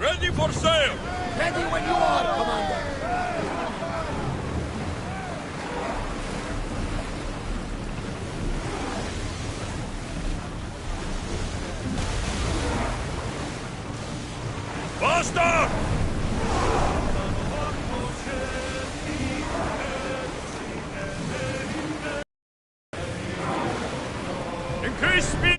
Ready for sail! Ready when you are, Commander. Faster! Increase speed!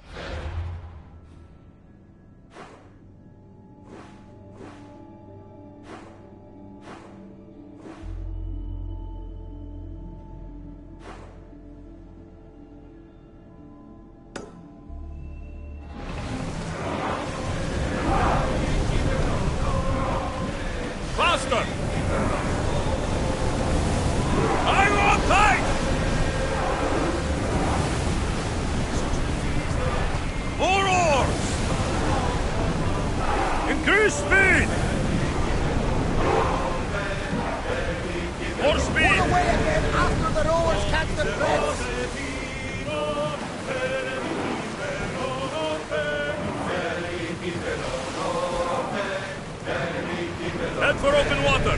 Faster! I want tight! More oars! Increase speed! More speed! Pull away again after the rowers catch their breaths. Head for open water!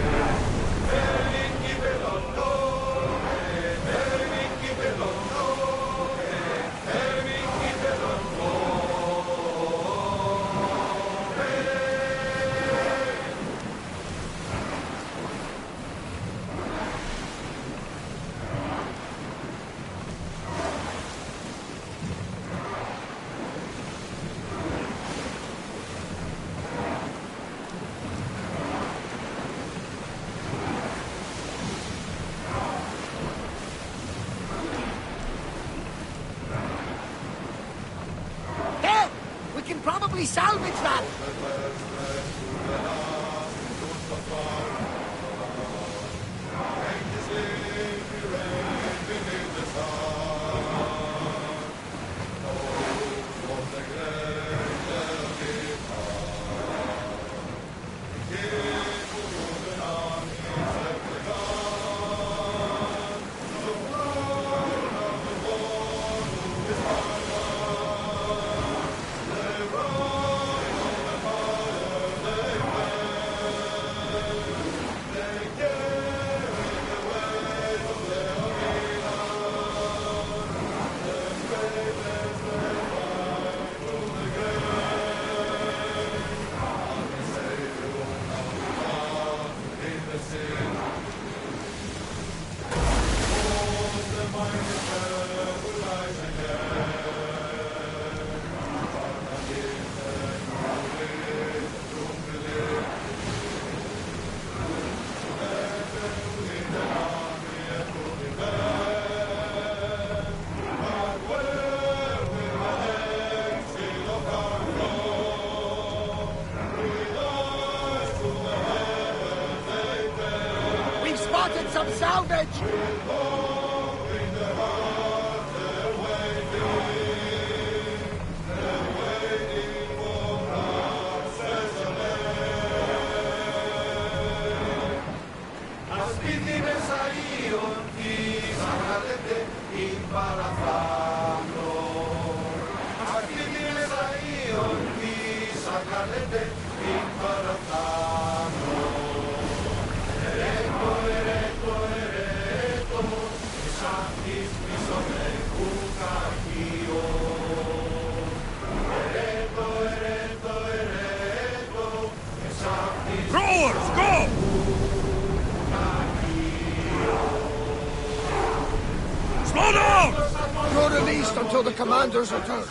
Hey, we can probably salvage that. We've spotted some salvage. Rowers, go! Slow down! You're released until the commander's return.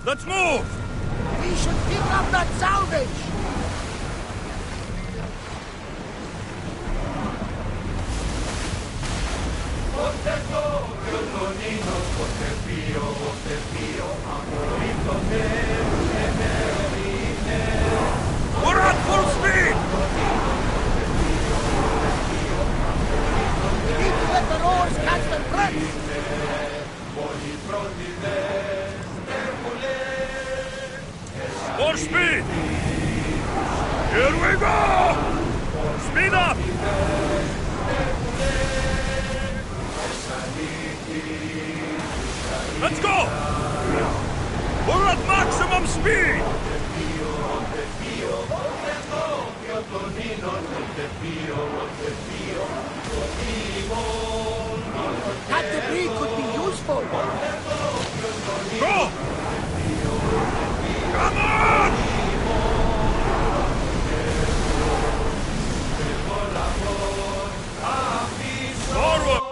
Let's move! We should pick up that salvage! We're at full speed! We need to let the rowers catch the threats! More speed! Here we go! Speed up! Let's go! We're at maximum speed! That debris could be useful! Go! Come on! Forward!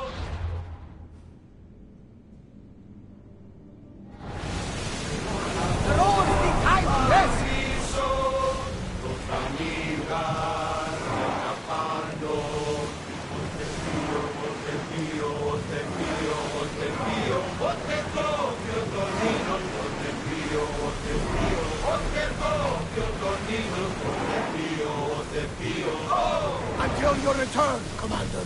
The rowers need time to rest! Until your return, Commander.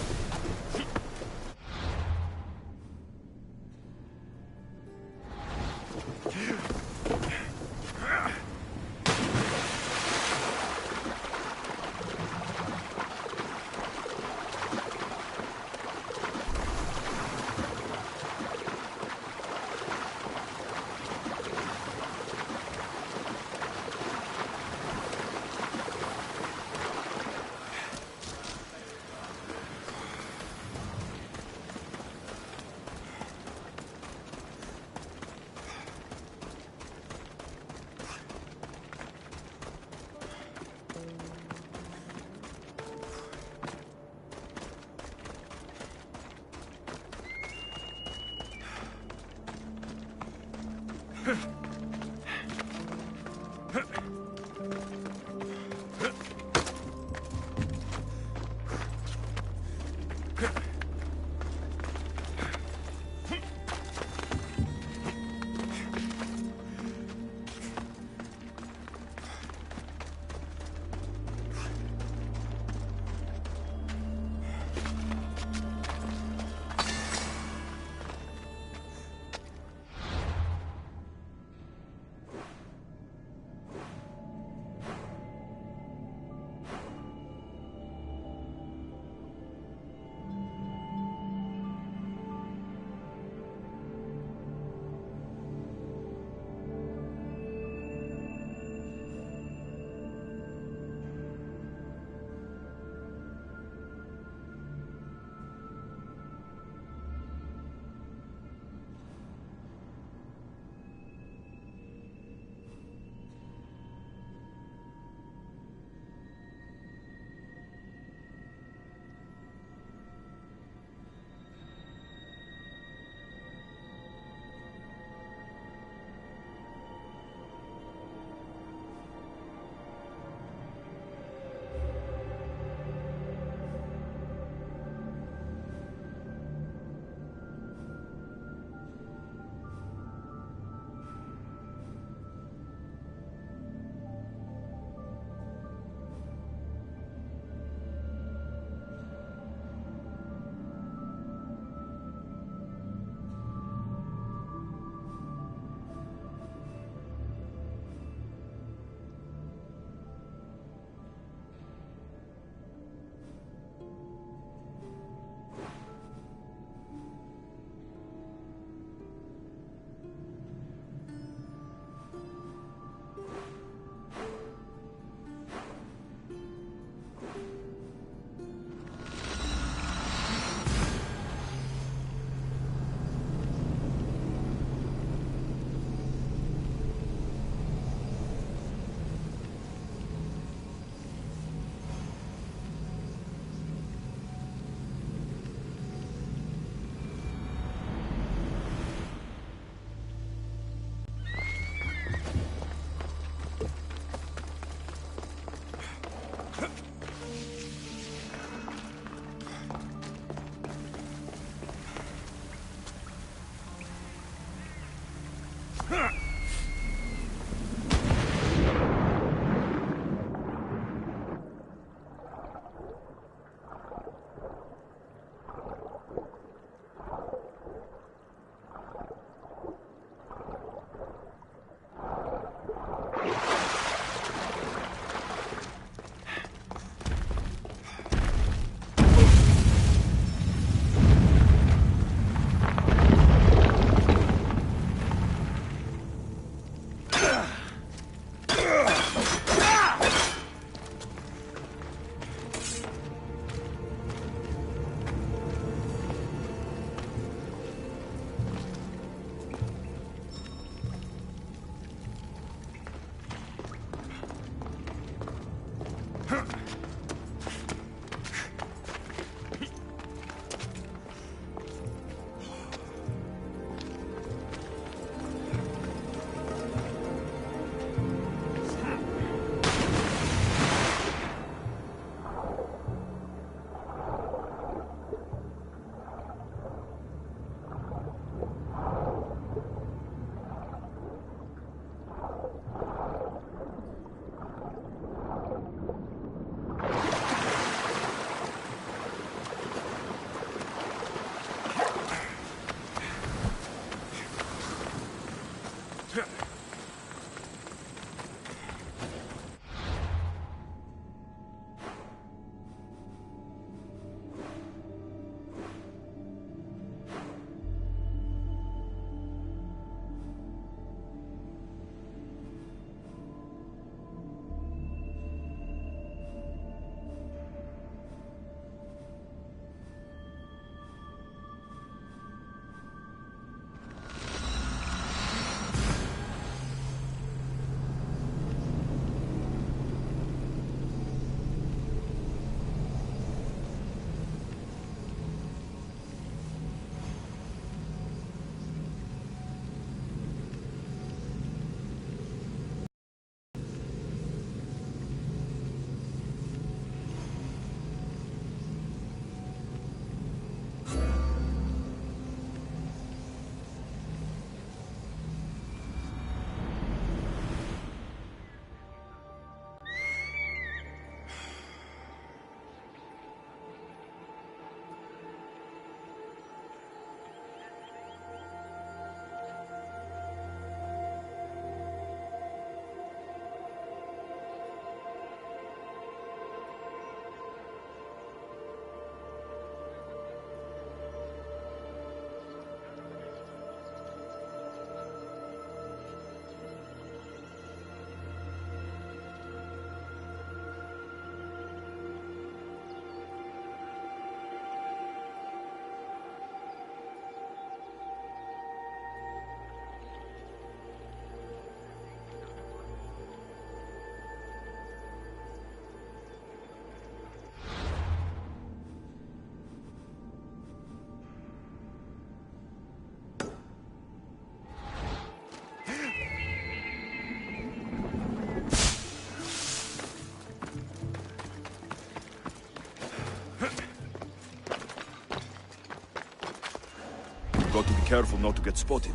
got to be careful not to get spotted.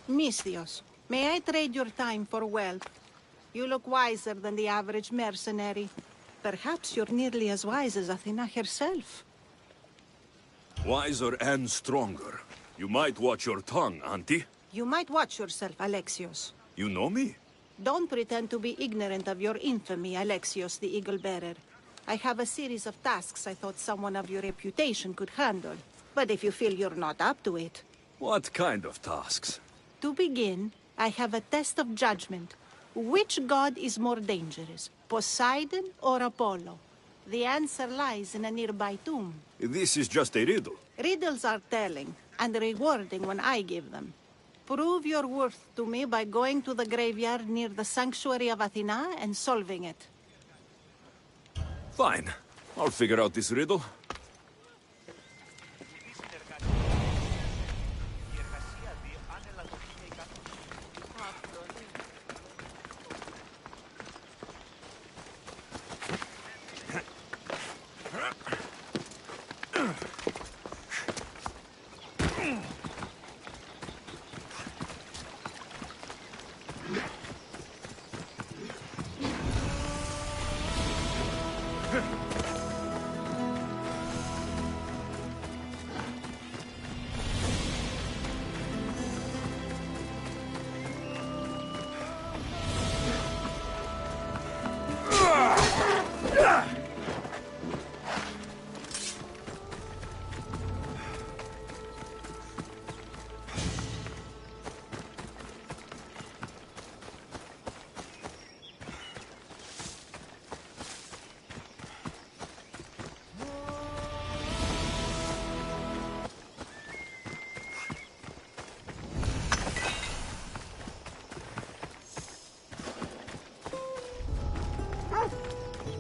Misthios, may I trade your time for wealth? You look wiser than the average mercenary. Perhaps you're nearly as wise as Athena herself. Wiser and stronger. You might watch your tongue, auntie. You might watch yourself, Alexios. You know me? Don't pretend to be ignorant of your infamy, Alexios the Eagle-Bearer. I have a series of tasks I thought someone of your reputation could handle. But if you feel you're not up to it... What kind of tasks? To begin, I have a test of judgment. Which god is more dangerous, Poseidon or Apollo? The answer lies in a nearby tomb. This is just a riddle. Riddles are telling, and rewarding when I give them. Prove your worth to me by going to the graveyard near the sanctuary of Athena and solving it. Fine. I'll figure out this riddle.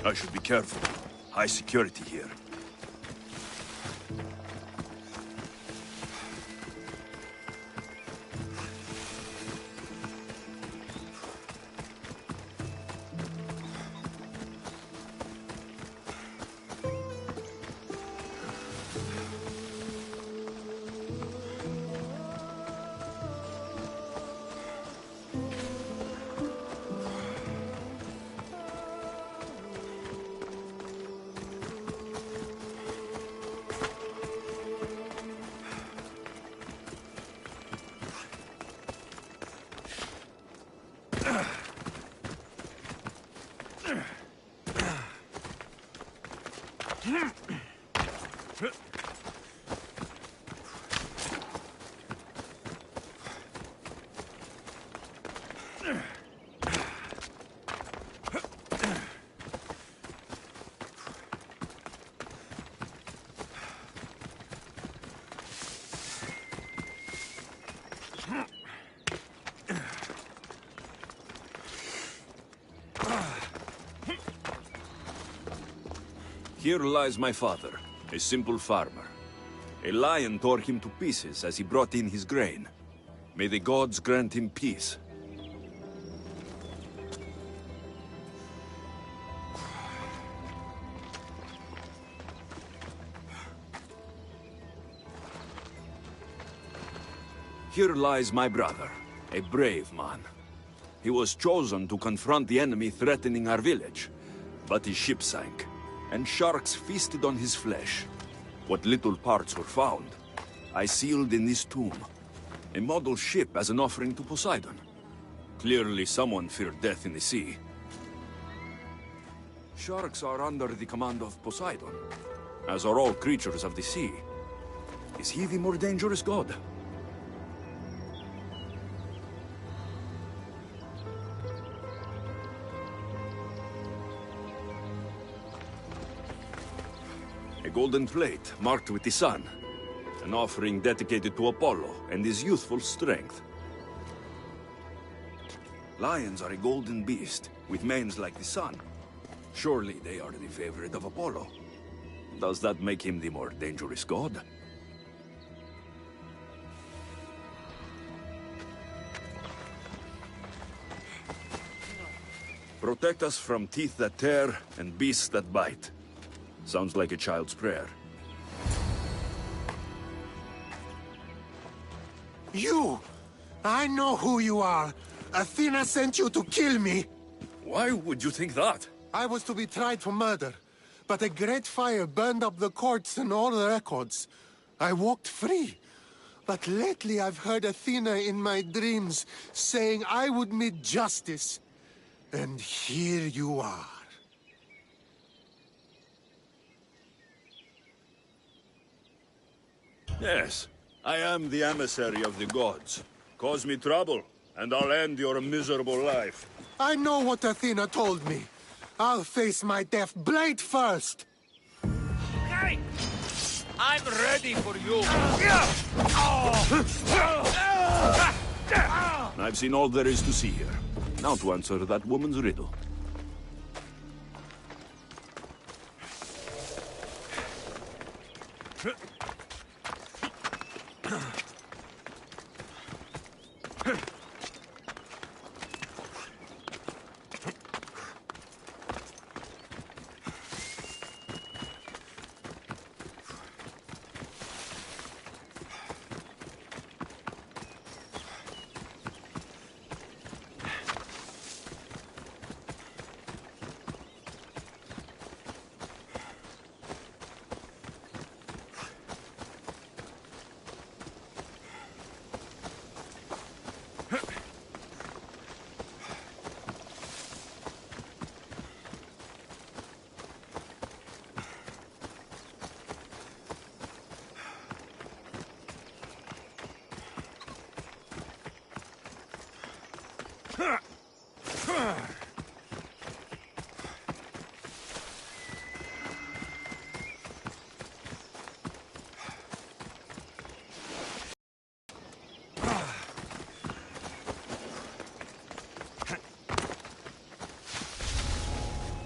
I should be careful. High security here. Here lies my father, a simple farmer. A lion tore him to pieces as he brought in his grain. May the gods grant him peace. Here lies my brother, a brave man. He was chosen to confront the enemy threatening our village, but his ship sank, and sharks feasted on his flesh. What little parts were found, I sealed in this tomb. A model ship as an offering to Poseidon. Clearly someone feared death in the sea. Sharks are under the command of Poseidon, as are all creatures of the sea. Is he the more dangerous god? A golden plate marked with the sun. An offering dedicated to Apollo and his youthful strength. Lions are a golden beast, with manes like the sun. Surely they are the favorite of Apollo. Does that make him the more dangerous god? Protect us from teeth that tear and beasts that bite. Sounds like a child's prayer. You! I know who you are. Athena sent you to kill me. Why would you think that? I was to be tried for murder, but a great fire burned up the courts and all the records. I walked free. But lately I've heard Athena in my dreams saying I would meet justice. And here you are. Yes, I am the emissary of the gods. Cause me trouble, and I'll end your miserable life. I know what Athena told me. I'll face my death blade first. Hey! I'm ready for you. I've seen all there is to see here. Now to answer that woman's riddle.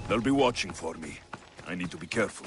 They'll be watching for me. I need to be careful.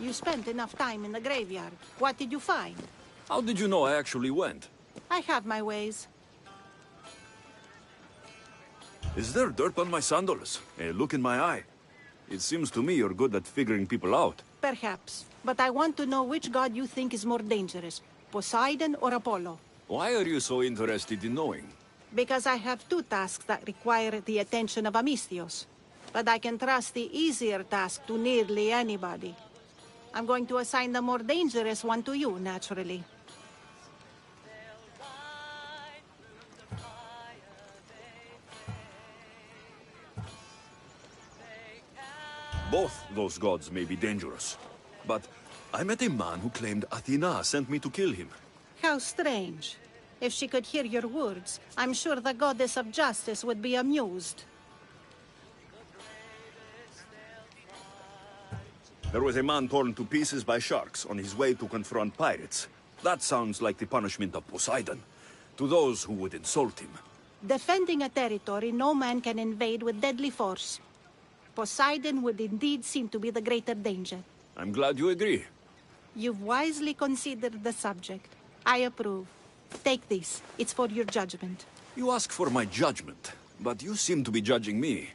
You spent enough time in the graveyard. What did you find? How did you know I actually went? I have my ways. Is there dirt on my sandals? A look in my eye? It seems to me you're good at figuring people out. Perhaps, but I want to know which god you think is more dangerous, Poseidon or Apollo. Why are you so interested in knowing? Because I have two tasks that require the attention of Amistios. But I can trust the easier task to nearly anybody. I'm going to assign the more dangerous one to you, naturally. Both those gods may be dangerous. But I met a man who claimed Athena sent me to kill him. How strange. If she could hear your words, I'm sure the goddess of justice would be amused. There was a man torn to pieces by sharks on his way to confront pirates. That sounds like the punishment of Poseidon, to those who would insult him. Defending a territory no man can invade with deadly force. Poseidon would indeed seem to be the greater danger. I'm glad you agree. You've wisely considered the subject. I approve. Take this. It's for your judgment. You ask for my judgment, but you seem to be judging me.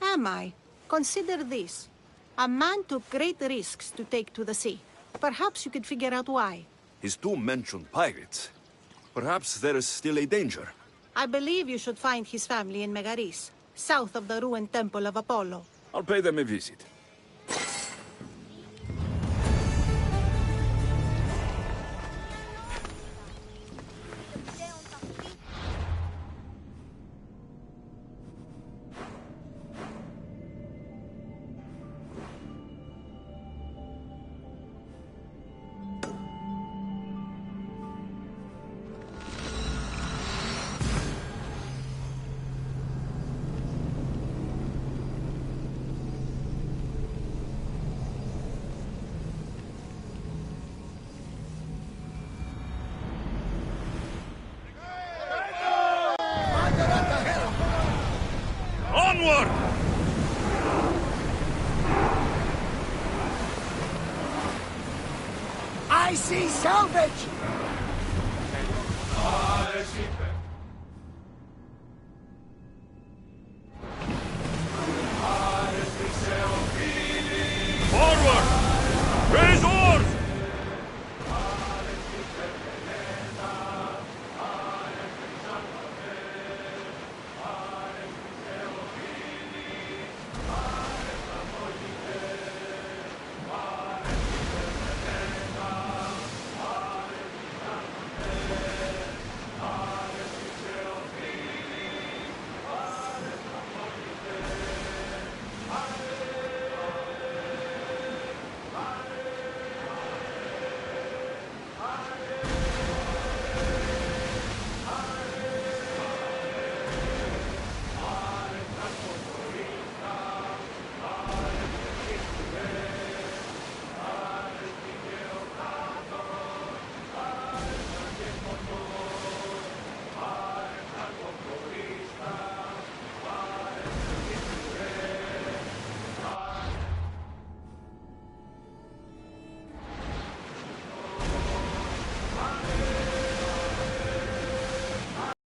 Am I? Consider this. A man took great risks to take to the sea. Perhaps you could figure out why. His two mentioned pirates. Perhaps there is still a danger. I believe you should find his family in Megaris, south of the ruined temple of Apollo. I'll pay them a visit. Onward! I see salvage! Forward! Raise oars!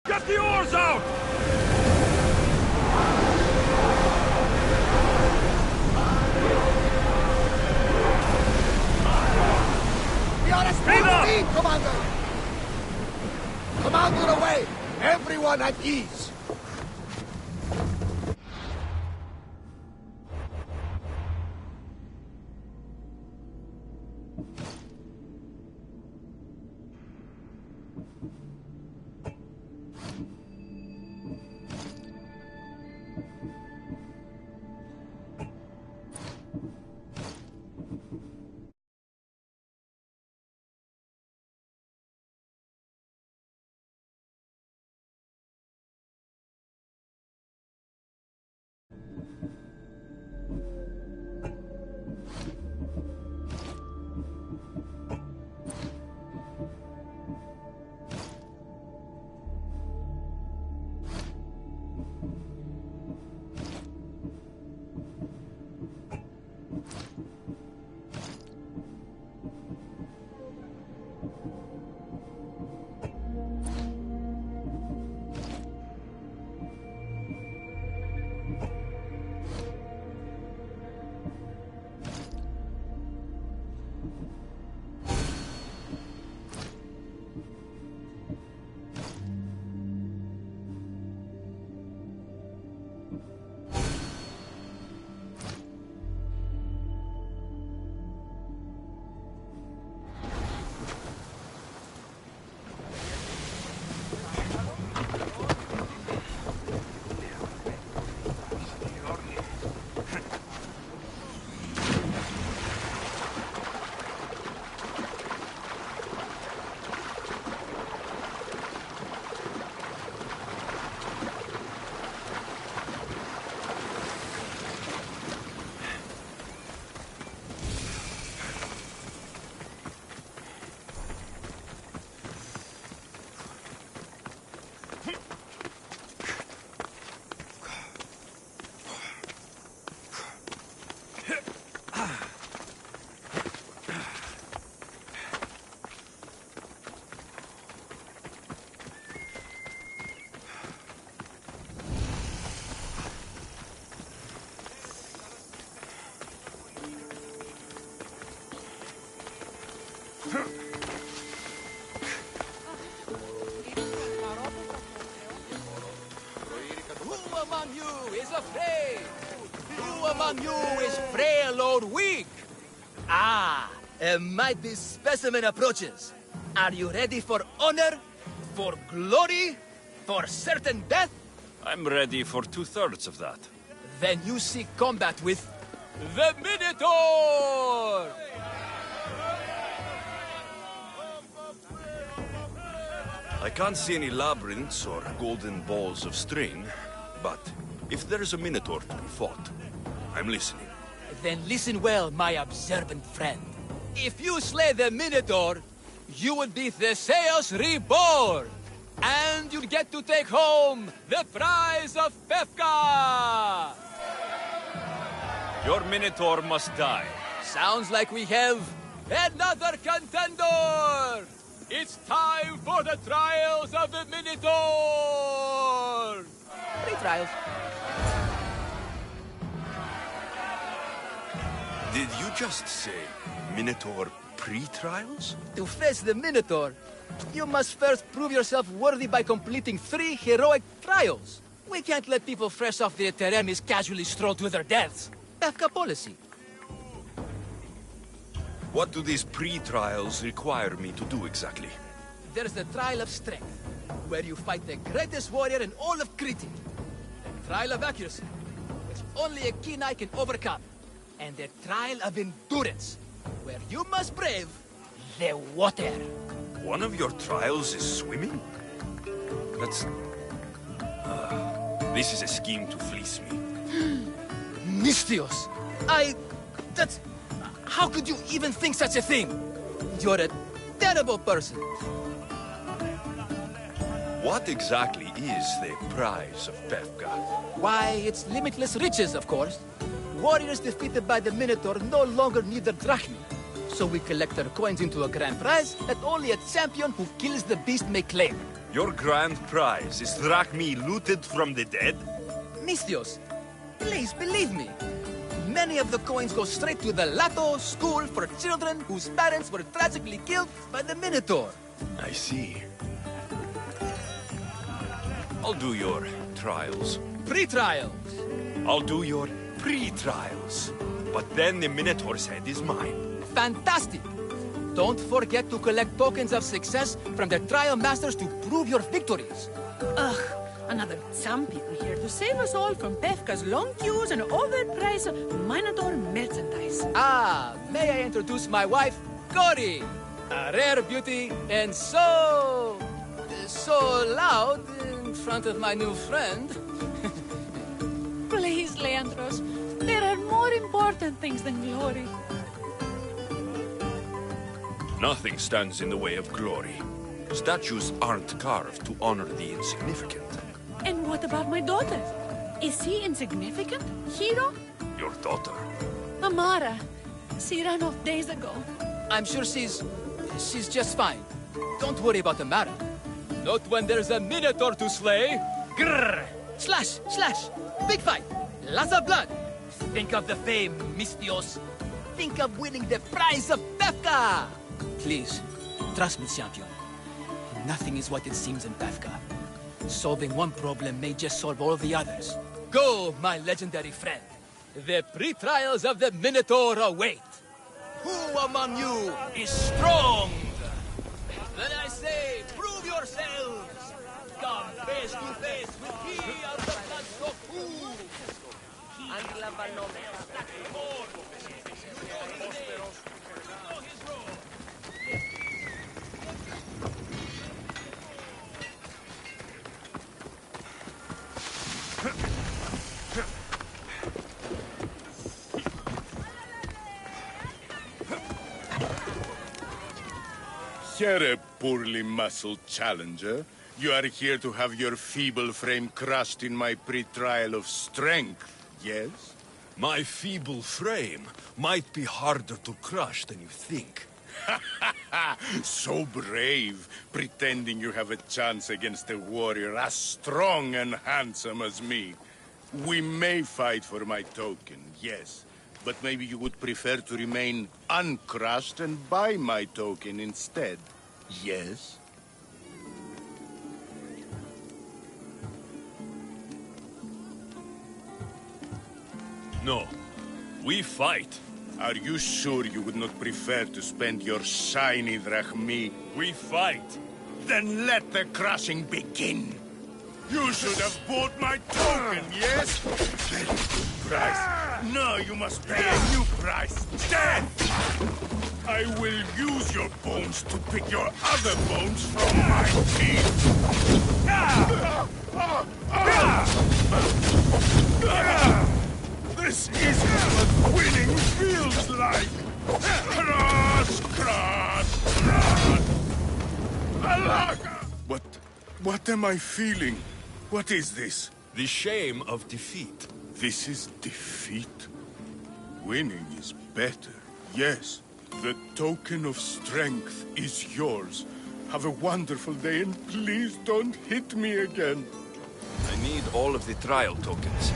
Get the oars out! We are as Speed up! speed, Commander! Commander away! Everyone at ease! among you is frail or weak? Ah, a mighty specimen approaches. Are you ready for honor? For glory? For certain death? I'm ready for 2/3 of that. Then you seek combat with the Minotaur! I can't see any labyrinths or golden balls of string, but if there's a Minotaur to be fought, I'm listening. Then listen well, my observant friend. If you slay the Minotaur, you would be Theseus reborn! And you'd get to take home the prize of Pefka! Your Minotaur must die. Sounds like we have another contender! It's time for the trials of the Minotaur! 3 trials. Did you just say Minotaur pre-trials? To face the Minotaur, you must first prove yourself worthy by completing 3 heroic trials. We can't let people fresh off the Teremis casually stroll to their deaths. Pefka policy. What do these pre-trials require me to do exactly? There's the Trial of Strength, where you fight the greatest warrior in all of Crete. The Trial of Accuracy, which only a keen eye can overcome. And the Trial of Endurance, where you must brave the water. One of your trials is swimming? That's... this is a scheme to fleece me. Mystios! That's... How could you even think such a thing? You're a terrible person. What exactly is the prize of Pefka? Why, it's limitless riches, of course. Warriors defeated by the Minotaur no longer need their drachmi. So we collect our coins into a grand prize that only a champion who kills the beast may claim. Your grand prize is drachmi looted from the dead? Mystios, please believe me. Many of the coins go straight to the Lato school for children whose parents were tragically killed by the Minotaur. I see. I'll do your trials. Pre-trials. I'll do your pre-trials. But then the Minotaur's head is mine. Fantastic! Don't forget to collect tokens of success from the trial masters to prove your victories. Ugh, another champion here to save us all from Pefka's long queues and overpriced Minotaur merchandise. Ah, may I introduce my wife, Cory? A rare beauty and so loud in front of my new friend. Please, Leandros, there are more important things than glory. Nothing stands in the way of glory. Statues aren't carved to honor the insignificant. And what about my daughter? Is she insignificant, hero? Your daughter. Amara. She ran off days ago. I'm sure she's just fine. Don't worry about Amara. Not when there's a Minotaur to slay. Grrr! Slash! Slash! Big fight! Lots of blood! Think of the fame, Mystios. Think of winning the prize of Pefka! Please, trust me, champion. Nothing is what it seems in Pefka. Solving one problem may just solve all the others. Go, my legendary friend. The pre-trials of the Minotaur await. Who among you is strong? Then I say, prove yourselves! Come face to face with he of the Matso of Fools! And Lavanome. Here, poorly muscled challenger. You are here to have your feeble frame crushed in my pre-trial of strength, yes? My feeble frame might be harder to crush than you think. So brave, pretending you have a chance against a warrior as strong and handsome as me. We may fight for my token, yes. But maybe you would prefer to remain uncrushed and buy my token instead. Yes? No. We fight. Are you sure you would not prefer to spend your shiny drachmi? We fight. Then let the crushing begin. You should have bought my token, yes? Very good price. Now you must pay a new price. Death! I will use your bones to pick your other bones from my teeth. This isn't what winning feels like. Cross, cross, cross. What am I feeling? What is this? The shame of defeat. This is defeat? Winning is better, yes. The token of strength is yours. Have a wonderful day and please don't hit me again. I need all of the trial tokens.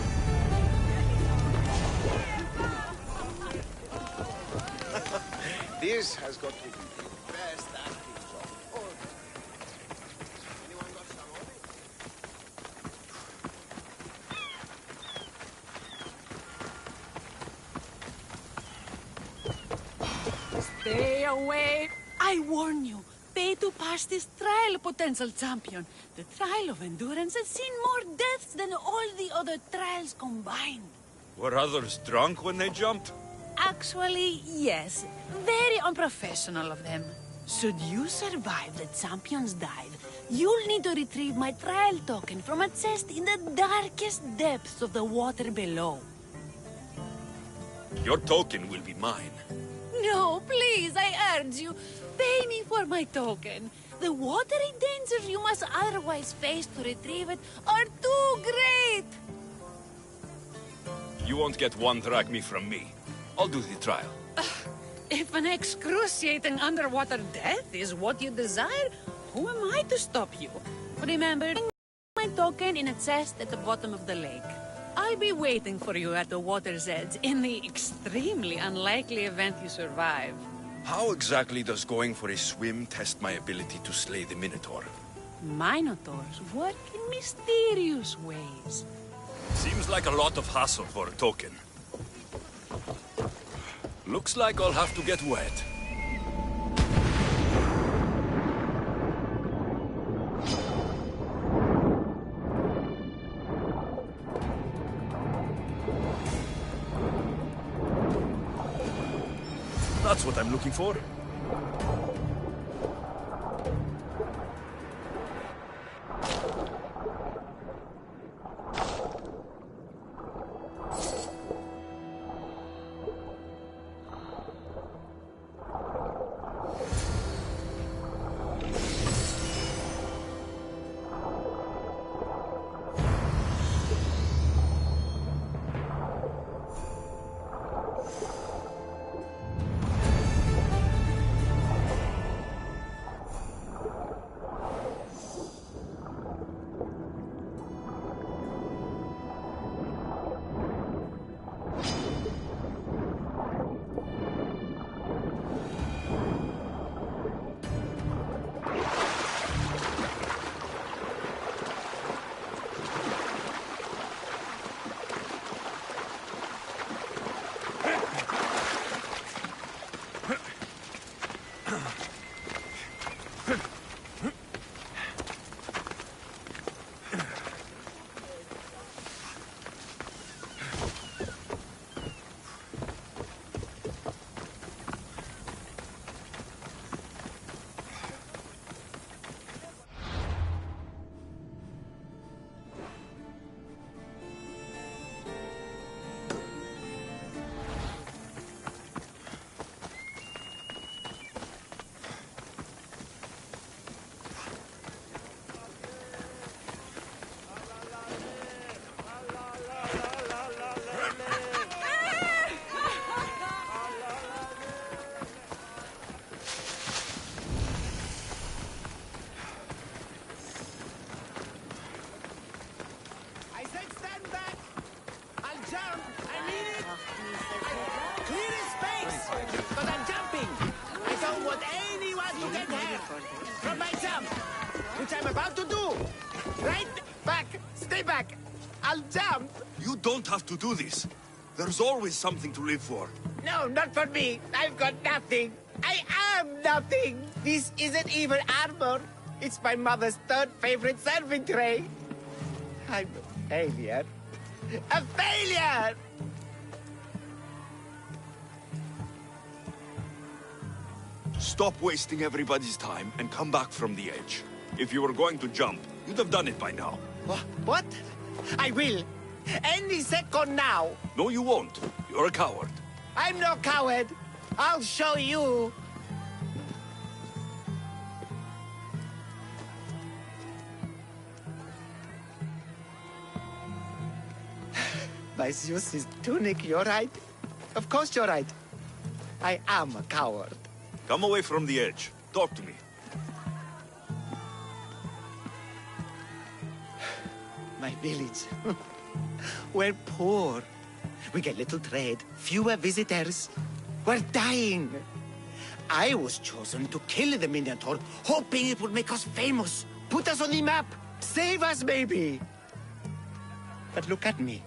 This has got to be the best acting job. Oh. Anyone got some money? Stay away. I warn you. Pay to pass this trial, potential champion. The trial of endurance has seen more deaths than all the other trials combined. Were others drunk when they jumped? Actually, yes. Very unprofessional of them. Should you survive the champions dive, you'll need to retrieve my trial token from a chest in the darkest depths of the water below. Your token will be mine. No, please, I urge you. Pay me for my token. The watery dangers you must otherwise face to retrieve it are too great. You won't get one drachmi from me. I'll do the trial. If an excruciating underwater death is what you desire, who am I to stop you? Remember, my token in a chest at the bottom of the lake. I'll be waiting for you at the water's edge in the extremely unlikely event you survive. How exactly does going for a swim test my ability to slay the Minotaur? Minotaurs work in mysterious ways. Seems like a lot of hassle for a token. Looks like I'll have to get wet. That's what I'm looking for. Which I'm about to do. Right back. Stay back. I'll jump. You don't have to do this. There's always something to live for. No, not for me. I've got nothing. I am nothing. This isn't even armor. It's my mother's third favorite serving tray. I'm a failure. A failure! Stop wasting everybody's time and come back from the edge. If you were going to jump, you'd have done it by now. What? I will. Any second now. No, you won't. You're a coward. I'm no coward. I'll show you. My Zeus's tunic, you're right. Of course you're right. I am a coward. Come away from the edge. Talk to me. My village. We're poor. We get little trade, fewer visitors. We're dying. I was chosen to kill the Minotaur, hoping it would make us famous, put us on the map, save us maybe. But look at me.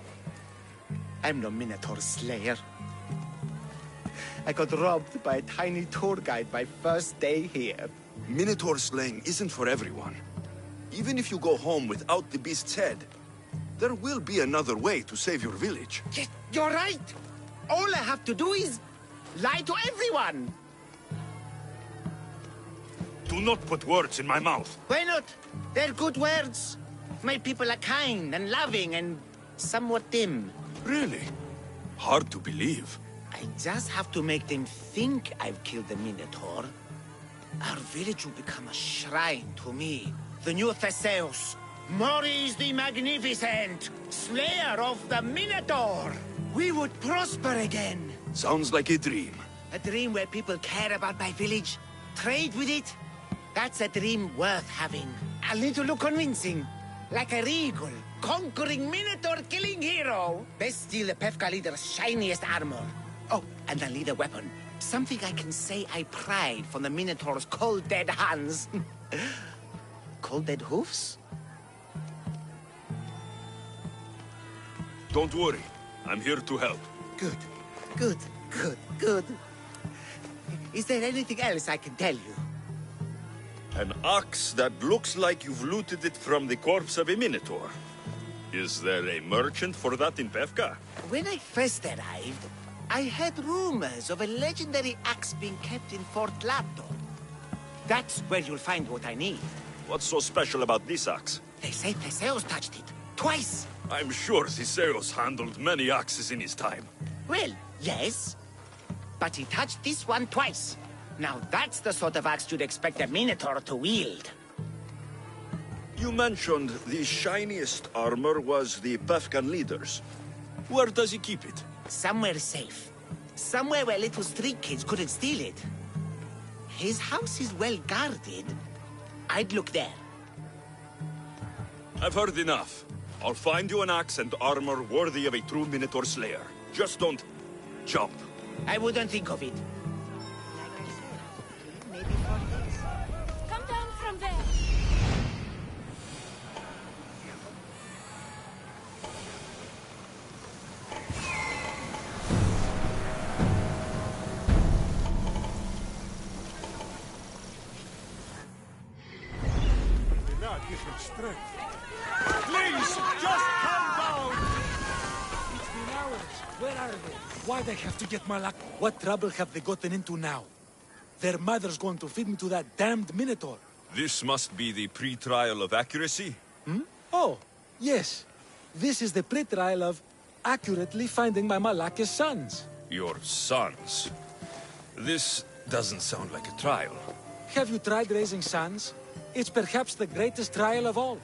I'm no Minotaur slayer. I got robbed by a tiny tour guide my first day here. Minotaur slaying isn't for everyone. Even if you go home without the beast's head, there will be another way to save your village. Yes, you're right. All I have to do is lie to everyone. Do not put words in my mouth. Why not? They're good words. My people are kind and loving and somewhat dim. Really? Hard to believe. I just have to make them think I've killed the Minotaur. Our village will become a shrine to me, the new Theseus, Maurice the Magnificent, slayer of the Minotaur. We would prosper again. Sounds like a dream. A dream where people care about my village, trade with it. That's a dream worth having. I'll need to look convincing. Like a regal, conquering Minotaur-killing hero. Best steal the Pefka leader's shiniest armor. Oh, and I'll need a weapon. Something I can say I pried from the Minotaur's cold dead hands. Cold dead hoofs? Don't worry. I'm here to help. Good, good, good, good. Is there anything else I can tell you? An ox that looks like you've looted it from the corpse of a minotaur. Is there a merchant for that in Pefka? When I first arrived, I heard rumors of a legendary axe being kept in Fort Lato. That's where you'll find what I need. What's so special about this axe? They say Theseus touched it. Twice. I'm sure Theseus handled many axes in his time. Well, yes. But he touched this one twice. Now that's the sort of axe you'd expect a Minotaur to wield. You mentioned the shiniest armor was the Pefkan leader's. Where does he keep it? Somewhere safe. Somewhere where little street kids couldn't steal it. His house is well guarded. I'd look there. I've heard enough. I'll find you an axe and armor worthy of a true Minotaur slayer. Just don't jump. I wouldn't think of it. Come down from there. Did not give him strength. Please, just calm down! It's been hours. Where are they? Why they have to get my luck? What trouble have they gotten into now? Their mother's going to feed me to that damned Minotaur. This must be the pre-trial of accuracy. Oh, yes. This is the pre-trial of accurately finding my Malaka's sons. Your sons. This doesn't sound like a trial. Have you tried raising sons? It's perhaps the greatest trial of all.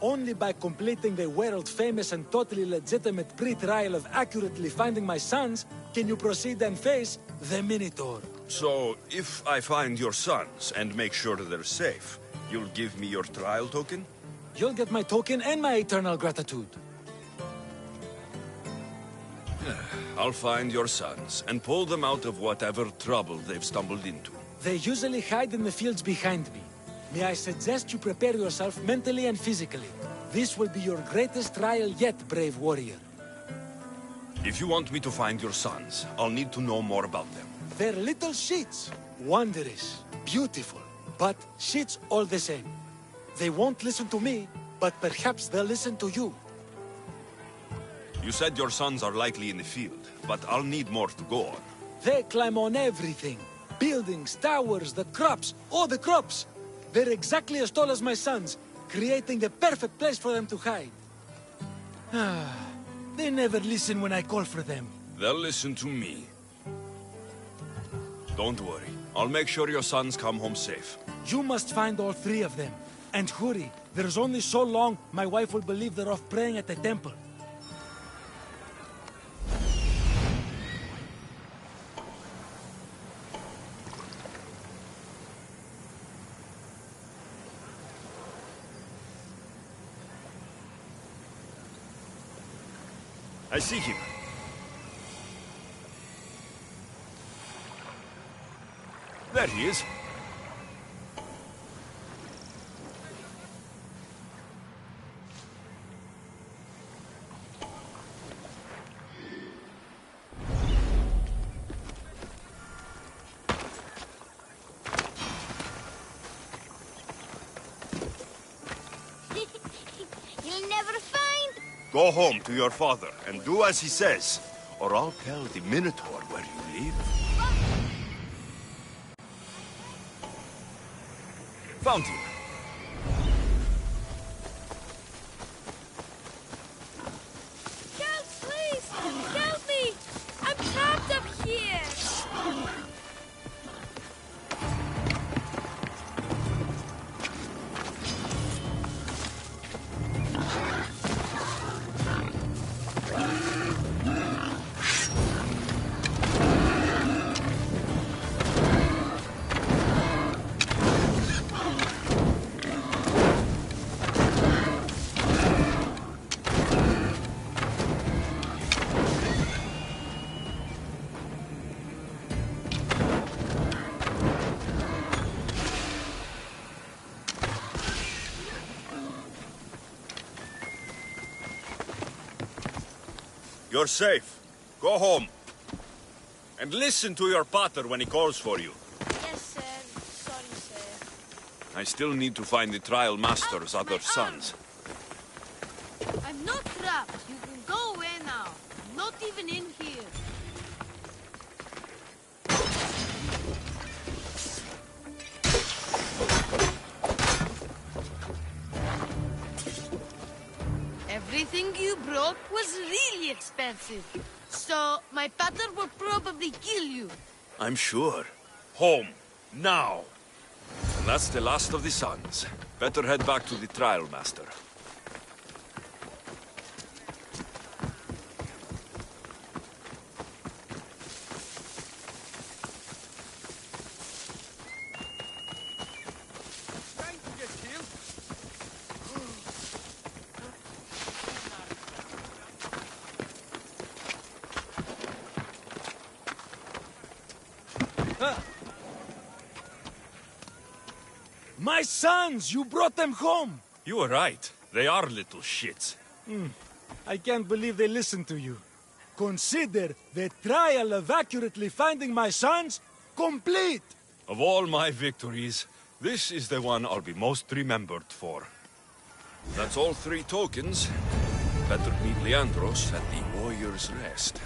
Only by completing the world-famous and totally legitimate pre-trial of accurately finding my sons can you proceed and face the Minotaur. So, if I find your sons and make sure they're safe, you'll give me your trial token? You'll get my token and my eternal gratitude. I'll find your sons and pull them out of whatever trouble they've stumbled into. They usually hide in the fields behind me. May I suggest you prepare yourself mentally and physically. This will be your greatest trial yet, brave warrior. If you want me to find your sons, I'll need to know more about them. They're little shits. Wondrous, beautiful, but shits all the same. They won't listen to me, but perhaps they'll listen to you. You said your sons are likely in the field, but I'll need more to go on. They climb on everything. Buildings, towers, the crops, all the crops. They're exactly as tall as my sons, creating the perfect place for them to hide. They never listen when I call for them. They'll listen to me. Don't worry. I'll make sure your sons come home safe. You must find all three of them. And hurry. There's only so long my wife will believe they're off praying at the temple. I see him. There he is. You'll never find... Go home to your father and do as he says, or I'll tell the Minotaur where you live. Found him. Help, please! Help me! I'm trapped up here! You're safe. Go home. And listen to your pater when he calls for you. Yes, sir. Sorry, sir. I still need to find the trial master's other sons. I'm not trapped. You can go away now. I'm not even in here. Everything you brought was really expensive. So, my pater will probably kill you. I'm sure. Home. Now. And that's the last of the sons. Better head back to the trial master. My sons! You brought them home! You were right. They are little shits. I can't believe they listened to you. Consider the trial of accurately finding my sons complete! Of all my victories, this is the one I'll be most remembered for. That's all 3 tokens. Better meet Leandros at the Warrior's Rest.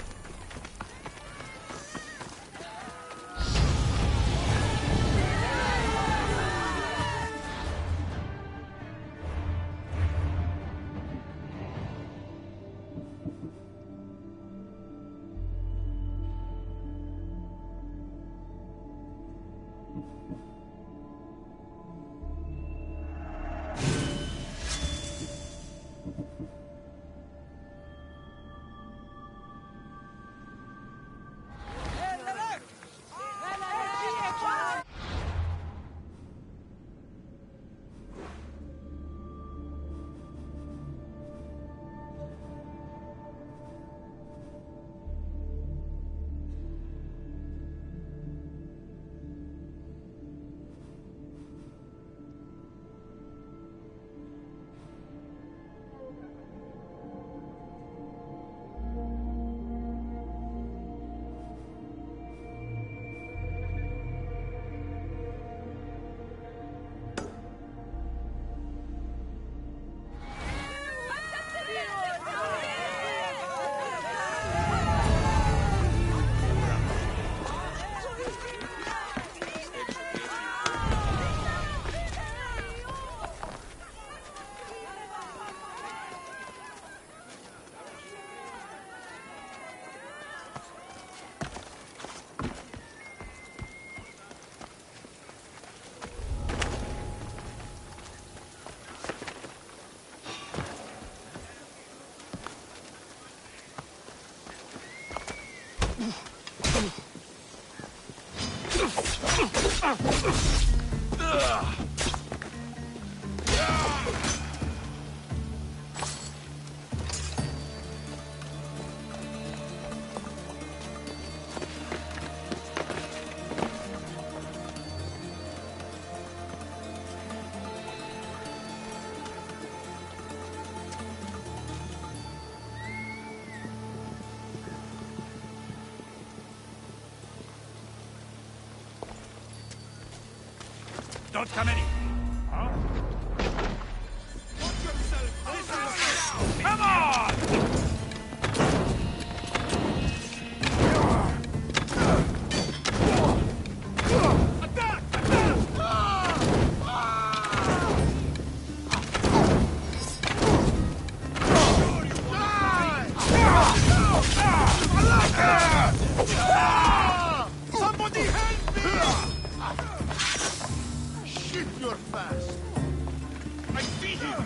Don't come any. Huh? Come on! Attack! Somebody help me! Shit, you're fast. I see him.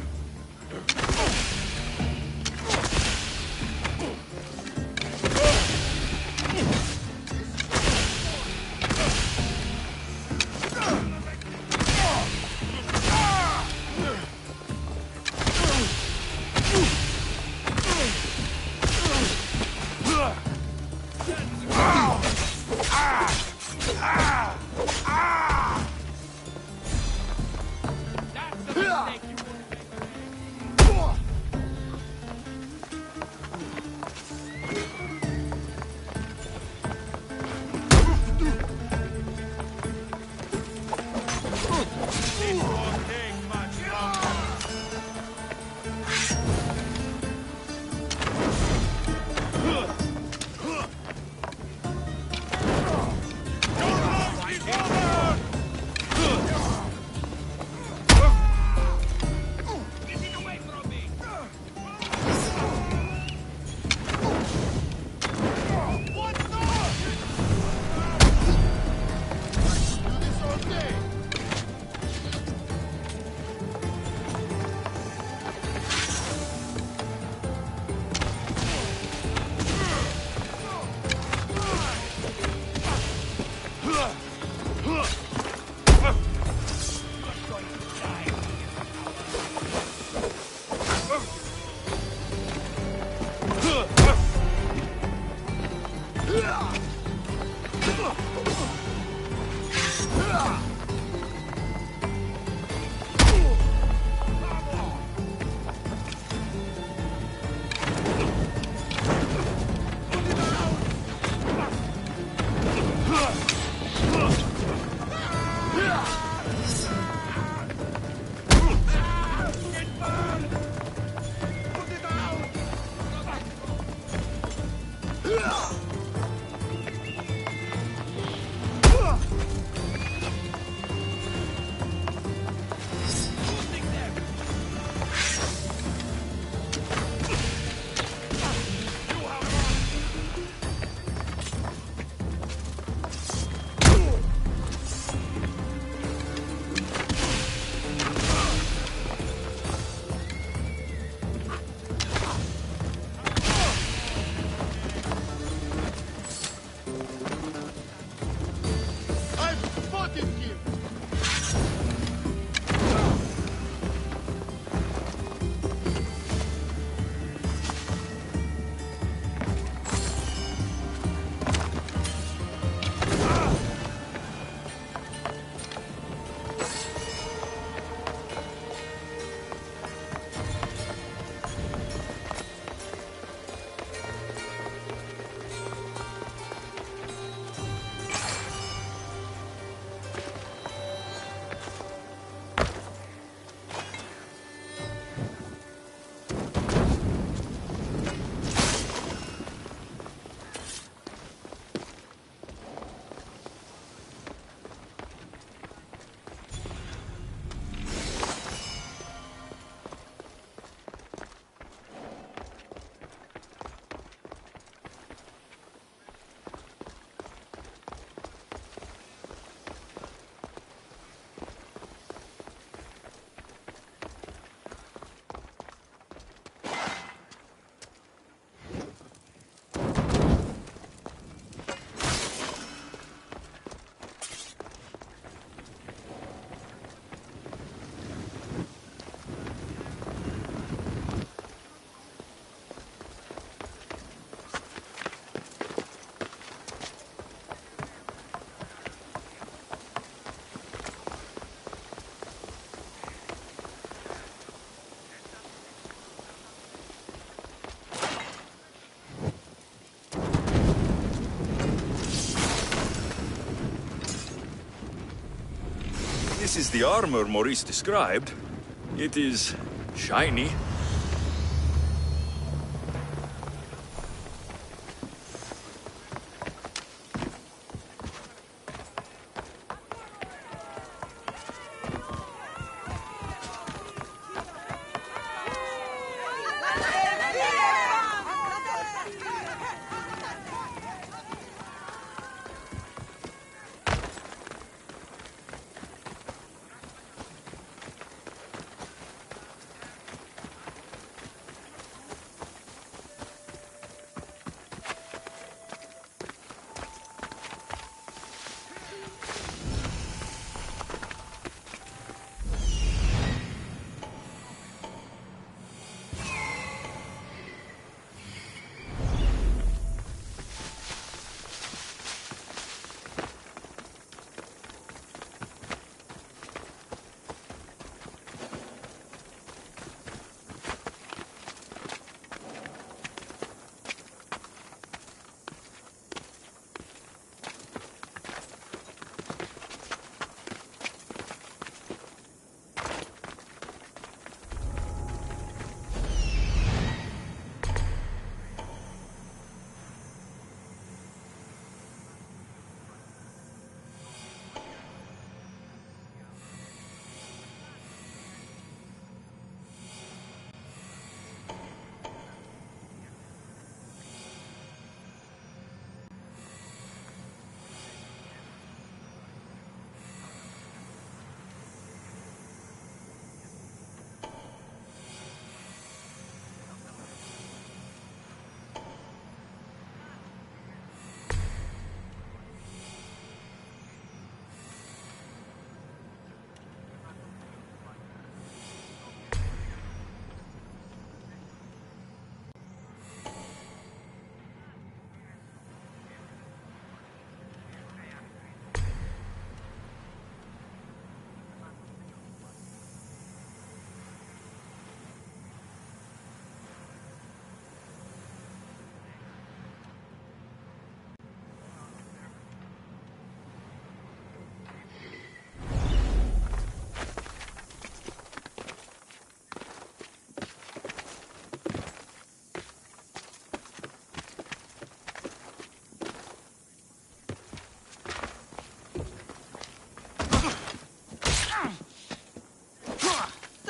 this is the armor Maurice described, it is shiny.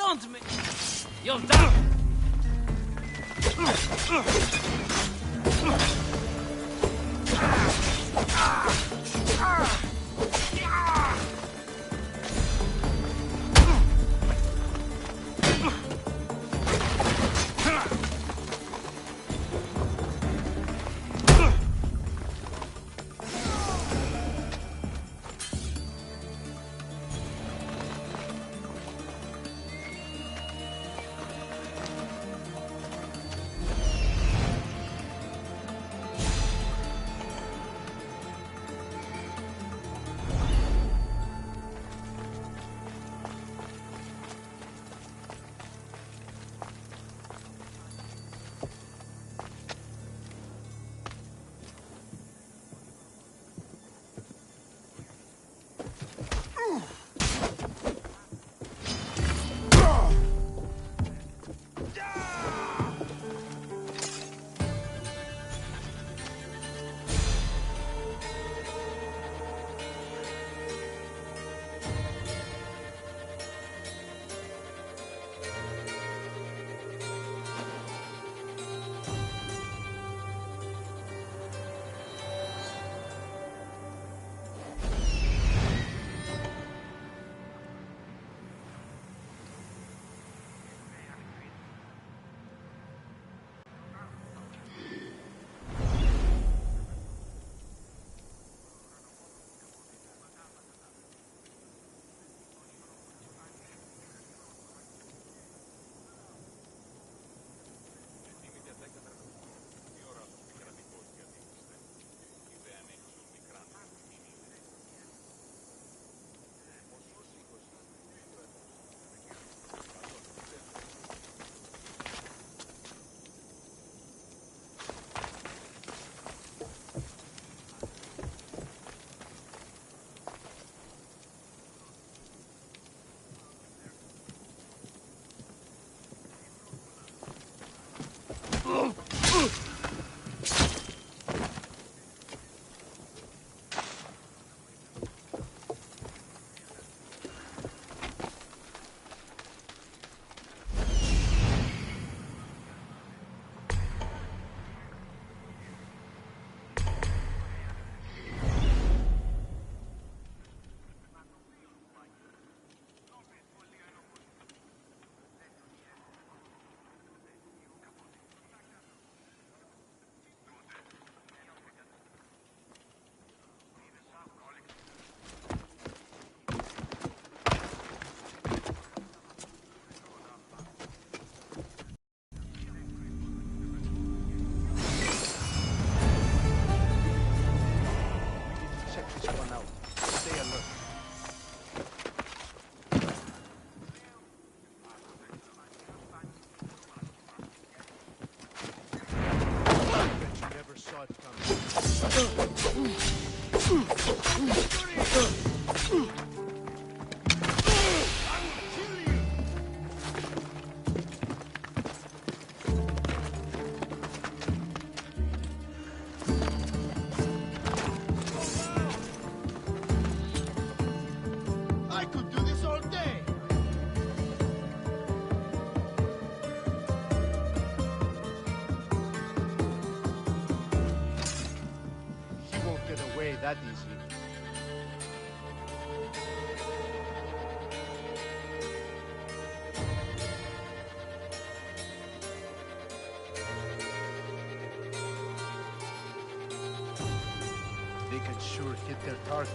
Don't me! You'll die! I could do this all day. He won't get away that easy. They can sure hit their target.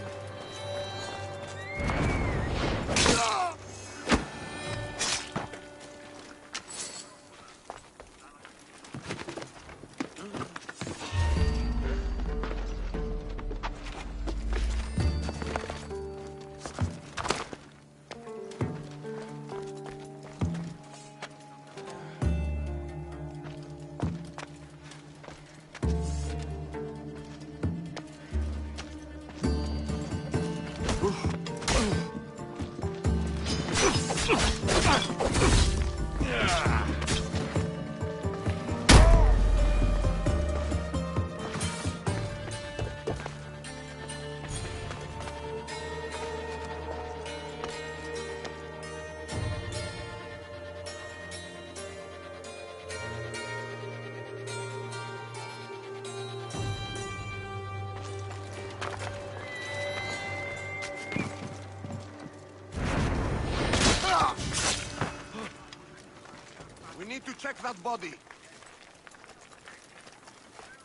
We need to check that body.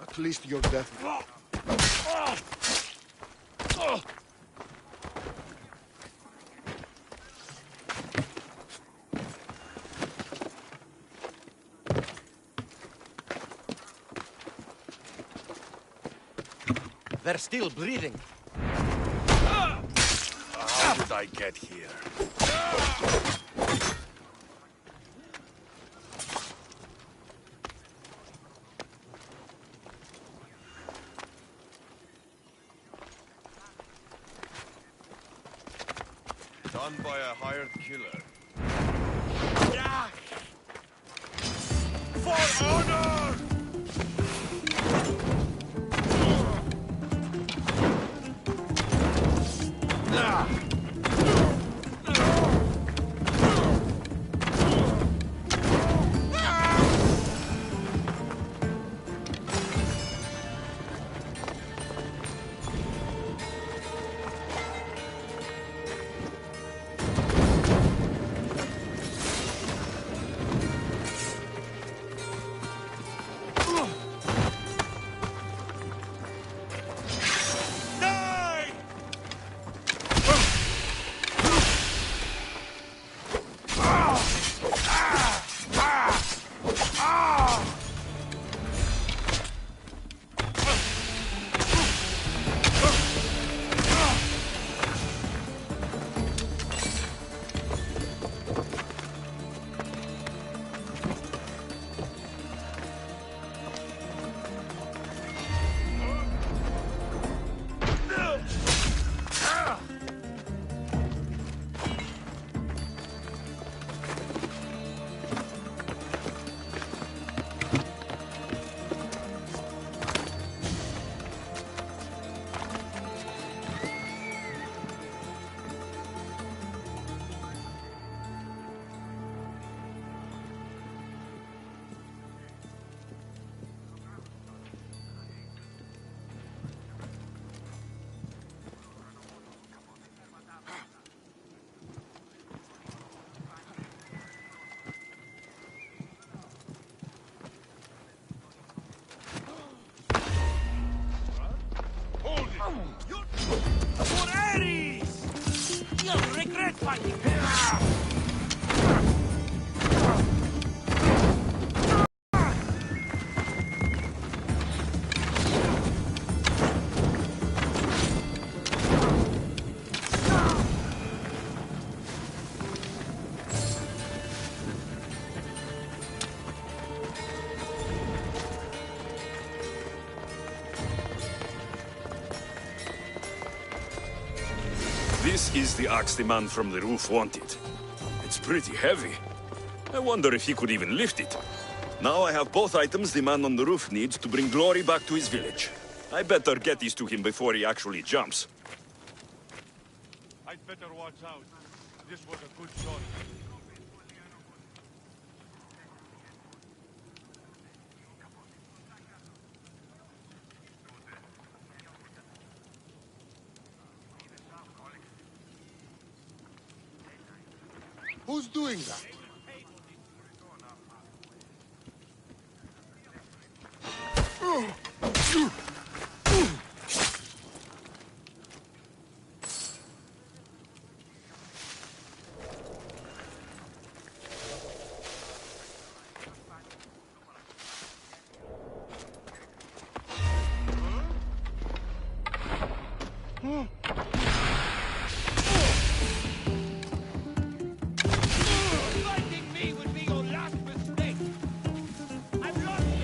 At least you're dead. They're still breathing. How did I get here? Done by a hired killer. For honor! This is the axe the man from the roof wanted. It's pretty heavy. I wonder if he could even lift it. Now I have both items the man on the roof needs to bring glory back to his village. I better get these to him before he actually jumps. I'd better watch out. This was a good shot. Who's doing that? Fighting me would be your last mistake. I've lost it.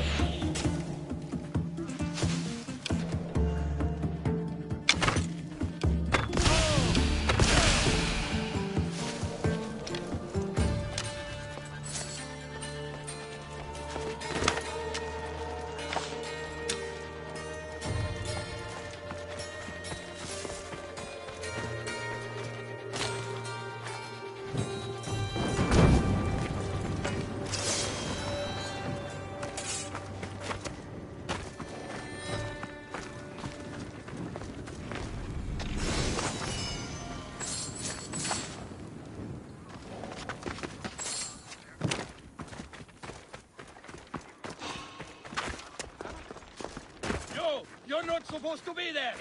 You're not supposed to be there!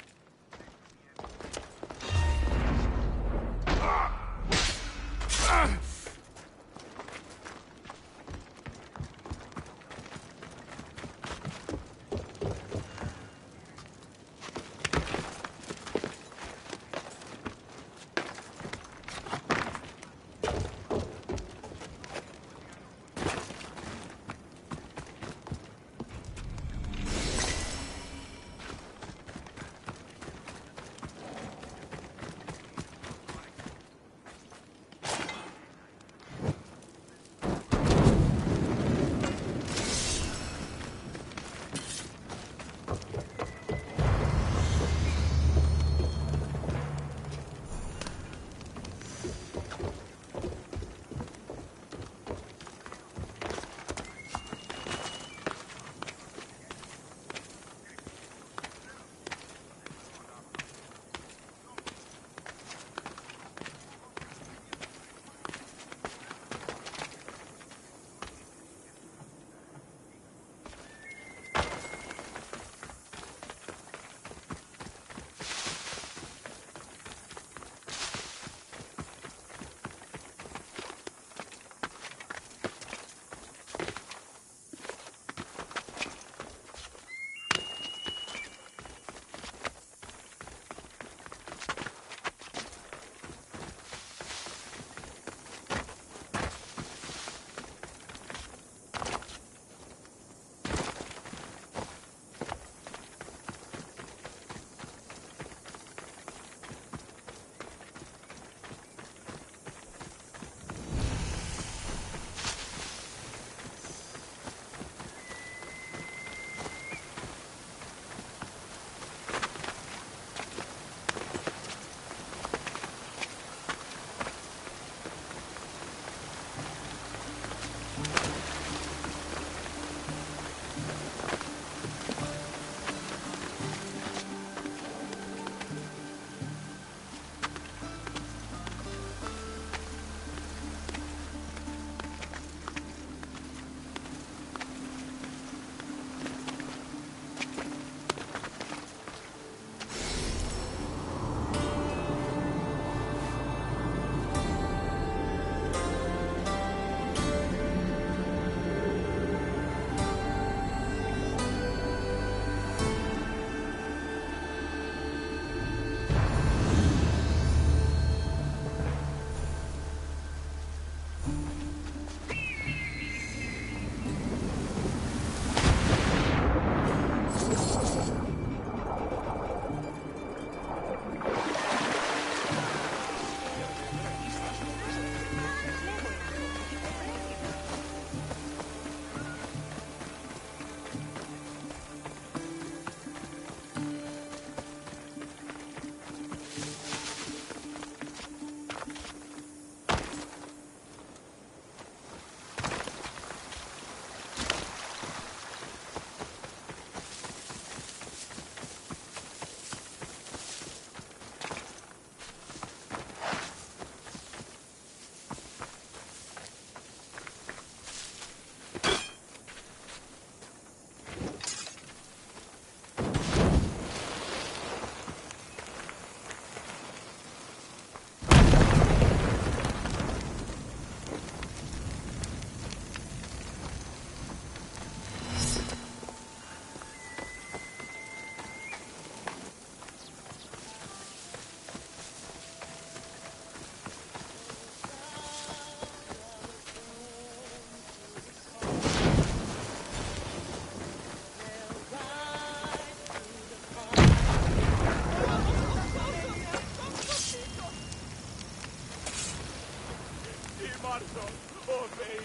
muerto. Oh, baby.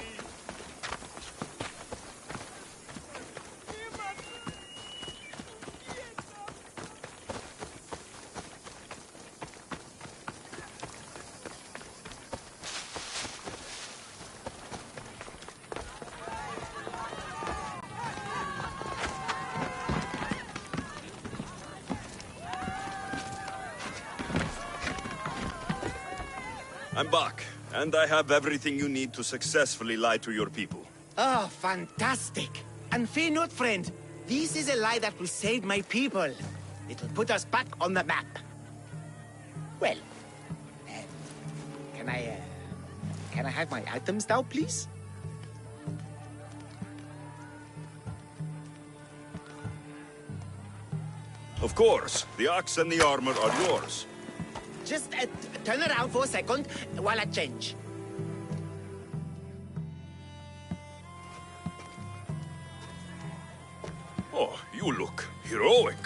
I'm back, and I have everything you need to successfully lie to your people. Oh, fantastic. And fear not, friend. This is a lie that will save my people. It'll put us back on the map. Well, can I have my items now, please? Of course, the axe and the armor are yours. Just turn around for a second while I change. Oh, you look heroic.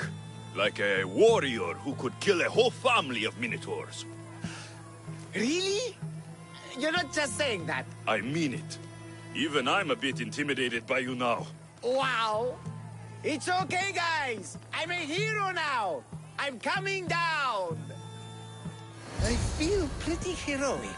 Like a warrior who could kill a whole family of minotaurs. Really? You're not just saying that. I mean it. Even I'm a bit intimidated by you now. Wow. It's okay, guys. I'm a hero now. I'm coming down. I feel pretty heroic.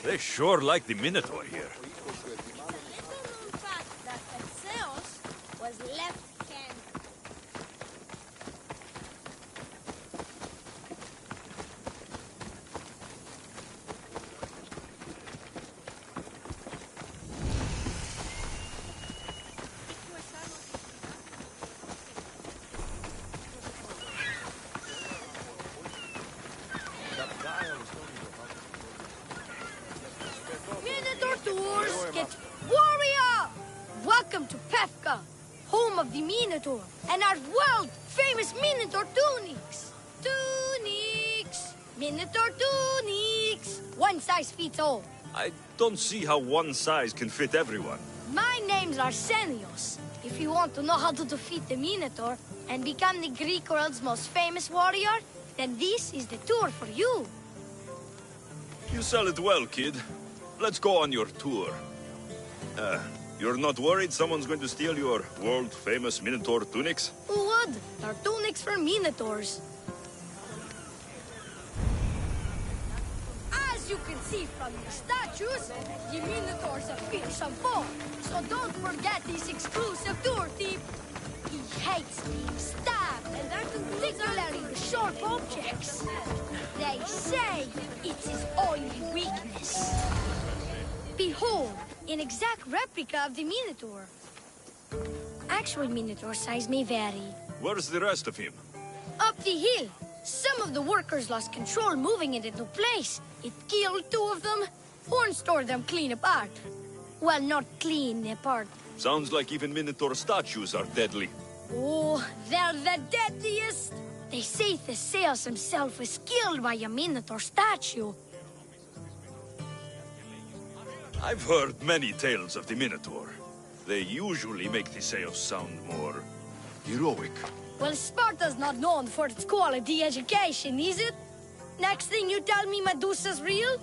They sure like the Minotaur here. Little known fact that Zeus was left-handed. Minotaur tours get warrior! Welcome to Pefka, home of the Minotaur, and our world-famous Minotaur tunics. Tunics! Minotaur tunics! One size fits all. I don't see how one size can fit everyone. My name's Arsenios. If you want to know how to defeat the Minotaur and become the Greek world's most famous warrior, then this is the tour for you. You sell it well, kid. Let's go on your tour. You're not worried someone's going to steal your world-famous Minotaur tunics? Who would? They're tunics for Minotaurs. As you can see from the statues, the Minotaur's a fearsome foe. So don't forget this exclusive tour tip. He hates being stabbed, and particularly the sharp objects. They say it's his only weakness. Behold, an exact replica of the Minotaur. Actual Minotaur size may vary. Where's the rest of him? Up the hill. Some of the workers lost control moving it into place. It killed two of them. Horns tore them clean apart. Well, not clean apart. Sounds like even Minotaur statues are deadly. Oh, they're the deadliest. They say Theseus himself was killed by a Minotaur statue. I've heard many tales of the Minotaur. They usually make Theseus sound more heroic. Well, Sparta's not known for its quality education, is it? Next thing you tell me Medusa's real?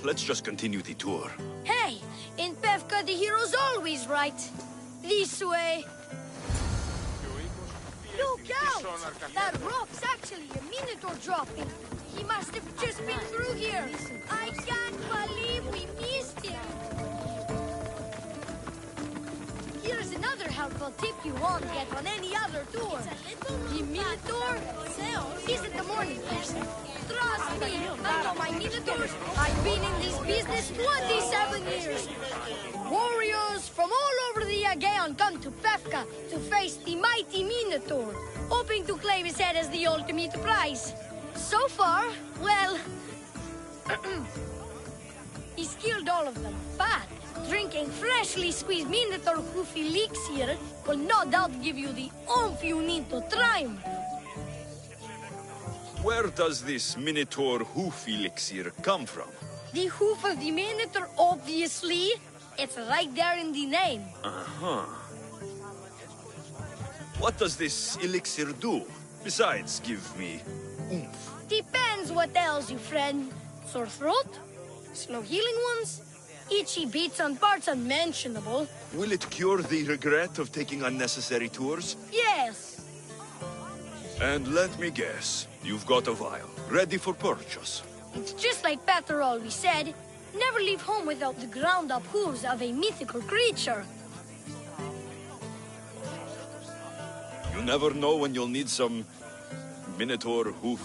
Let's just continue the tour. Hey, in Pefka the hero's always right. This way. Look out! That rock's actually a Minotaur dropping. He must have just been through here. I can't believe we missed him. Here's another helpful tip you won't get on any other tour. The Minotaur isn't the morning person. Trust me, I know my Minotaurs. I've been in this business 27 years. Warriors from all over the Aegean come to Pefka to face the mighty Minotaur, hoping to claim his head as the ultimate prize. So far, well, he's killed all of them, but drinking freshly squeezed Minotaur hoof elixir will no doubt give you the oomph you need to triumph. Where does this Minotaur hoof elixir come from? The hoof of the Minotaur, obviously. It's right there in the name. Uh-huh. What does this elixir do? Besides, give me oomph. Depends what ails you, friend. Sore throat? Slow healing ones? Itchy bits on parts unmentionable? Will it cure the regret of taking unnecessary tours? Yes. And let me guess, you've got a vial, ready for purchase. It's just like Peter always said. Never leave home without the ground-up hooves of a mythical creature. You never know when you'll need some Minotaur hoof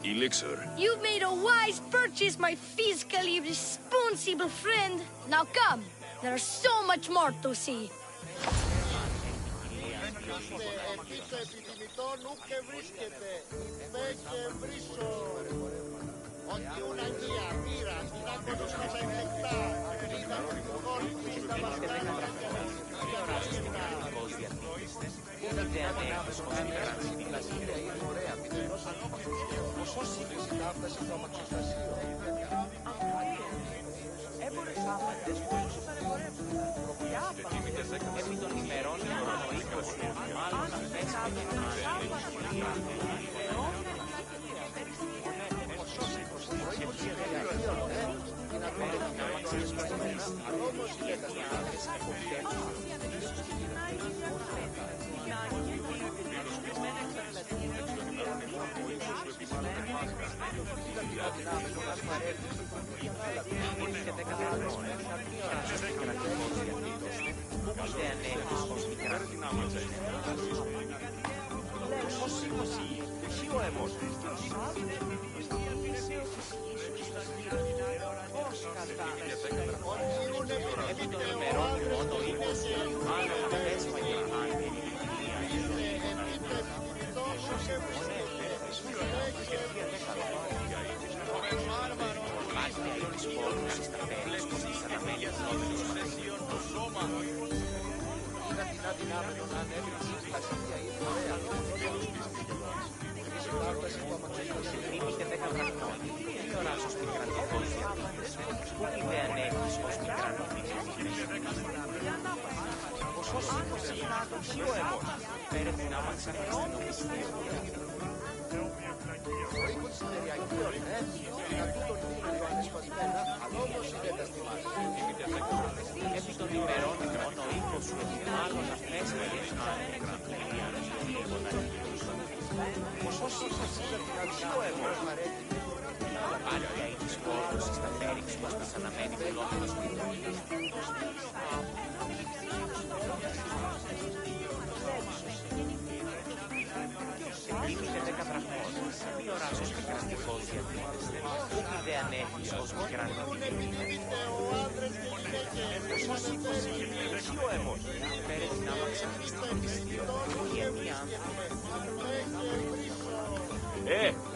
elixir. You've made a wise purchase, my fiscally responsible friend. Now come, there's so much more to see.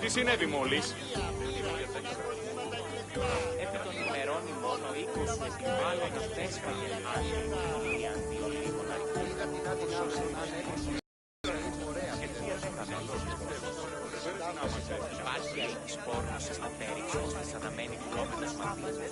Τι συνέβη μόλις? Επί των ημερών ημών ο οίκος σου επιβάλλον αυτές παγελμάτων. Υπάρχει αίτης πόρνος στα πέριξ, ώστε σαν να μένει κουλόμενος μαθήνες.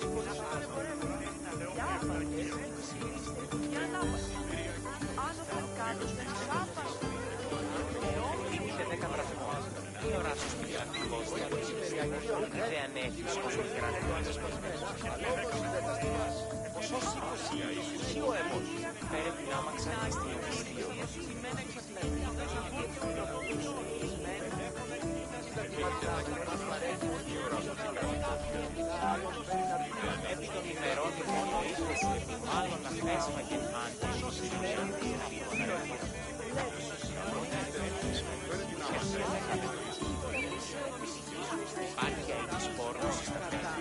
Τίμησε 10 βραχμών. Τι οράσος πικραντικός διαδικαστικός, δε ανέχεις ως πικραντικός. Ποσός συμμοσία, εσύ ο αιμός, πρέπει να μαξάνεις την οδυστήριο. Επί των ημερών ημών ο οίκος σου επιβάλλον να φέσπαγε άντες. Υπάρχει αίτης πόρνος στα πέρα.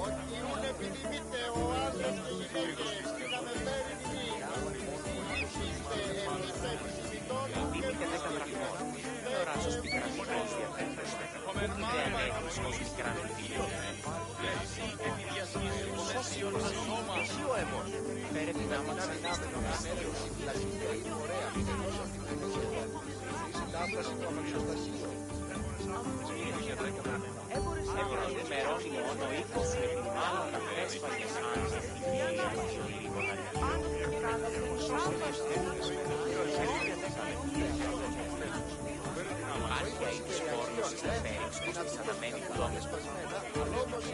Οτιούν επιδημείτε ο άντρας και γυναίκες και να με φέρει μνήμα. Είστε εμείς επισημητών και βραχμών. Δεν οράσος πικραντικός διαθέτες. Δε ανέχεις ως πικραντικό. Ποσός συμμοσία, εσύ ο αιμός, πρέπει να μαξανείς την οδυστήριο. Έπρεπε ημερών ημών ο οίκος σου επιβάλλον να φέσπαγες άντες την κυρία και ο λίγο να υπάρχει αίτης πόρνος στα πέριξ, ώστε σαν να μένει κουλόμενος μαθημένος.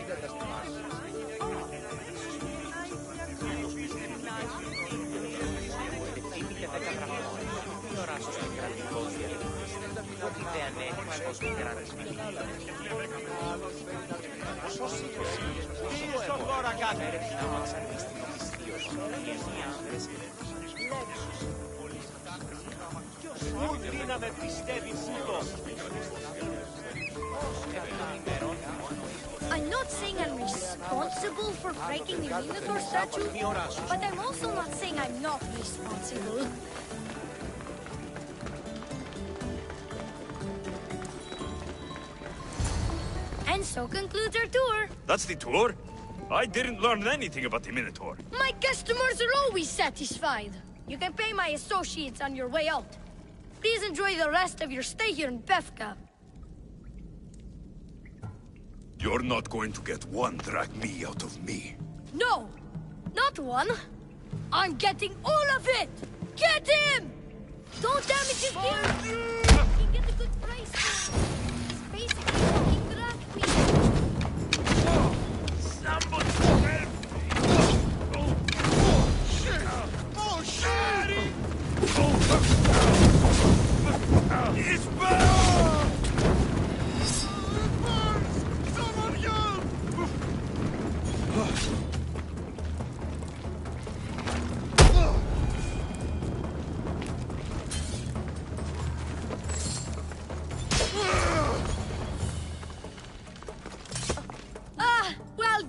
Τίμηκε 10 βραχμών. Τι οράσος πικραντικός διαδικαστικός, ότι δε ανέχεις ως πικραντικός. Ποσός συμμοσία, εσύ ο αιμός, πρέπει να μαξανείς την οδυστήριο σου. Οι εμείς άνδρες Ούτε να με πιστεύει σίγουρο. I'm not saying I'm responsible for breaking the Minotaur statue, but I'm also not saying I'm not responsible. And so concludes our tour. That's the tour? I didn't learn anything about the Minotaur. My customers are always satisfied. You can pay my associates on your way out. Please enjoy the rest of your stay here in Befka. You're not going to get one drachme out of me. No, not one. I'm getting all of it. Get him! Don't damage his gear. You can get a good price for it. It's basically fucking drachme. Somebody help me! Oh, shit! It's bad!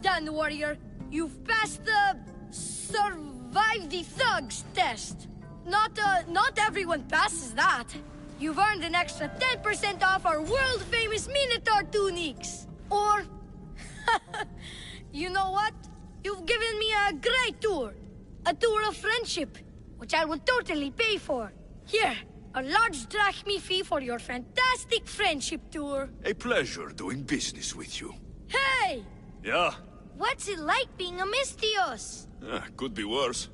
done, warrior. You've passed the survive the thugs test. Not everyone passes that. You've earned an extra 10% off our world-famous Minotaur tunics. Or, you know what? You've given me a great tour. A tour of friendship, which I will totally pay for. Here, a large drachmi fee for your fantastic friendship tour. A pleasure doing business with you. Hey! Yeah? What's it like being a Misthios? Could be worse.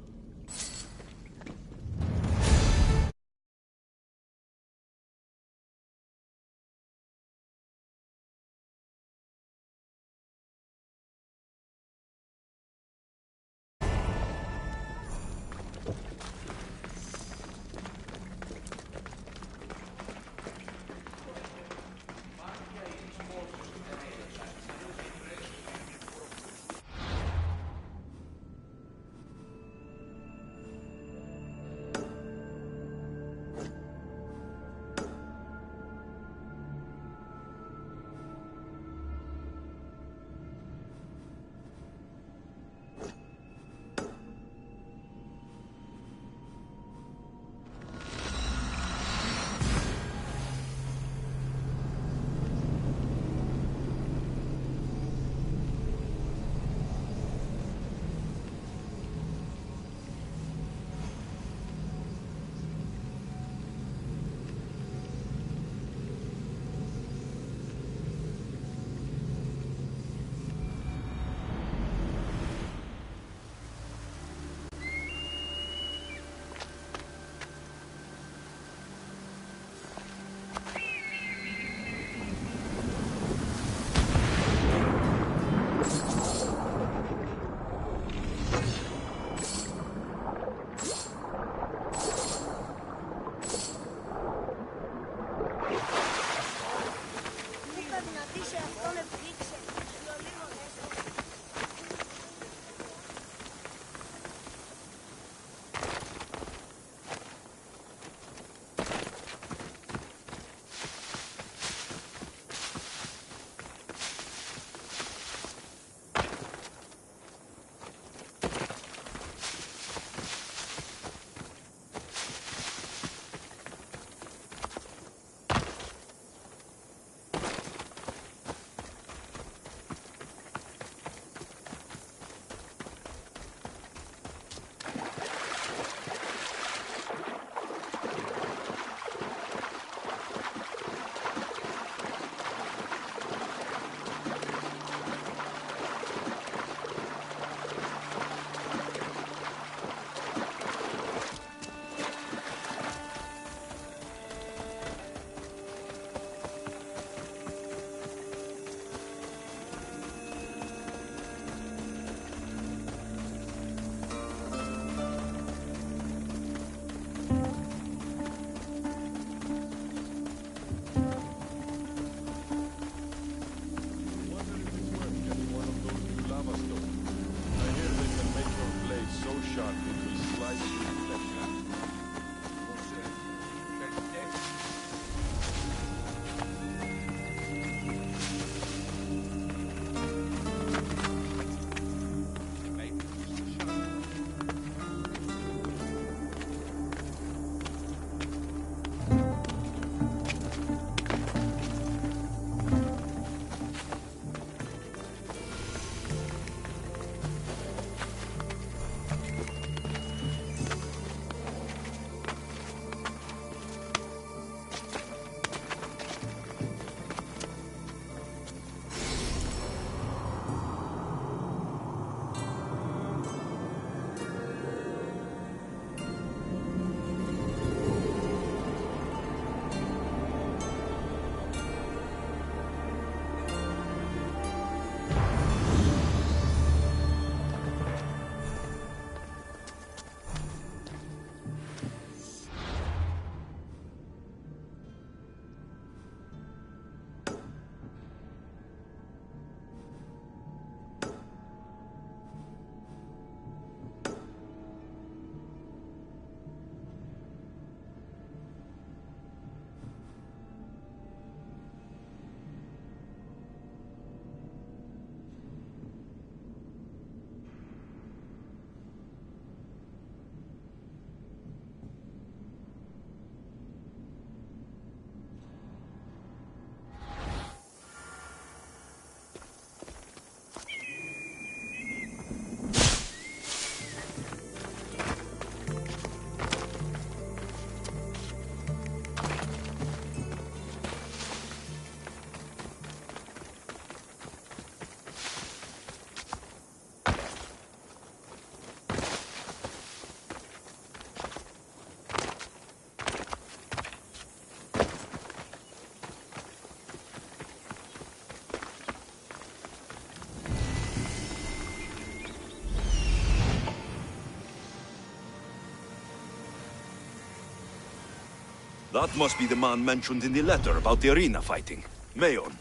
That must be the man mentioned in the letter about the arena fighting. Mayon.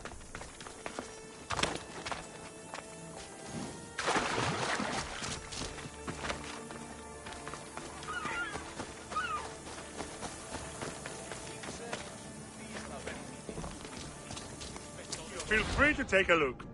Feel free to take a look.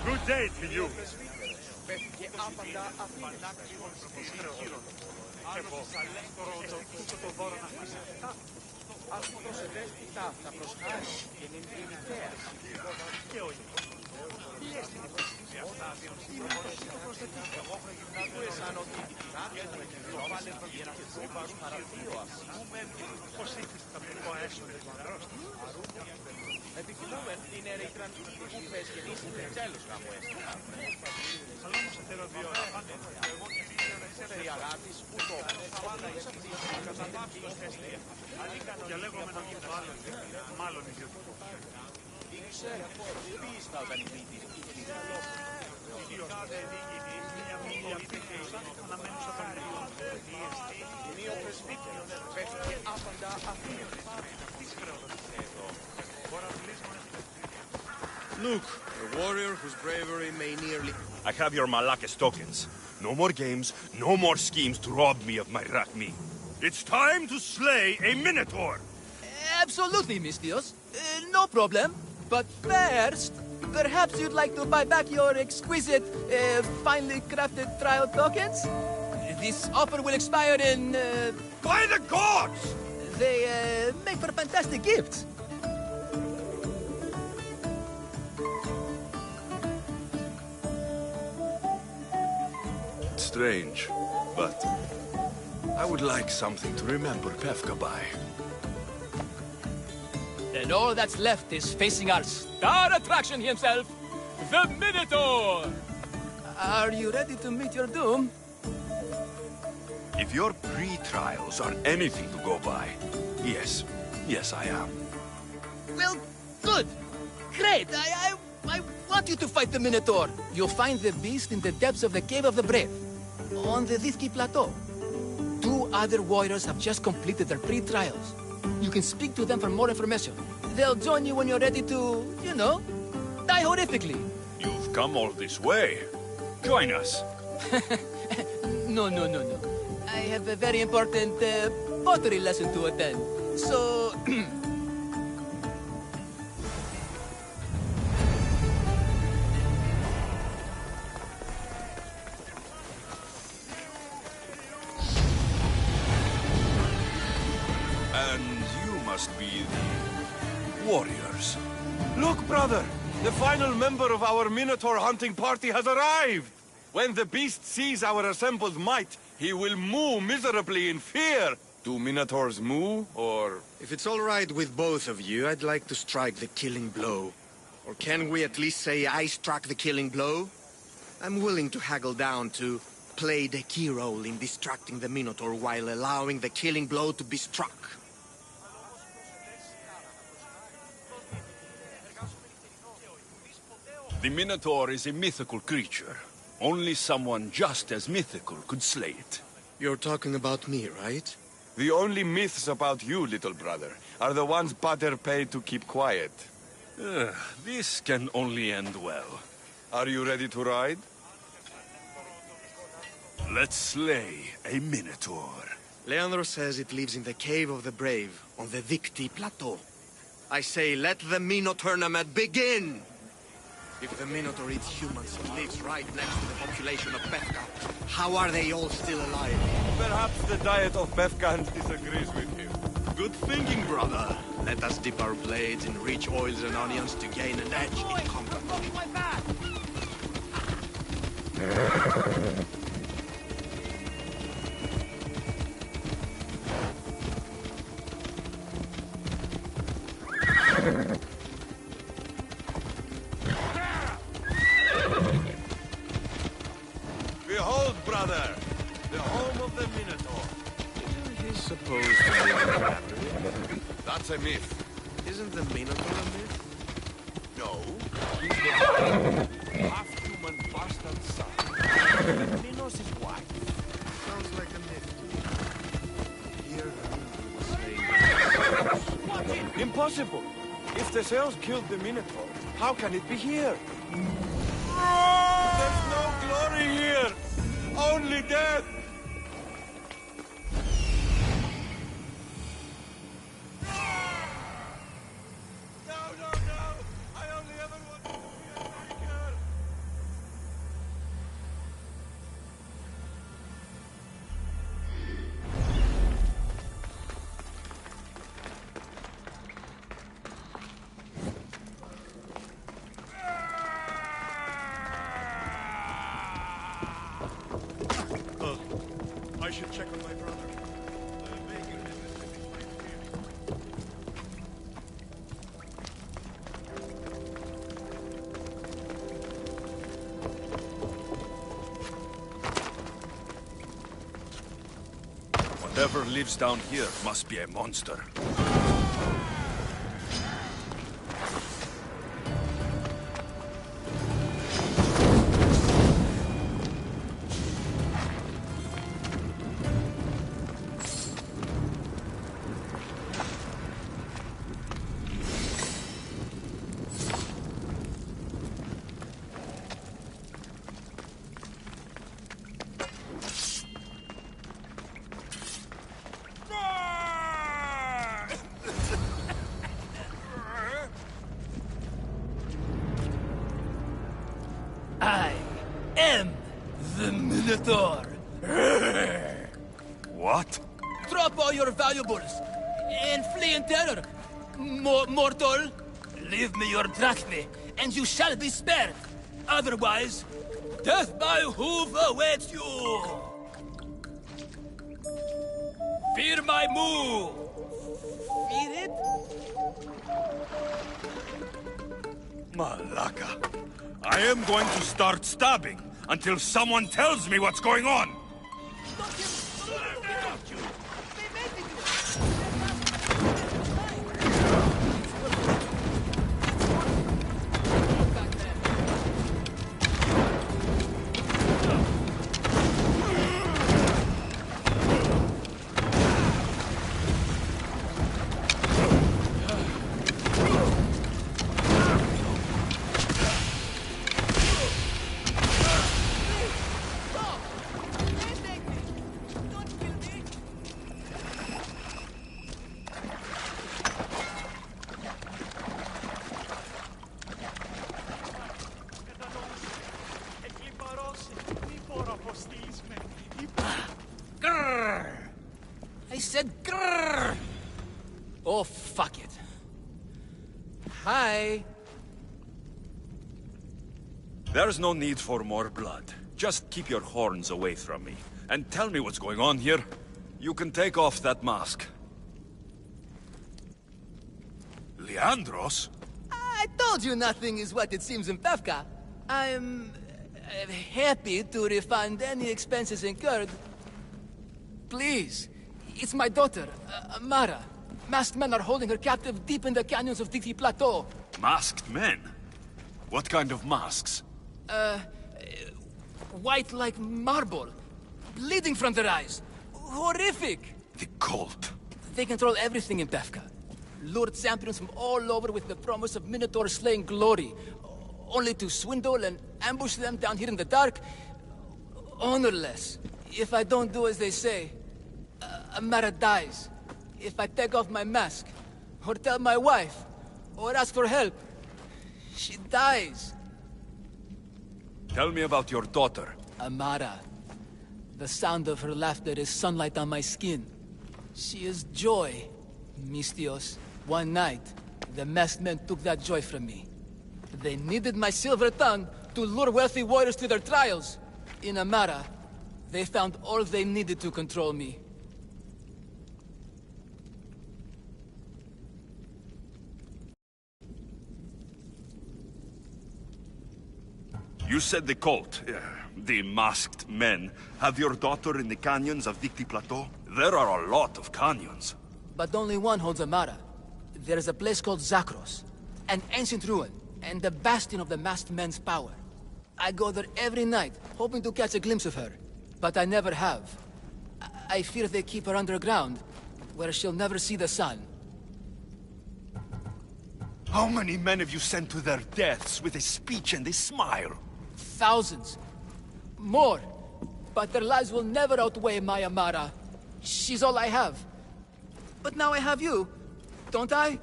Good day to you. Επιθυμούμε την ερήτραν που πες γεννήσετε τέλος γάμου έστω. Φέρει αγάπης που το Και λέγομαι να μην το άλλο, μάλλον ιδιωτικό. Ήξερε ποιης θα όταν η μύτη Η κάθε διοικητή, μια μηνιατική αναμένουσα πανελίων. Μη ο πρεσβύτερος πέφτει άπαντα αφήνεται. Τι χρεοδοτήσε εδώ. Look, a warrior whose bravery may nearly... I have your Malakis tokens. No more games, no more schemes to rob me of my Rakmi. It's time to slay a Minotaur! Absolutely, Mistios. No problem. But first, perhaps you'd like to buy back your exquisite, finely crafted trial tokens? This offer will expire in... By the gods! They make for fantastic gifts. Strange, but I would like something to remember Pevka by. And all that's left is facing our star attraction himself, the Minotaur! Are you ready to meet your doom? If your pre-trials are anything to go by, yes, I am. Well, good. Great. I want you to fight the Minotaur. You'll find the beast in the depths of the Cave of the Brave, on the Dithki Plateau. 2 other warriors have just completed their pre-trials. You can speak to them for more information. They'll join you when you're ready to, you know, die horrifically. You've come all this way. Join us. No. I have a very important pottery lesson to attend. So... And you must be the warriors. Look, brother! The final member of our Minotaur hunting party has arrived! When the beast sees our assembled might, he will moo miserably in fear. Do Minotaurs moo, or...? If it's all right with both of you, I'd like to strike the killing blow. Or can we at least say I struck the killing blow? I'm willing to haggle down to play the key role in distracting the Minotaur while allowing the killing blow to be struck. The Minotaur is a mythical creature. Only someone just as mythical could slay it. You're talking about me, right? The only myths about you, little brother, are the ones Pater paid to keep quiet. This can only end well. Are you ready to ride? Let's slay a Minotaur. Leandro says it lives in the Cave of the Brave, on the Victi Plateau. I say, let the Minotaur tournament begin! If the Minotaur eats humans and lives right next to the population of Bethka, how are they all still alive? Perhaps the diet of Befkans disagrees with him. Good thinking, brother. Let us dip our blades in rich oils and onions to gain an edge in combat. Behold, brother, the home of the Minotaur. He's supposed to be a rabbit. That's a myth. Isn't the Minotaur a myth? No. He's the half-human bastard son. Minos is wife. Sounds like a myth to me. Here, the Minotaur was slain. Impossible! If the Zeus killed the Minotaur, how can it be here? There's no glory here! Only death! I should check on my brother. Whatever lives down here must be a monster. I am the Minotaur. What? Drop all your valuables and flee in terror. Mortal, leave me your drachme, and you shall be spared. Otherwise, death by hoof awaits you. Fear my move. Fear it? Malaka. I am going to start stabbing until someone tells me what's going on. Grrr! I said grrr! Oh, fuck it. Hi. There's no need for more blood. Just keep your horns away from me. And tell me what's going on here. You can take off that mask. Leandros? I told you nothing is what it seems in Pevka. I'm happy to refund any expenses incurred. Please, it's my daughter, Mara. Masked men are holding her captive deep in the canyons of Dixie Plateau. Masked men? What kind of masks? White like marble. Bleeding from their eyes. Horrific. The cult. They control everything in Pevka. lured champions from all over with the promise of Minotaur slaying glory, only to swindle and ambush them down here in the dark. Honorless. If I don't do as they say, Amara dies. If I take off my mask, or tell my wife, or ask for help, she dies. Tell me about your daughter. Amara. The sound of her laughter is sunlight on my skin. She is joy, Mistios. One night, the masked men took that joy from me. They needed my silver tongue to lure wealthy warriors to their trials. In Amara, they found all they needed to control me. You said the cult, the masked men, have your daughter in the canyons of Dicti Plateau? There are a lot of canyons. But only one holds Amara. There is a place called Zakros, an ancient ruin, and the bastion of the masked men's power. I go there every night, hoping to catch a glimpse of her, but I never have. I fear they keep her underground, where she'll never see the sun. How many men have you sent to their deaths with a speech and a smile? Thousands. More. But their lives will never outweigh my Amara. She's all I have. But now I have you, don't I?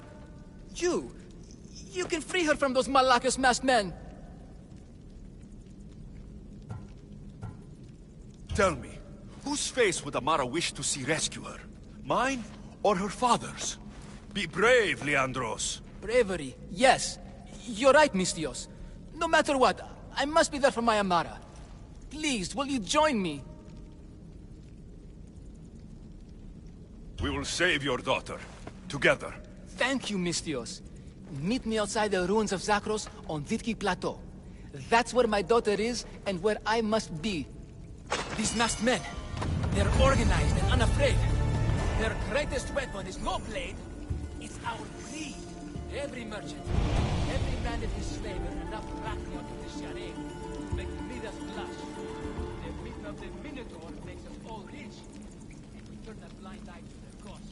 You can free her from those Malakas masked men. Tell me, whose face would Amara wish to see rescue her? Mine or her father's? Be brave, Leandros. Bravery, yes. You're right, Mistios. No matter what, I must be there for my Amara. Please, will you join me? We will save your daughter. Together. Thank you, Mistios. Meet me outside the ruins of Zakros on Vitki Plateau. That's where my daughter is, and where I must be. These masked men, they're organized and unafraid. Their greatest weapon is no blade, it's our greed. Every merchant, every man and his slave are enough racking out of the charade to make Midas blush. The meeting of the Minotaur makes us all rich, and we turn a blind eye to their cause.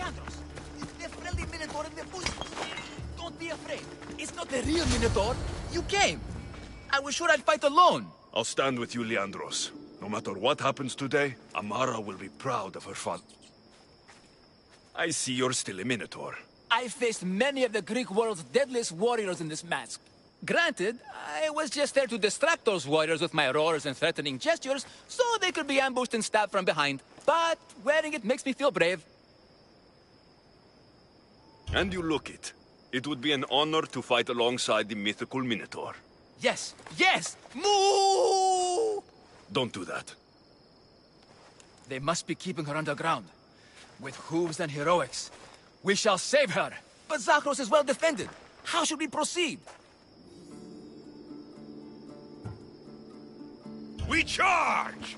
Leandros, the friendly Minotaur in the bush. Don't be afraid. It's not the real Minotaur. You came. I was sure I'd fight alone. I'll stand with you, Leandros. No matter what happens today, Amara will be proud of her father. I see you're still a Minotaur. I faced many of the Greek world's deadliest warriors in this mask. Granted, I was just there to distract those warriors with my roars and threatening gestures, so they could be ambushed and stabbed from behind. But wearing it makes me feel brave. And you look it. It would be an honor to fight alongside the mythical Minotaur. Yes, yes! Moo! Don't do that. They must be keeping her underground. With hooves and heroics, we shall save her. But Zakros is well defended. How should we proceed? We charge!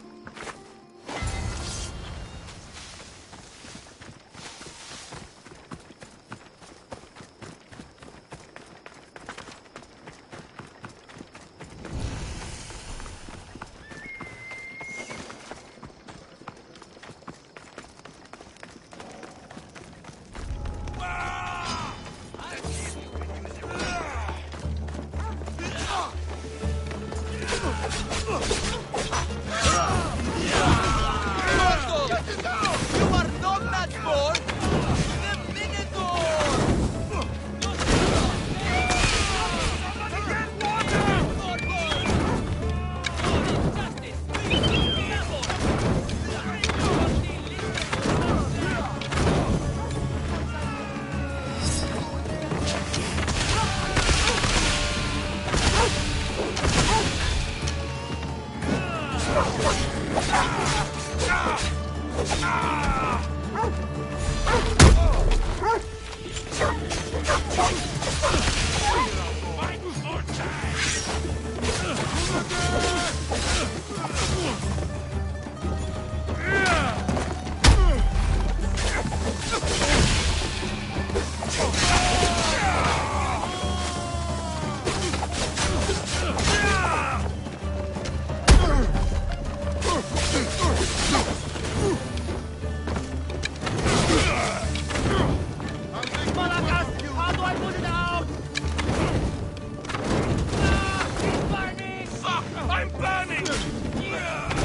I'm burning!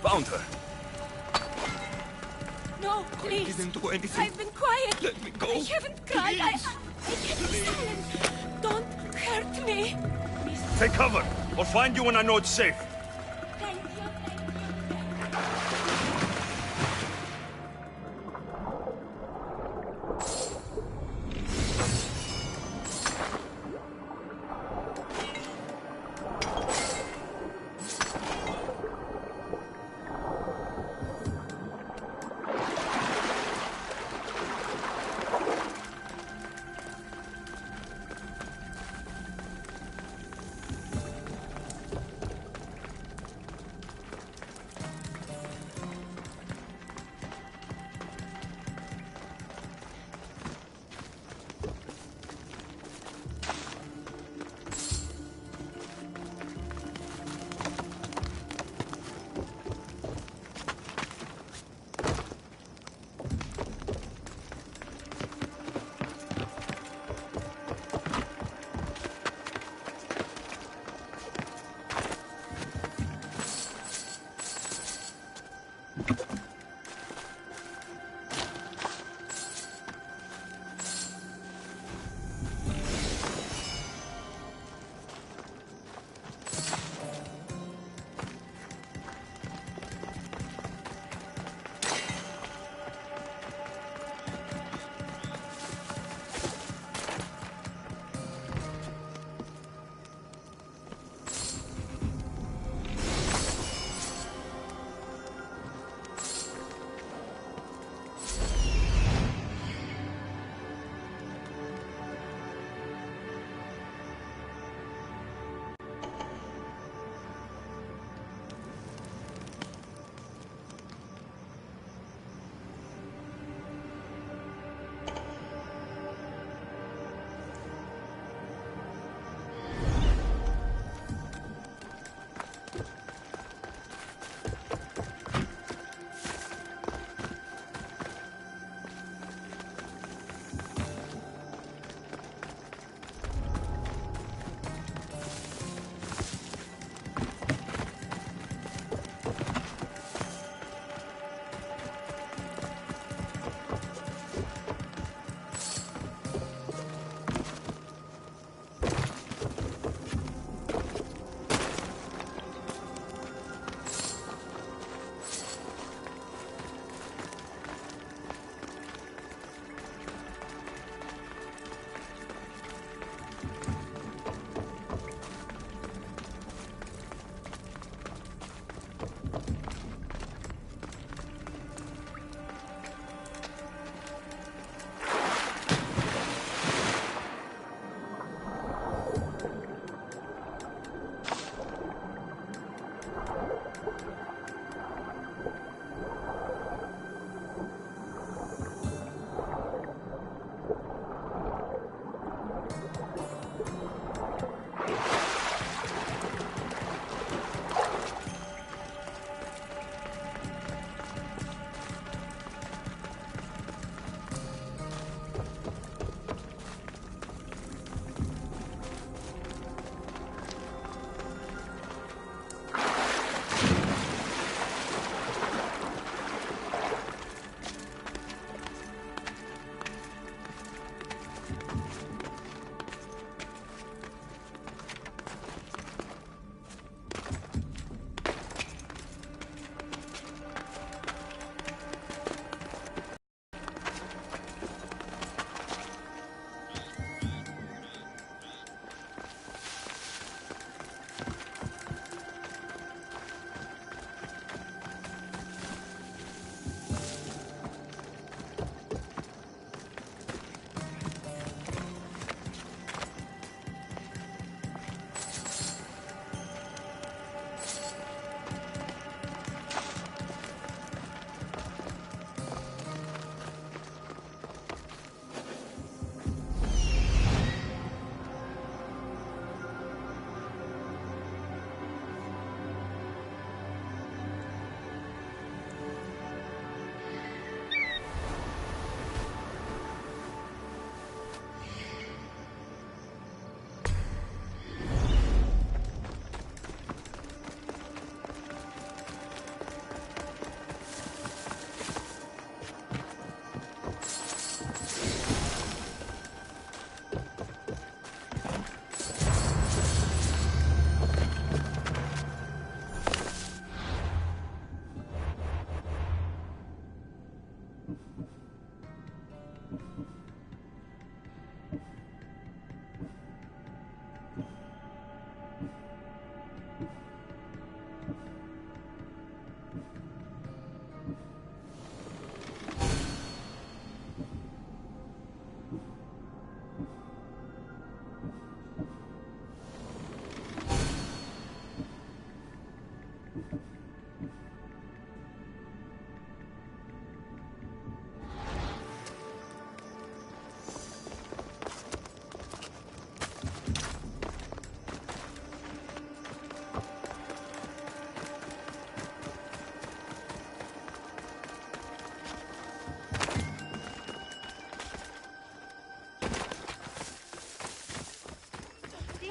found her. No, please. didn't do anything. I've been quiet. Let me go. I haven't cried. I can't be silent. Don't hurt me. Take cover. I'll find you when I know it's safe. Thank you.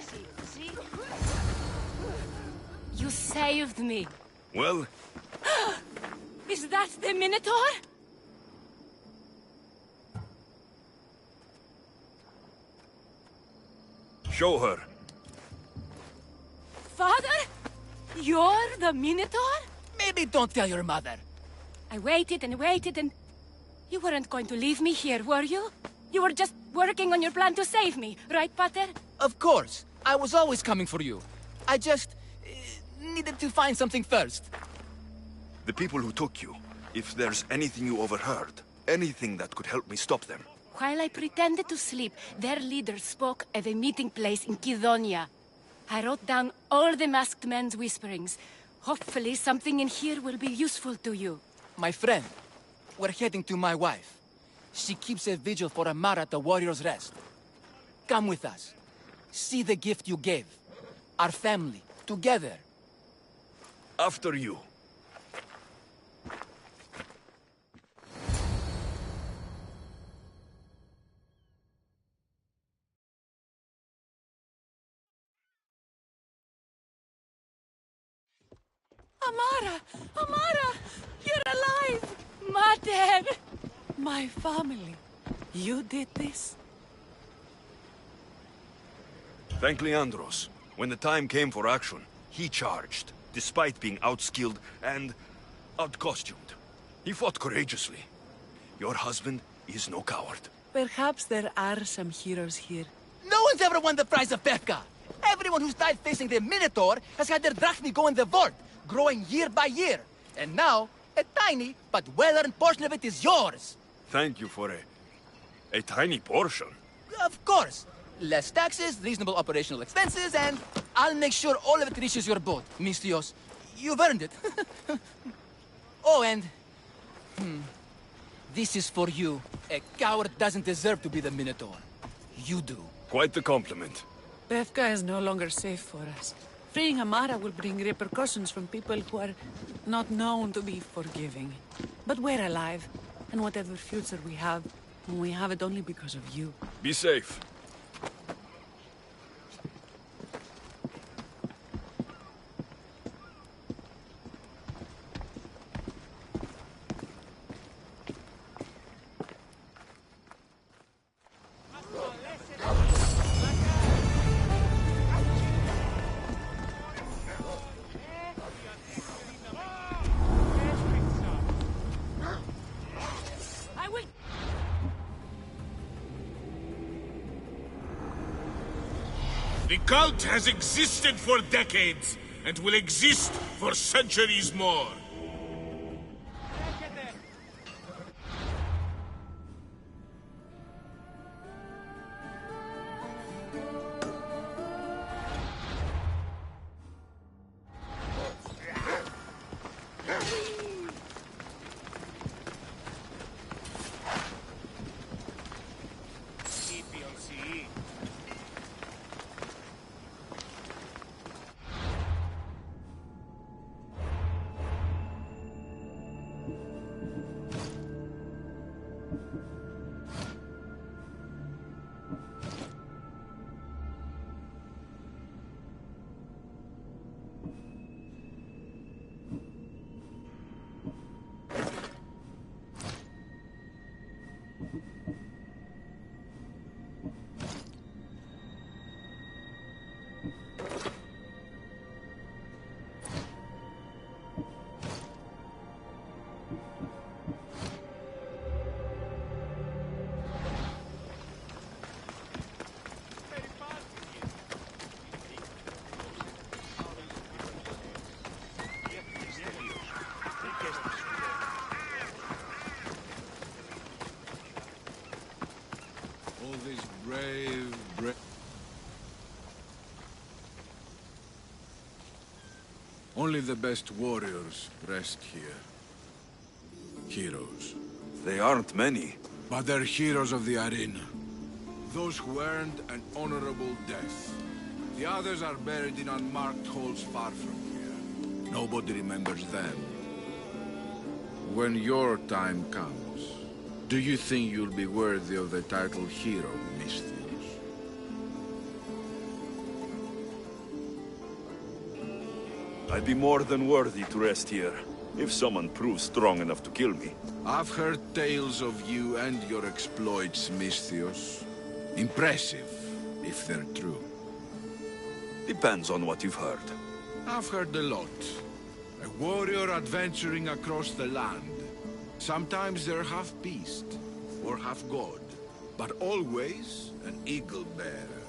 See? You saved me. Well? Is that the Minotaur? Show her. Father? You're the Minotaur? Maybe don't tell your mother. I waited and waited and... You weren't going to leave me here, were you? You were just working on your plan to save me, right, Pater? Of course. I was always coming for you. I just... needed to find something first. The people who took you, if there's anything you overheard, anything that could help me stop them. While I pretended to sleep, their leader spoke at a meeting place in Kidonia. I wrote down all the masked men's whisperings. Hopefully something in here will be useful to you. My friend, we're heading to my wife. She keeps a vigil for Amara at the Warrior's Rest. Come with us. See the gift you gave. Our family, together. After you. Amara! Amara! You're alive! Mater! My family. You did this? Thank Leandros. When the time came for action, he charged, despite being outskilled and outcostumed. He fought courageously. Your husband is no coward. Perhaps there are some heroes here. No one's ever won the prize of Befka! Everyone who's died facing the Minotaur has had their drachmi go in the vault, growing year by year. And now, a tiny but well-earned portion of it is yours. Thank you for a tiny portion. Of course. Less taxes, reasonable operational expenses, and I'll make sure all of it reaches your boat, Mistios. You've earned it. Oh, and... This is for you. A coward doesn't deserve to be the Minotaur. You do. Quite the compliment. Befka is no longer safe for us. Freeing Amara will bring repercussions from people who are not known to be forgiving. But we're alive, and whatever future we have it only because of you. Be safe. The cult has existed for decades, and will exist for centuries more. Brave. Only the best warriors rest here. Heroes. They aren't many. But they're heroes of the arena. Those who earned an honorable death. The others are buried in unmarked holes far from here. Nobody remembers them. When your time comes, do you think you'll be worthy of the title hero, Mistios? I'd be more than worthy to rest here, if someone proves strong enough to kill me. I've heard tales of you and your exploits, Misthios. Impressive, if they're true. Depends on what you've heard. I've heard a lot. A warrior adventuring across the land. Sometimes they're half beast, or half god, but always an eagle bearer.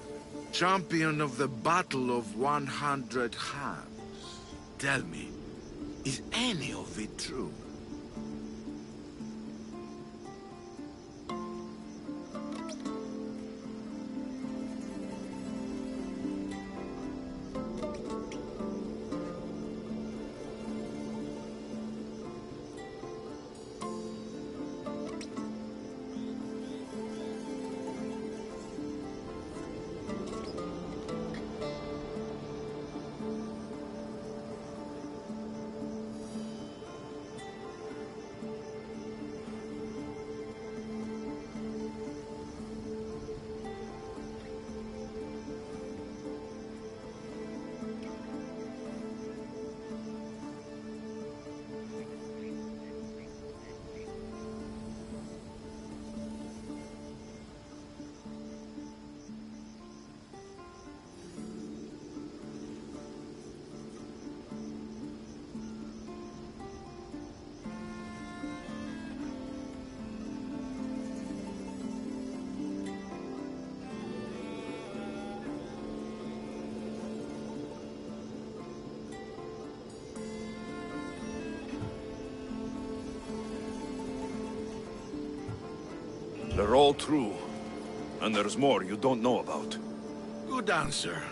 Champion of the Battle of 100 Hands. Tell me, is any of it true? They're all true. And there's more you don't know about. Good answer.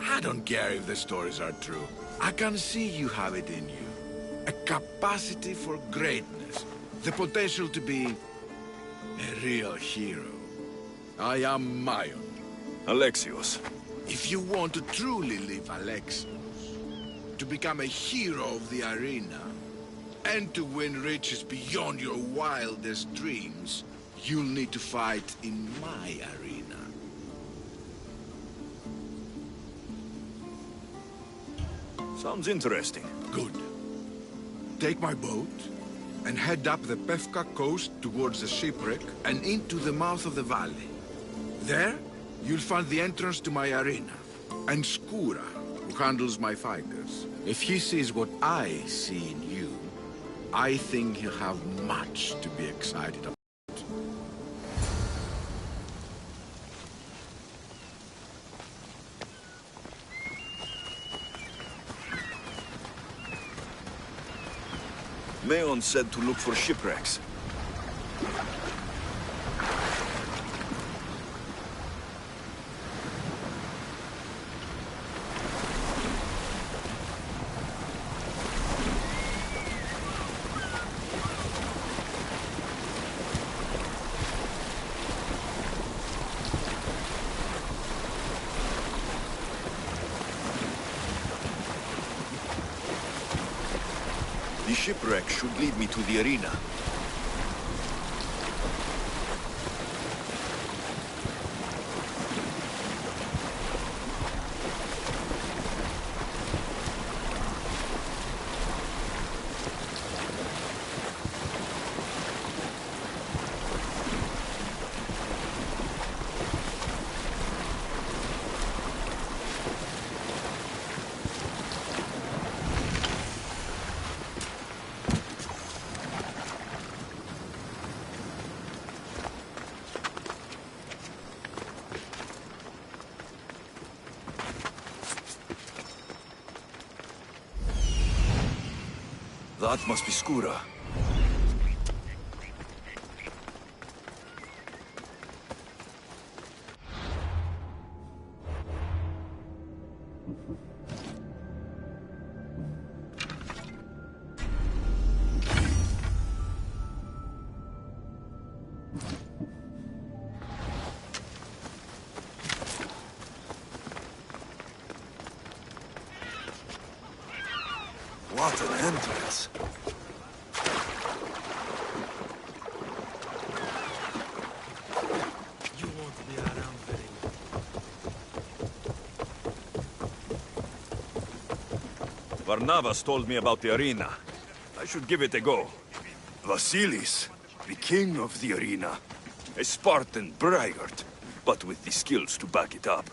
I don't care if the stories are true. I can see you have it in you. A capacity for greatness. The potential to be a real hero. I am Mayon. Alexios. If you want to truly live Alexios, to become a hero of the arena, and to win riches beyond your wildest dreams, you'll need to fight in my arena. Sounds interesting. Good. Take my boat and head up the Pefka coast towards the shipwreck and into the mouth of the valley. There, you'll find the entrance to my arena, and Skura, who handles my fighters. If he sees what I see in you, I think he'll have much to be excited about. Mayon said to look for shipwrecks. The shipwreck should lead me to the arena. That must be Skura. What an entrance! You won't be around very long. Varnavas told me about the arena. I should give it a go. Vasilis, the king of the arena. A Spartan braggart, but with the skills to back it up.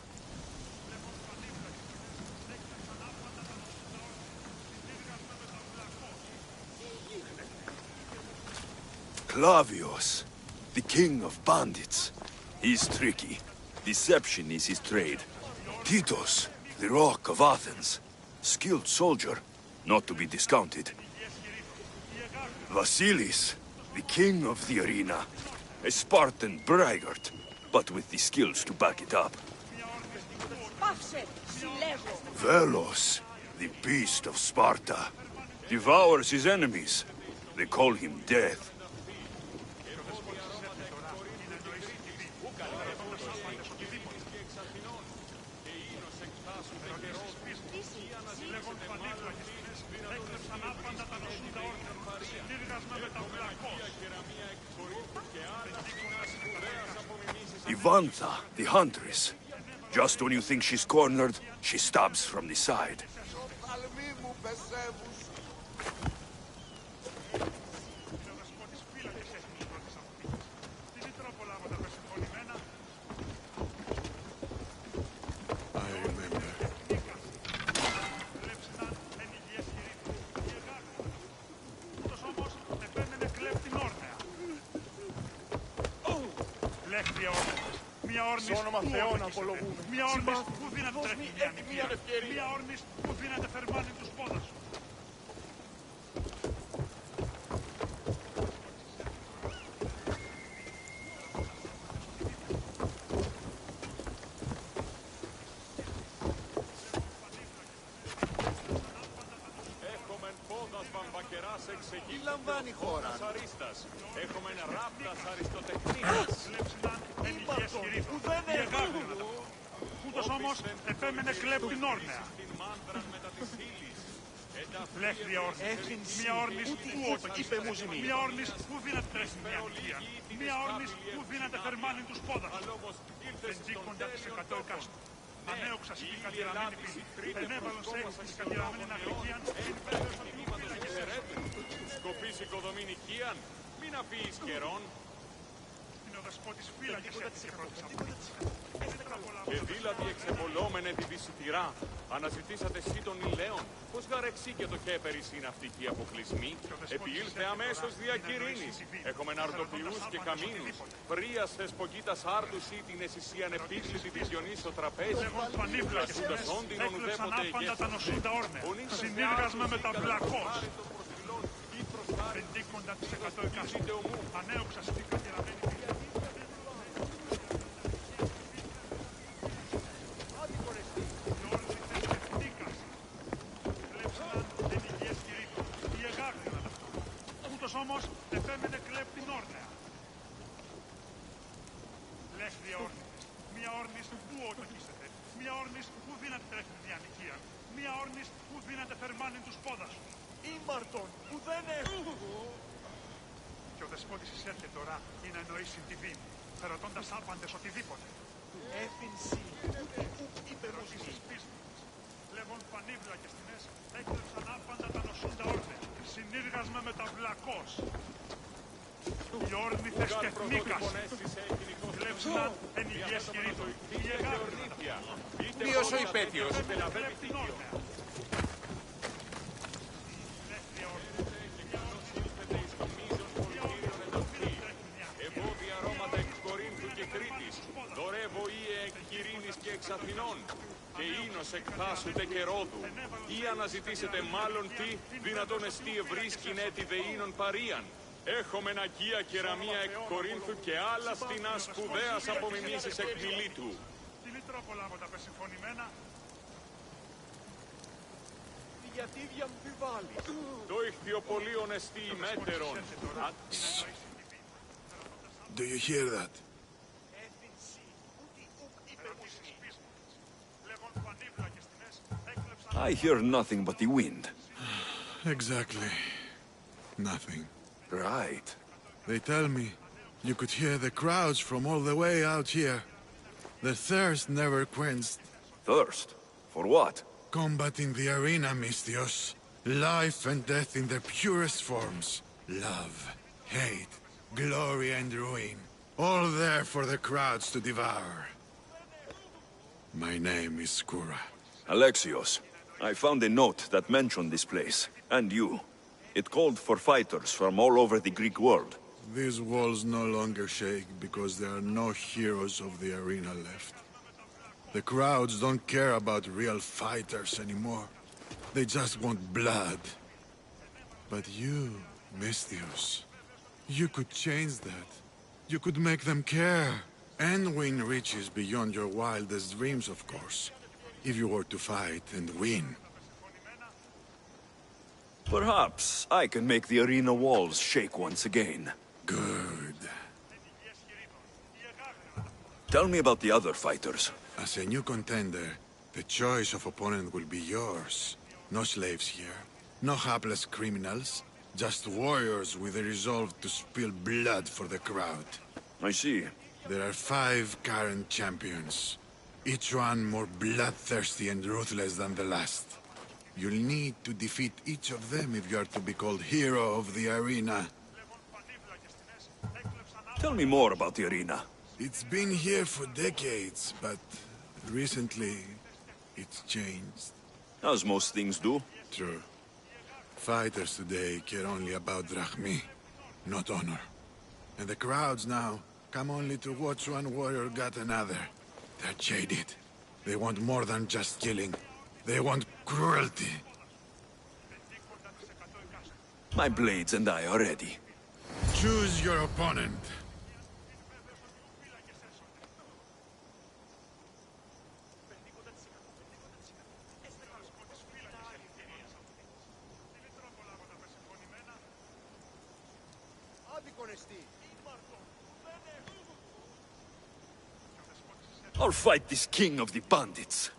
Clavios, the king of bandits. He's tricky. Deception is his trade. Titos, the rock of Athens. Skilled soldier, not to be discounted. Vasilis, the king of the arena. A Spartan braggart, but with the skills to back it up. Velos, the beast of Sparta. Devours his enemies. They call him Death. Ivantha, the huntress. Just when you think she's cornered, she stabs from the side. Σ' όνομα Θεών απολογούμε. Μια όρνης που δύναται τρέχει μια νυχία. Μια όρνης που δύναται θερμάνει τους πόδας σου. Έχομεν πόδας βαμβακεράς εξεγγύλτος λαμβάνει χώρα. Έχομεν ράπτας αριστοτεχνίας. Που δεν έχουμε. Ούτως όμως επέμενε κλέπτην όρνεα. Λέχθρια όρνης. Μια όρνης που ότοκης. Μια όρνης που δύναται τρέχει μια νυχία. Μια όρνης που δύναται θερμάνει τους πόδας. Πεντήκοντα τις 100 εκάστου. Ανέωξα στην κατηραμένη πύλη. Ενέβαλον σε έξι της κατηραμένη αγρικίαν. Σκοπείς οικοδομή νοικίαν, μην αφήσεις καιρόν. Δεσπότης φύλακες έτσι και πρώτης από και δήλατη εξεβολόμενε τη βυσιτηρά, αναζητήσατε εσύ των ηλαίων, πως γαρεξί και το χέπερις είναι αυτικοί αποκλεισμοί, επιήλθε αμέσως δια Κυρίνης, έχομεν αρτοποιούς και καμίνους, πρίας θεσποκίτας άρτους ή την εσυσίαν επίκλητη τη Διονύσο τραπέζι, κασούντας όντινον ουδέποτε εγγέφτος, συνήργασμα με τα βλακός. Πεντήκοντα τις 100 εκάστου. Ανέωξα στην κατηραμένη πύλη. Όμως επέμενε κλέπτην όρνεα. Λέχθρια όρνη. Μια όρνης που ότοκίσετε. Μια όρνης που δύναται τρέχει μια νυχία. Μια όρνης που δύναται θερμάνει τους πόδας σου. Ήμαρτον που δεν έχω. Και ο δεσπότης εισέρχεται τώρα ή να εννοήσει τη δύνη, περωτώντας άπαντες οτιδήποτε. Έφυνση. Υπερώσεις πίστης. Λέγον πανίβλα και στιγμές έκλεψαν άπαντα τα νοσούντα όρνεα. Συνήργασμα με τα βλακός. Οι όρνηθες τεχνίκας. Κλέψαν εν υγιές κηρύττων. Η εγάρνητα. Ποιος ο υπέτειος. Κλέπτην όρνεα. Ευώδη αρώματα εκ Κορίνθου και Κρήτης, δωρεύω ή εκ Κυρίνης και εξ Αθηνών, και ίνος εκ Θάσου τε και Ρόδου, ή αναζητήσετε μάλλον τι, δυνατόν εστί ευρίσκειν έτη δεΐνων παρίαν. Έχομεν αγία κεραμία εκ Κορίνθου και άλλα στινά σπουδαίας απομιμήσεις εκ Μιλήτου. Τι τρόπο λάβω τα πεσυμφωνημένα. Γιατί διαμφιβάλλεις. Το ηχθιοπολίον εστί ημέτερον. Do you hear that? I hear nothing but the wind. Exactly. Nothing. Right. They tell me you could hear the crowds from all the way out here. The thirst never quenched. Thirst? For what? Combat in the arena, Mistios. Life and death in their purest forms. Love, hate, glory and ruin. All there for the crowds to devour. My name is Skura. Alexios, I found a note that mentioned this place, and you. It called for fighters from all over the Greek world. These walls no longer shake because there are no heroes of the arena left. The crowds don't care about real fighters anymore. They just want blood. But you, Mistios, you could change that. You could make them care. And win riches beyond your wildest dreams, of course. If you were to fight and win. Perhaps I can make the arena walls shake once again. Good. Tell me about the other fighters. As a new contender, the choice of opponent will be yours. No slaves here. No hapless criminals. Just warriors with a resolve to spill blood for the crowd. I see. There are 5 current champions. Each one more bloodthirsty and ruthless than the last. You'll need to defeat each of them if you are to be called hero of the arena. Tell me more about the arena. It's been here for decades, but recently it's changed. As most things do. True. Fighters today care only about drachmi, not honor. And the crowds now come only to watch one warrior gut another. They're jaded. They want more than just killing. They want cruelty. My blades and I are ready. Choose your opponent. I'll fight this king of the bandits.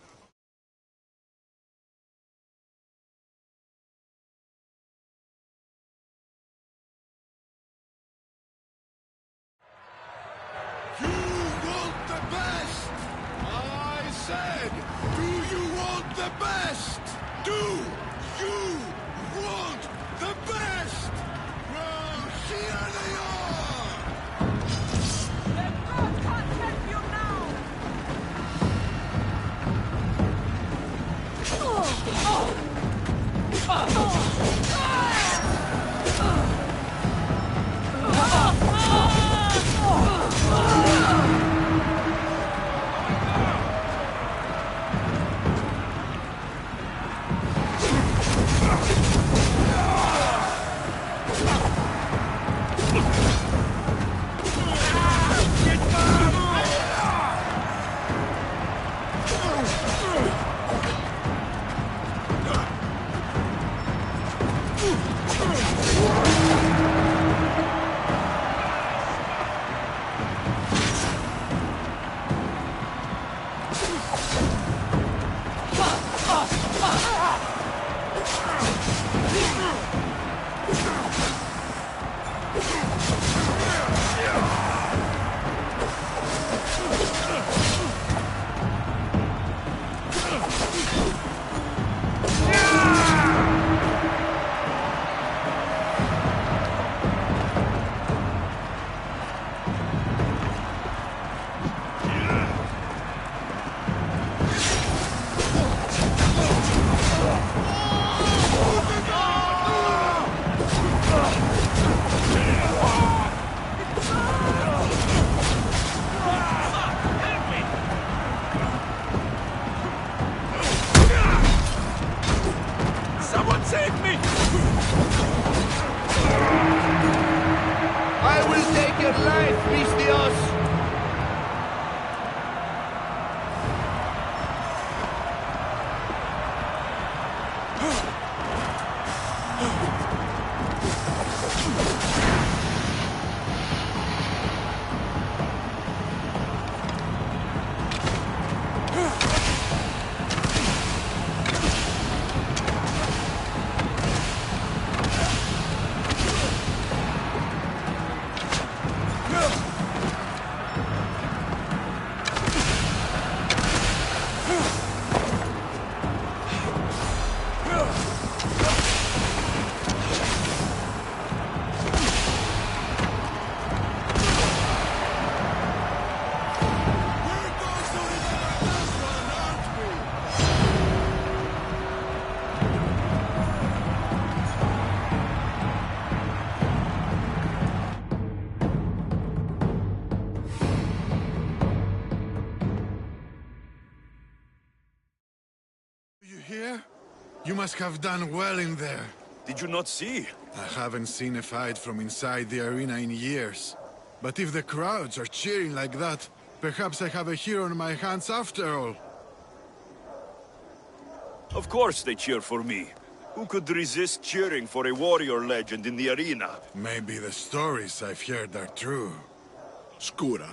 You want the best! I said, do you want the best? Do you want the best? Well, here they are! The god can't help you now! here? You must have done well in there. Did you not see? I haven't seen a fight from inside the arena in years. But if the crowds are cheering like that, perhaps I have a hero on my hands after all. Of course they cheer for me. Who could resist cheering for a warrior legend in the arena? Maybe the stories I've heard are true. Skura?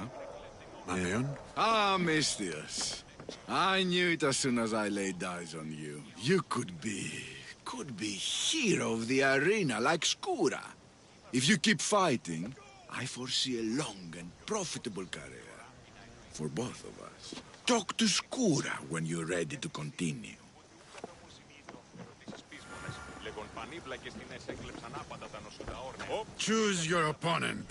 Aeon? Ah, Mistius. I knew it as soon as I laid eyes on you. You could be hero of the arena like Skura. If you keep fighting, I foresee a long and profitable career. For both of us. Talk to Skura when you're ready to continue. Choose your opponent.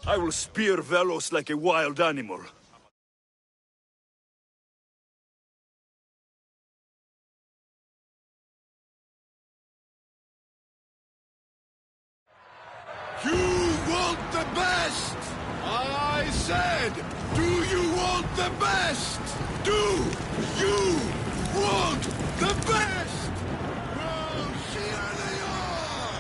I will spear Velos like a wild animal. You want the best! I said, do you want the best? Do you want the best? Well, here they are!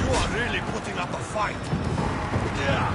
You are really putting up a fight. Yeah.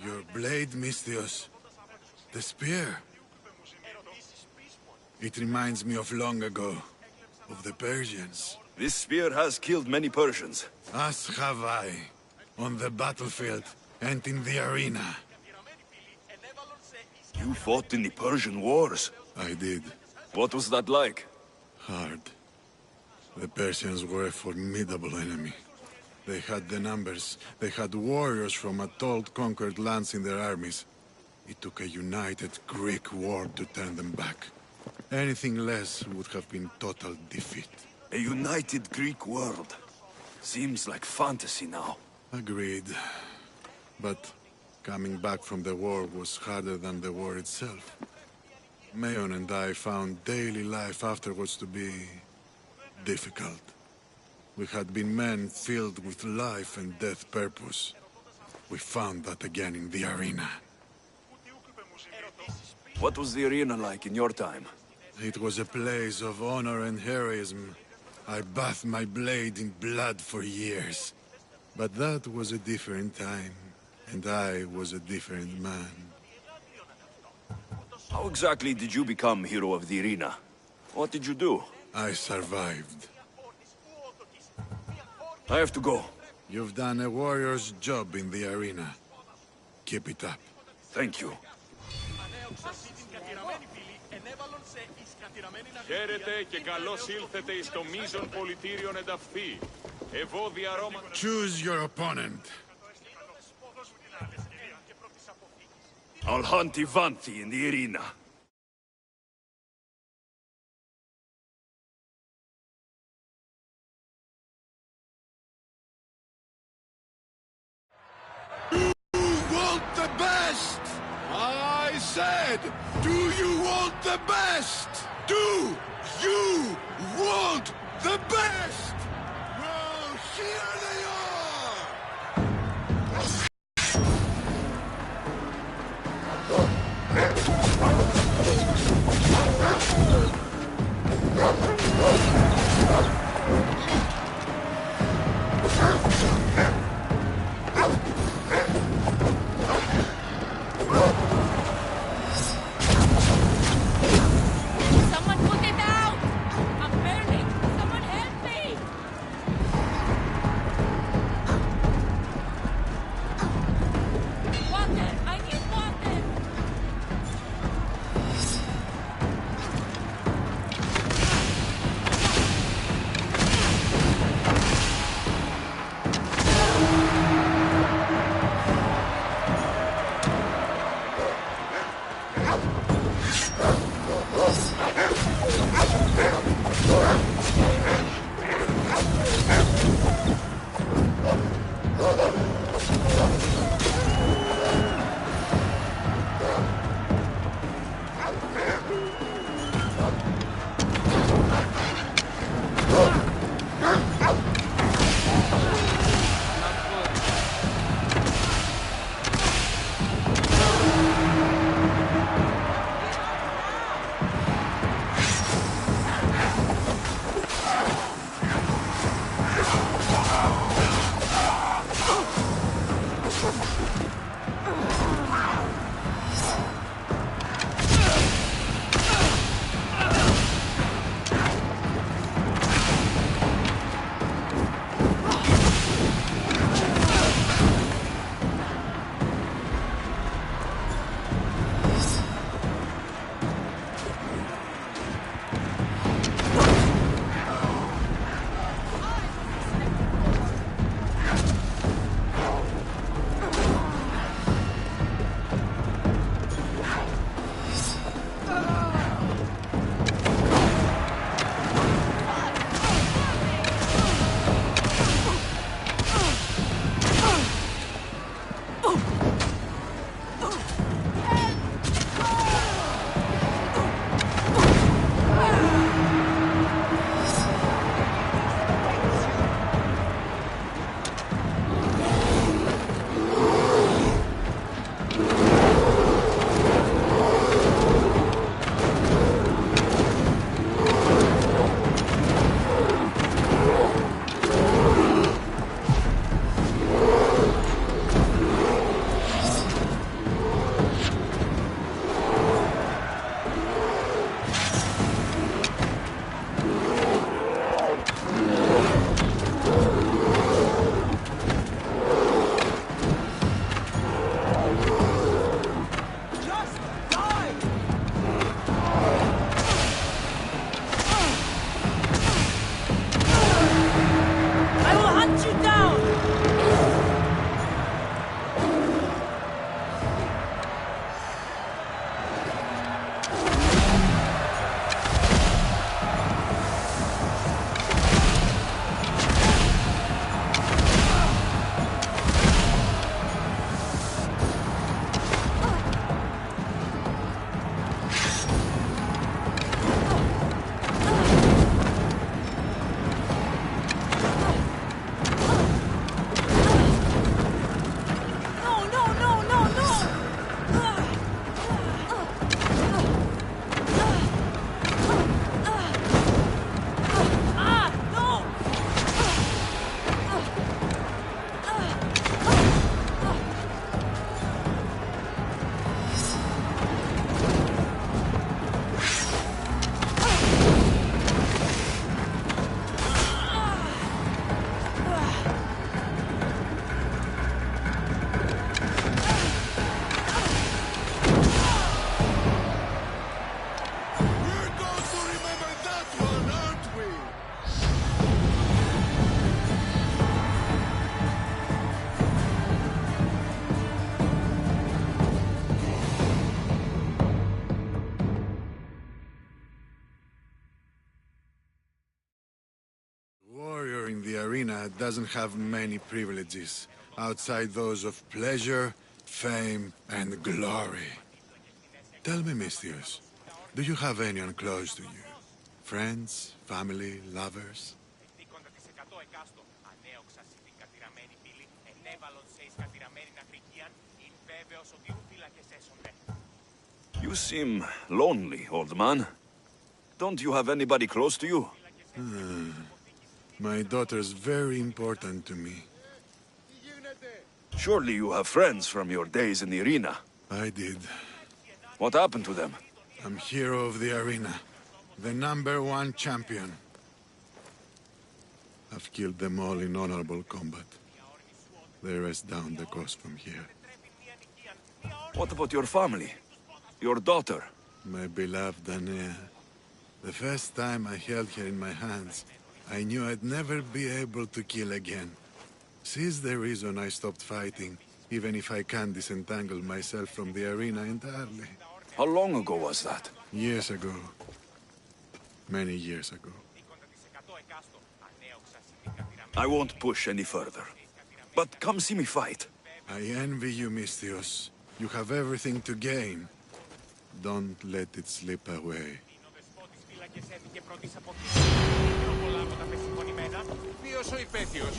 Your blade, Misthios. The spear. It reminds me of long ago, of the Persians. This spear has killed many Persians. As have I, on the battlefield and in the arena. You fought in the Persian wars? I did. What was that like? Hard. The Persians were a formidable enemy. They had the numbers. They had warriors from Atoll conquered lands in their armies. It took a united Greek war to turn them back. Anything less would have been total defeat. A united Greek world. Seems like fantasy now. Agreed. But coming back from the war was harder than the war itself. Mayon and I found daily life afterwards to be difficult. We had been men filled with life and death purpose. We found that again in the arena. What was the arena like in your time? It was a place of honor and heroism. I bathed my blade in blood for years. But that was a different time, and I was a different man. How exactly did you become hero of the arena? What did you do? I survived. I have to go. You've done a warrior's job in the arena. Keep it up. Thank you. Χαίρετε και καλώς ήλθετε εις το μείζον πολιτήριον ενταυθεί. Ευώδη αρώμα... Choose your opponent. I'll hunt Ivanti in the arena. You want the best? I said, do you want the best? Do you want the best? Well, here they are! Someone put it out! I'm burning! Someone help me! Water! I need water! arena doesn't have many privileges, outside those of pleasure, fame, and glory. Tell me, Misthios, do you have anyone close to you? Friends, family, lovers? You seem lonely, old man. Don't you have anybody close to you? My daughter's very important to me. Surely you have friends from your days in the arena. I did. What happened to them? I'm hero of the arena. The #1 champion. I've killed them all in honorable combat. They rest down the coast from here. What about your family? Your daughter? My beloved Anea. The first time I held her in my hands, I knew I'd never be able to kill again. She's the reason I stopped fighting, even if I can't disentangle myself from the arena entirely. How long ago was that? Years ago. Many years ago. I won't push any further. But come see me fight. I envy you, Misthios. You have everything to gain. Don't let it slip away. Ποιος ο υπέτειος?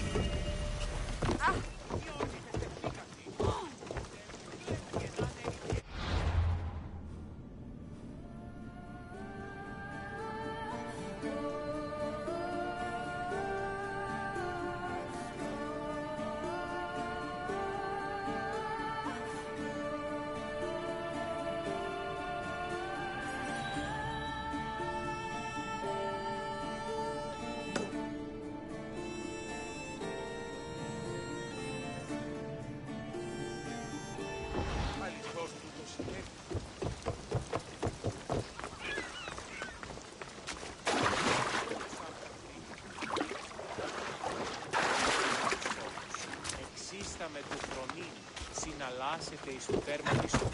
Εξίστα με του φρονήν, συναλλάσσεται εις το τέρμα της του.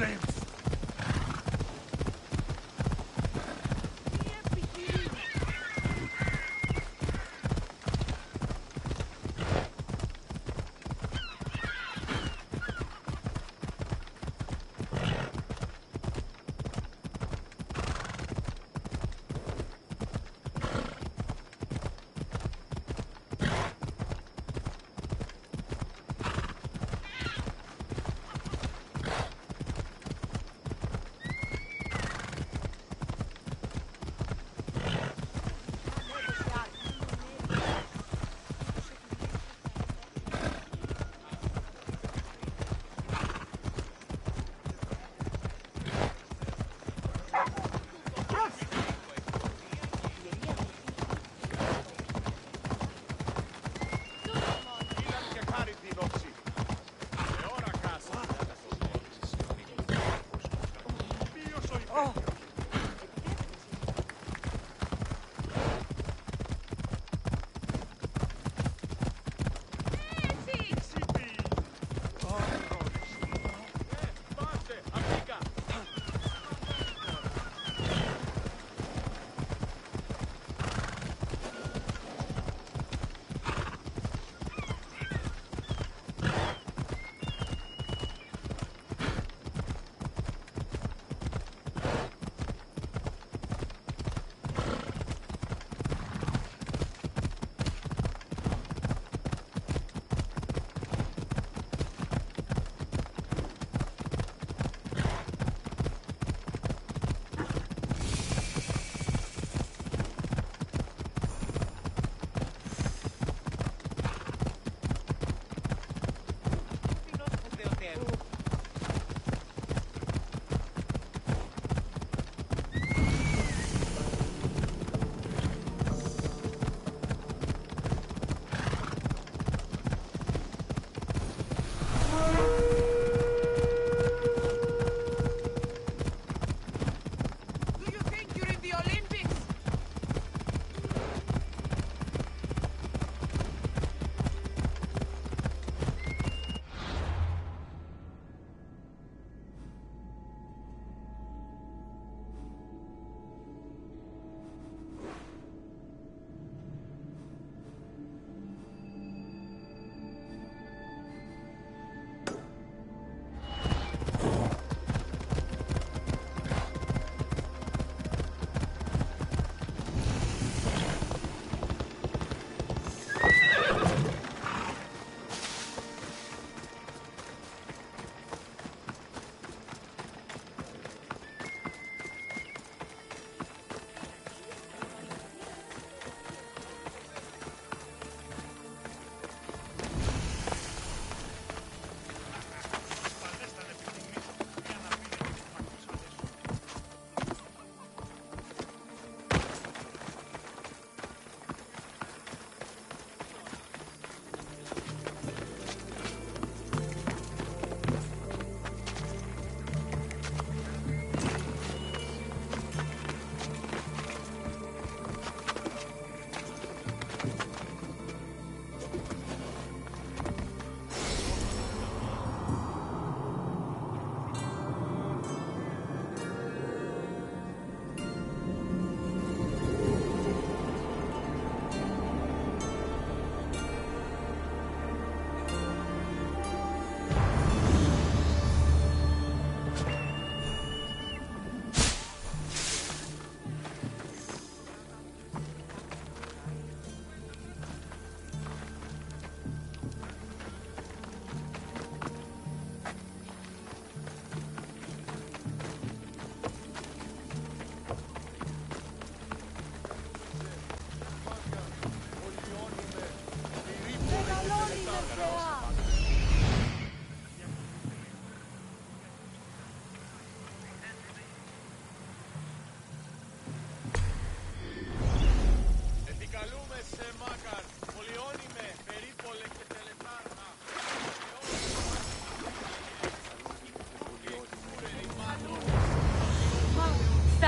flames.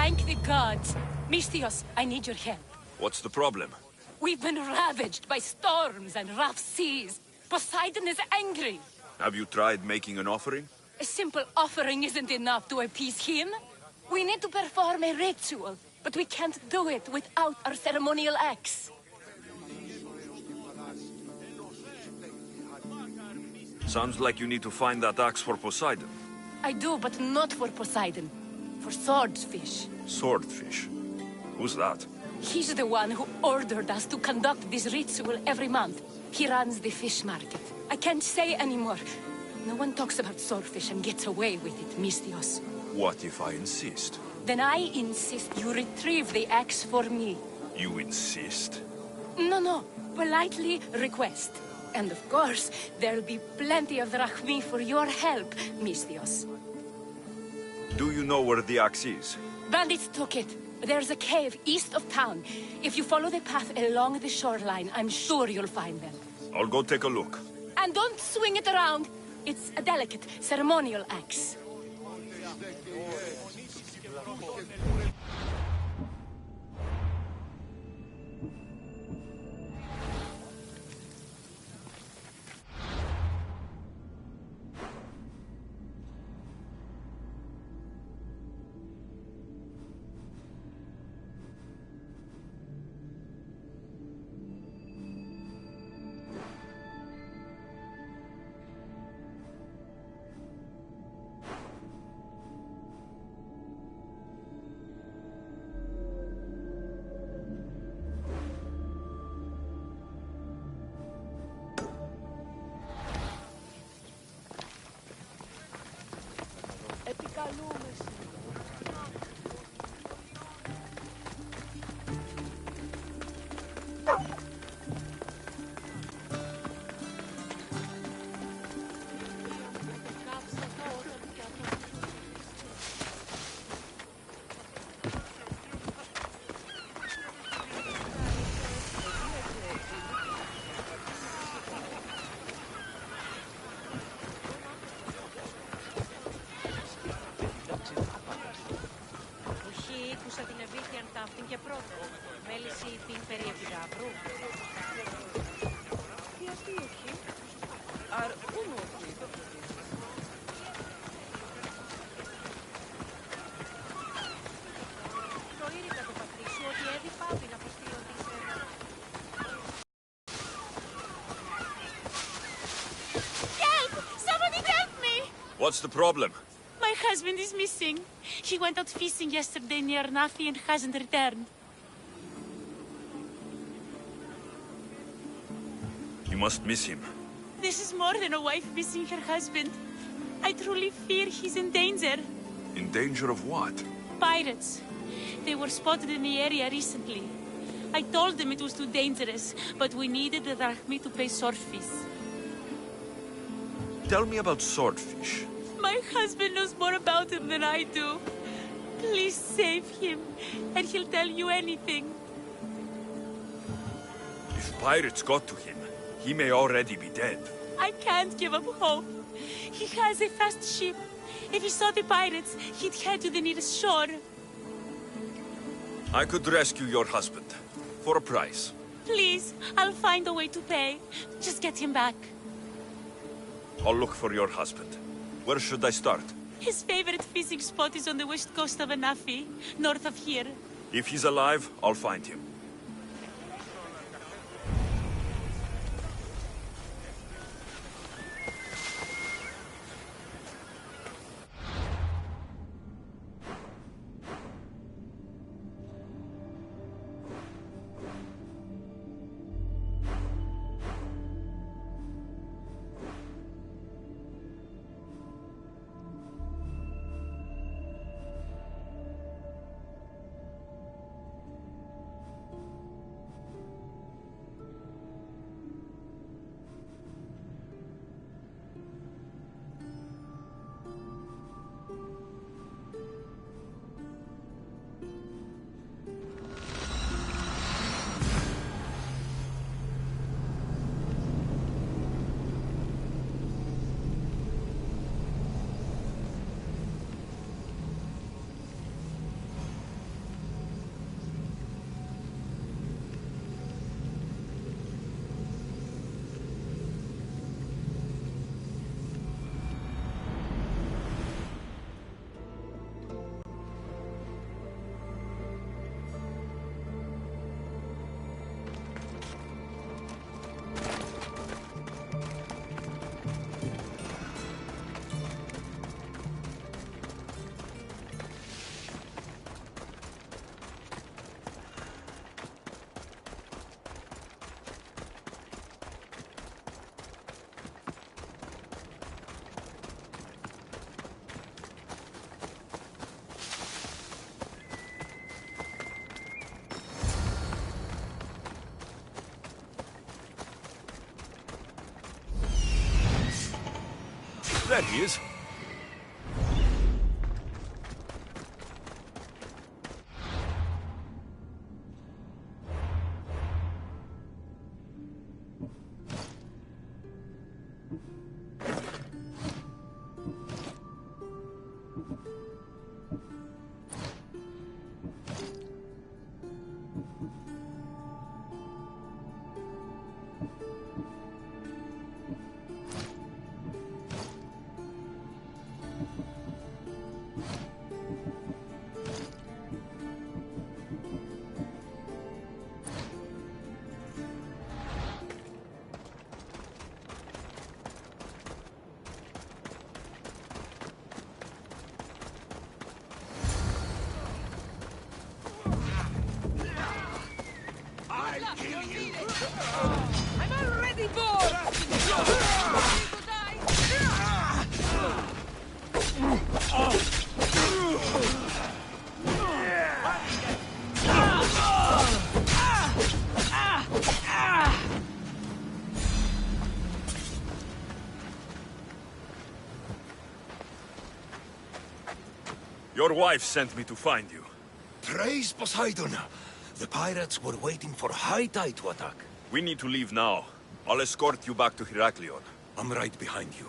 Thank the gods. Misthios, I need your help. What's the problem? We've been ravaged by storms and rough seas. Poseidon is angry. Have you tried making an offering? A simple offering isn't enough to appease him. We need to perform a ritual, but we can't do it without our ceremonial axe. Sounds like you need to find that axe for Poseidon. I do, but not for Poseidon. For Swordfish. Swordfish? Who's that? He's the one who ordered us to conduct this ritual every month. He runs the fish market. I can't say anymore. No one talks about swordfish and gets away with it, Misthios. What if I insist? Then I insist you retrieve the axe for me. You insist? No. Politely request. And of course, there'll be plenty of drachmi for your help, Misthios. Do you know where the axe is? Bandits took it. There's a cave east of town. If you follow the path along the shoreline, I'm sure you'll find them. I'll go take a look. And don't swing it around. It's a delicate, ceremonial axe. Αυτήν και πρώτο. Μέληση την περί επιδάβρου. Τι αυτή όχι. Αρ ούμο όχι. Το ήρυκα το πατρίσου ότι έδι πάπη να αποστείλω τη σένα. Help! Somebody help me! What's the problem? My husband is missing. He went out fishing yesterday near Nafi and hasn't returned. You must miss him. This is more than a wife missing her husband. I truly fear he's in danger. In danger of what? Pirates. They were spotted in the area recently. I told them it was too dangerous, but we needed the drachmi to pay swordfish. Tell me about swordfish. My husband knows more about him than I do. Please save him, and he'll tell you anything. If pirates got to him, he may already be dead. I can't give up hope. He has a fast ship. If he saw the pirates, he'd head to the nearest shore. I could rescue your husband. For a price. Please, I'll find a way to pay. Just get him back. I'll look for your husband. Where should I start? His favorite fishing spot is on the west coast of Anafi, north of here. If he's alive, I'll find him. There he is. I'm already bored! Your wife sent me to find you. Praise Poseidon! The pirates were waiting for high tide to attack. We need to leave now. I'll escort you back to Heraklion. I'm right behind you.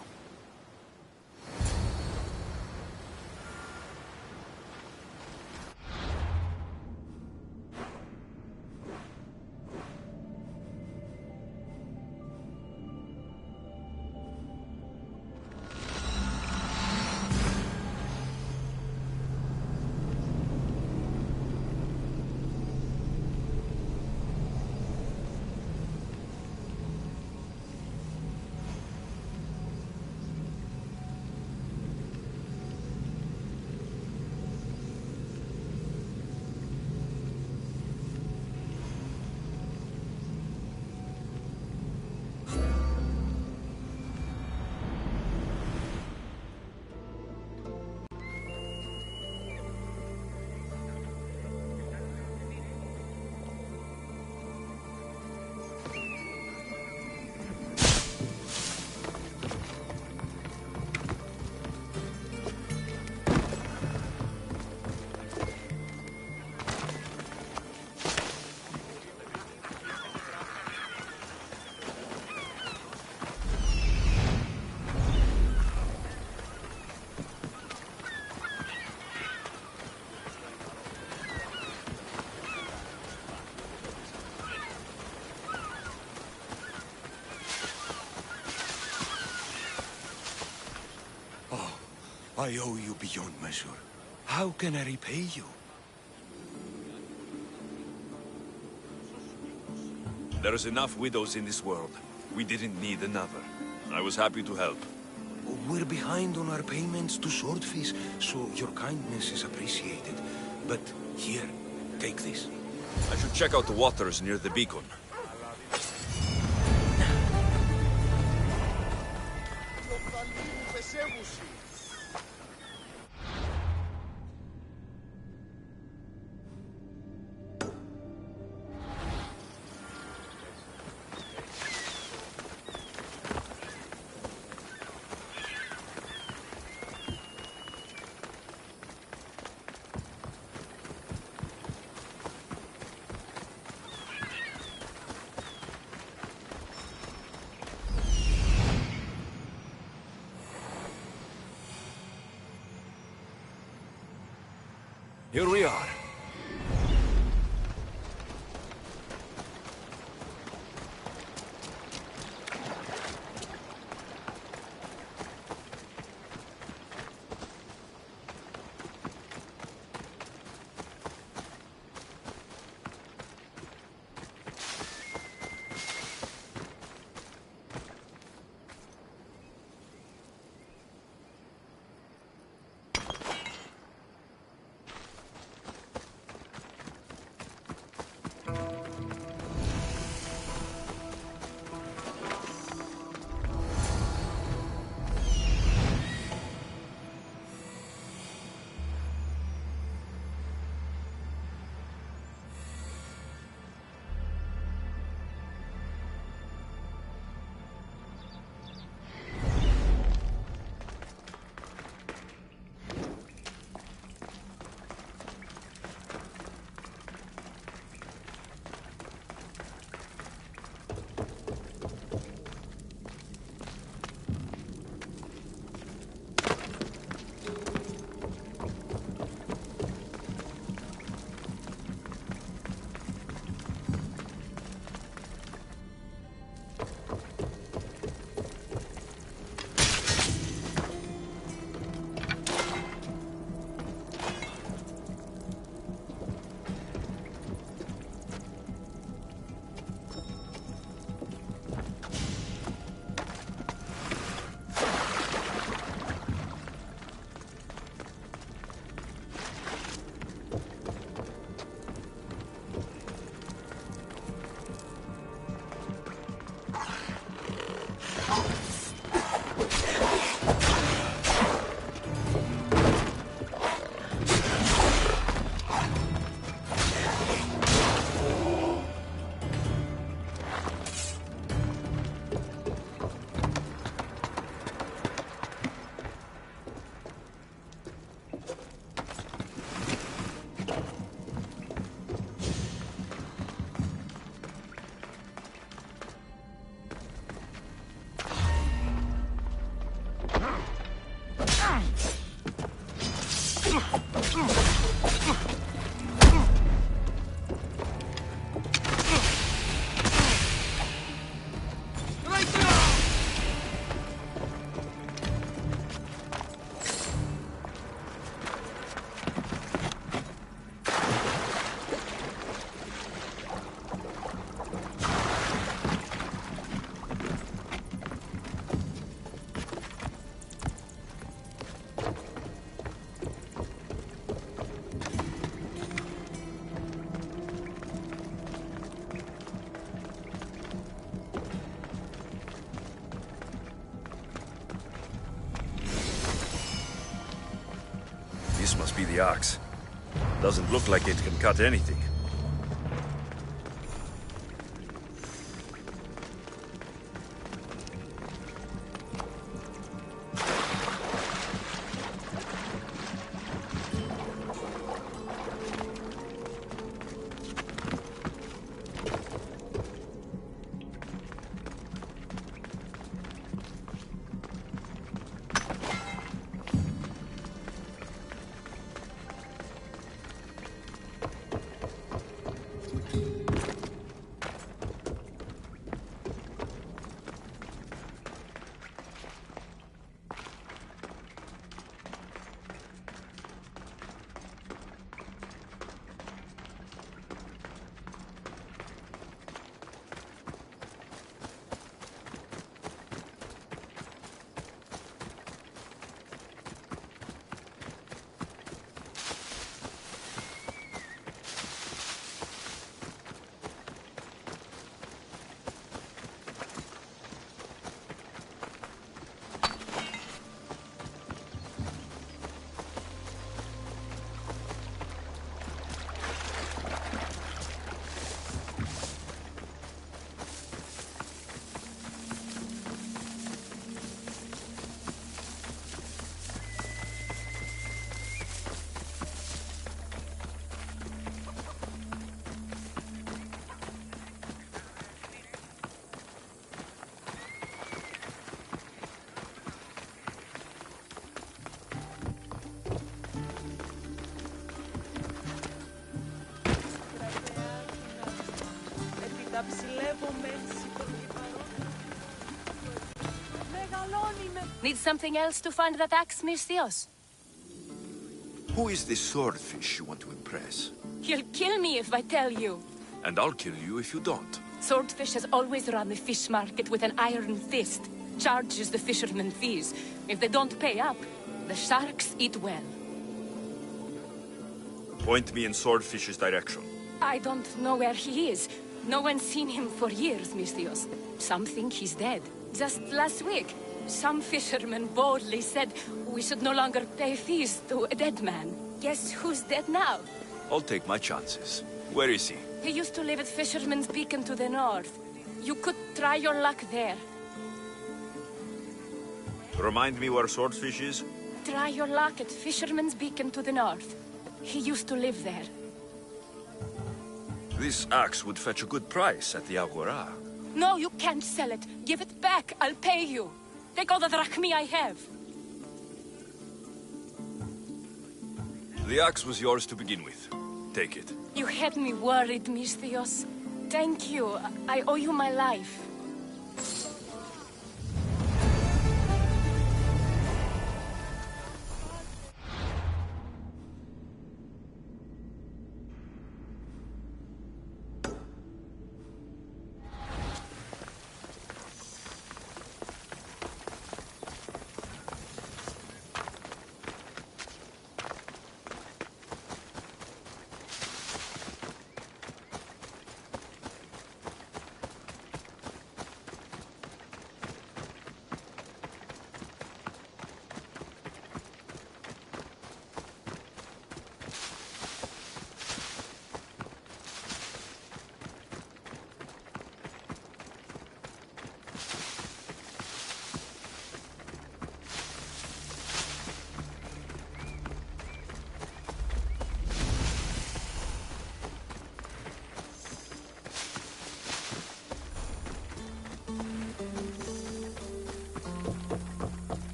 I owe you beyond measure. How can I repay you? There's enough widows in this world. We didn't need another. I was happy to help. We're behind on our payments to Swordfish, so your kindness is appreciated. But here, take this. I should check out the waters near the beacon. Here we are. This must be the axe. Doesn't look like it can cut anything. Need something else to find that axe, Misthios? Who is this swordfish you want to impress? He'll kill me if I tell you. And I'll kill you if you don't. Swordfish has always run the fish market with an iron fist. Charges the fishermen fees. If they don't pay up, the sharks eat well. Point me in Swordfish's direction. I don't know where he is. No one's seen him for years, Misthios. Some think he's dead. Just last week, some fishermen boldly said we should no longer pay fees to a dead man. Guess who's dead now? I'll take my chances. Where is he? He used to live at Fisherman's Beacon to the north. You could try your luck there. Remind me where Swordfish is? Try your luck at Fisherman's Beacon to the north. He used to live there. This axe would fetch a good price at the Agora. No, you can't sell it. Give it back. I'll pay you. Take all the drachmi I have. The axe was yours to begin with. Take it. You had me worried, Misthios. Thank you. I owe you my life.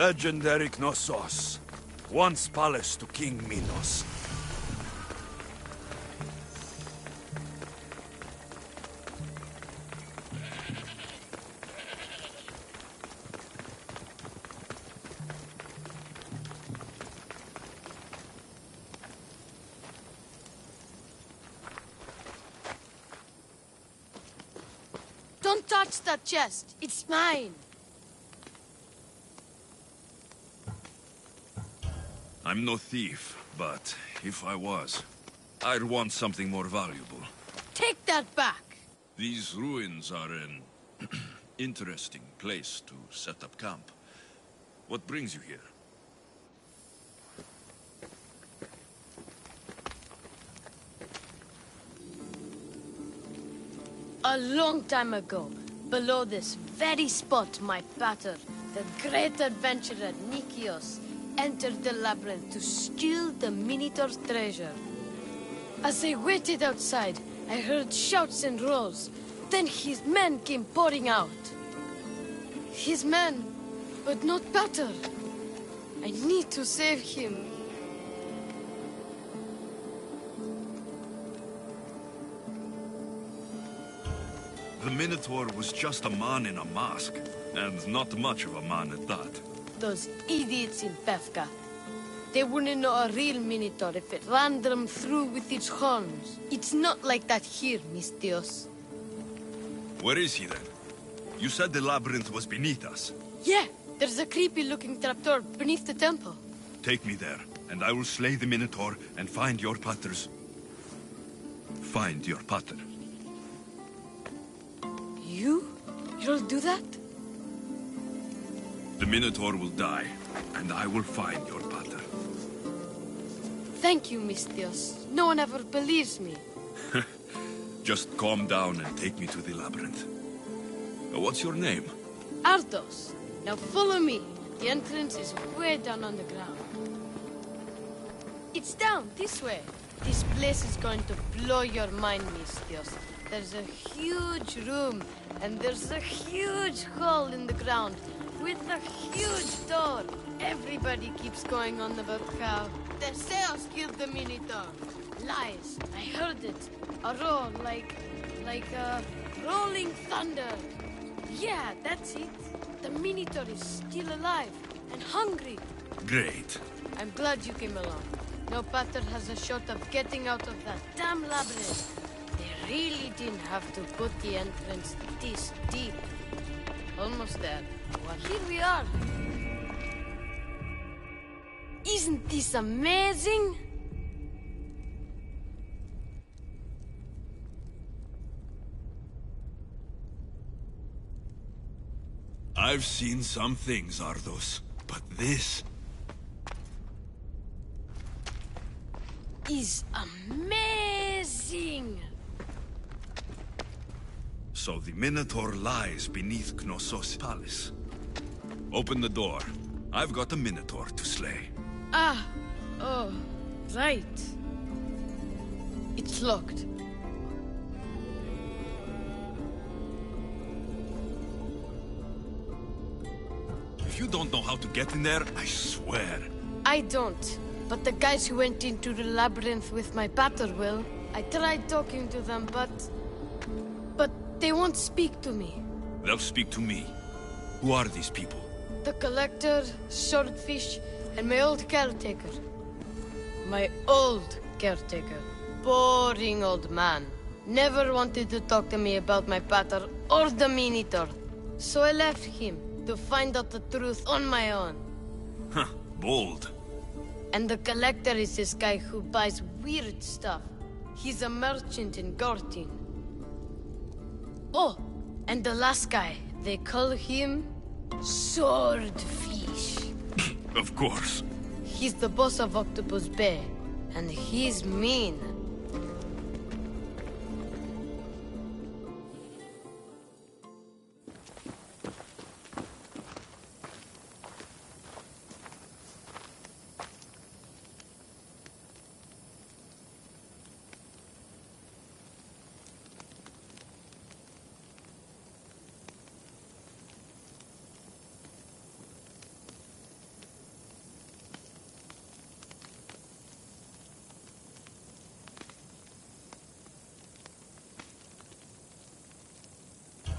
Legendary Knossos. Once palace to King Minos. Don't touch that chest. It's mine. I'm no thief, but if I was, I'd want something more valuable. Take that back. These ruins are an interesting place to set up camp. What brings you here? A long time ago, below this very spot, my pater, the great adventurer Nikios, entered the labyrinth to steal the Minotaur's treasure. As I waited outside, I heard shouts and roars. Then his men came pouring out. His men, but not pater. I need to save him. The Minotaur was just a man in a mask, and not much of a man at that. Those idiots in Pefka. They wouldn't know a real Minotaur if it ran them through with its horns. It's not like that here, Mistios. Where is he then? You said the labyrinth was beneath us. Yeah, there's a creepy-looking trapdoor beneath the temple. Take me there, and I will slay the Minotaur and find your pater's... Find your pater. You'll do that? The Minotaur will die, and I will find your pater. Thank you, Mistios. No one ever believes me. Just calm down and take me to the labyrinth. What's your name? Ardos. Now follow me. The entrance is way down on the ground. It's down, this way. This place is going to blow your mind, Mistios. There's a huge room, and there's a huge hole in the ground, with a huge door. Everybody keeps going on about how Theseus killed the Minotaur. Lies. I heard it. A roar like rolling thunder. Yeah, that's it. The Minotaur is still alive and hungry. Great. I'm glad you came along. No pater has a shot of getting out of that damn labyrinth. They really didn't have to put the entrance this deep. Almost there. Well, here we are. Isn't this amazing? I've seen some things, Ardos, but this... is amazing! So the Minotaur lies beneath Knossos' palace. Open the door. I've got a Minotaur to slay. Oh, right. It's locked. If you don't know how to get in there, I swear. I don't. But the guys who went into the labyrinth with my pater will. I tried talking to them, but they won't speak to me. They'll speak to me. Who are these people? The collector, swordfish, and my old caretaker. My old caretaker. Boring old man. Never wanted to talk to me about my pater or the Minotaur. So I left him to find out the truth on my own. Huh, bold. And the collector is this guy who buys weird stuff. He's a merchant in Gortin. Oh, and the last guy, they call him Swordfish. Of course. He's the boss of Octopus Bay, and he's mean.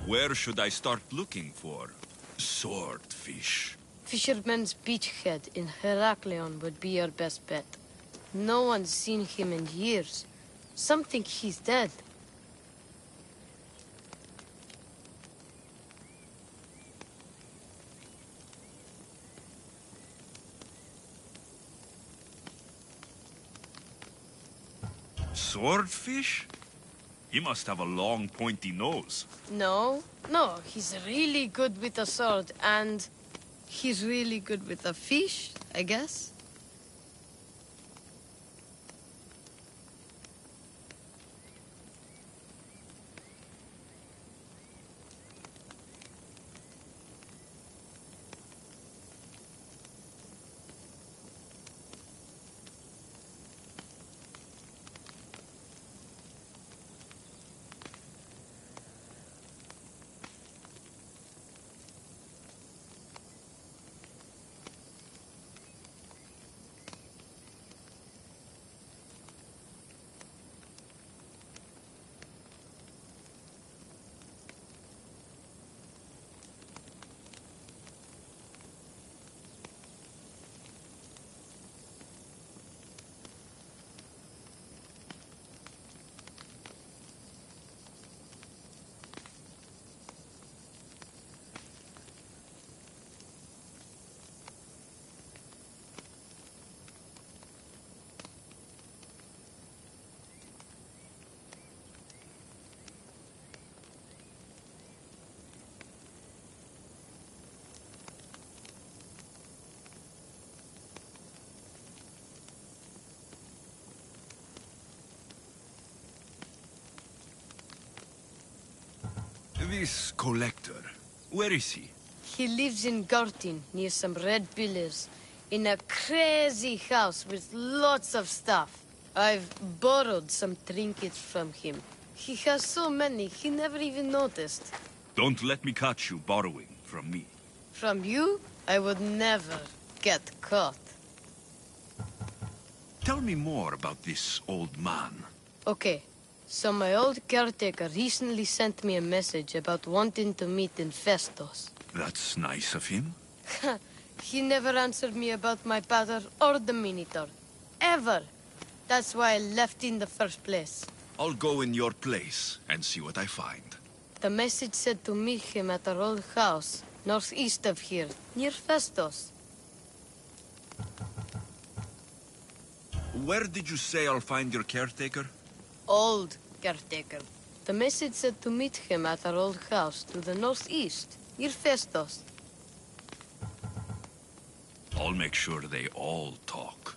Where should I start looking for swordfish? Fisherman's beachhead in Heraklion would be your best bet. No one's seen him in years. Some think he's dead. Swordfish? He must have a long, pointy nose. No, he's really good with a sword, and he's really good with a fish, I guess. This collector, where is he? He lives in Gartin, near some red pillars, in a crazy house with lots of stuff. I've borrowed some trinkets from him. He has so many, he never even noticed. Don't let me catch you borrowing from me. From you, I would never get caught. Tell me more about this old man. Okay, so my old caretaker recently sent me a message about wanting to meet in Festos. That's nice of him. He never answered me about my father or the Minotaur. Ever. That's why I left in the first place. I'll go in your place and see what I find. The message said to meet him at our old house, northeast of here, near Festos. Where did you say I'll find your caretaker? Old caretaker. The message said to meet him at our old house to the northeast, near Festos. I'll make sure they all talk.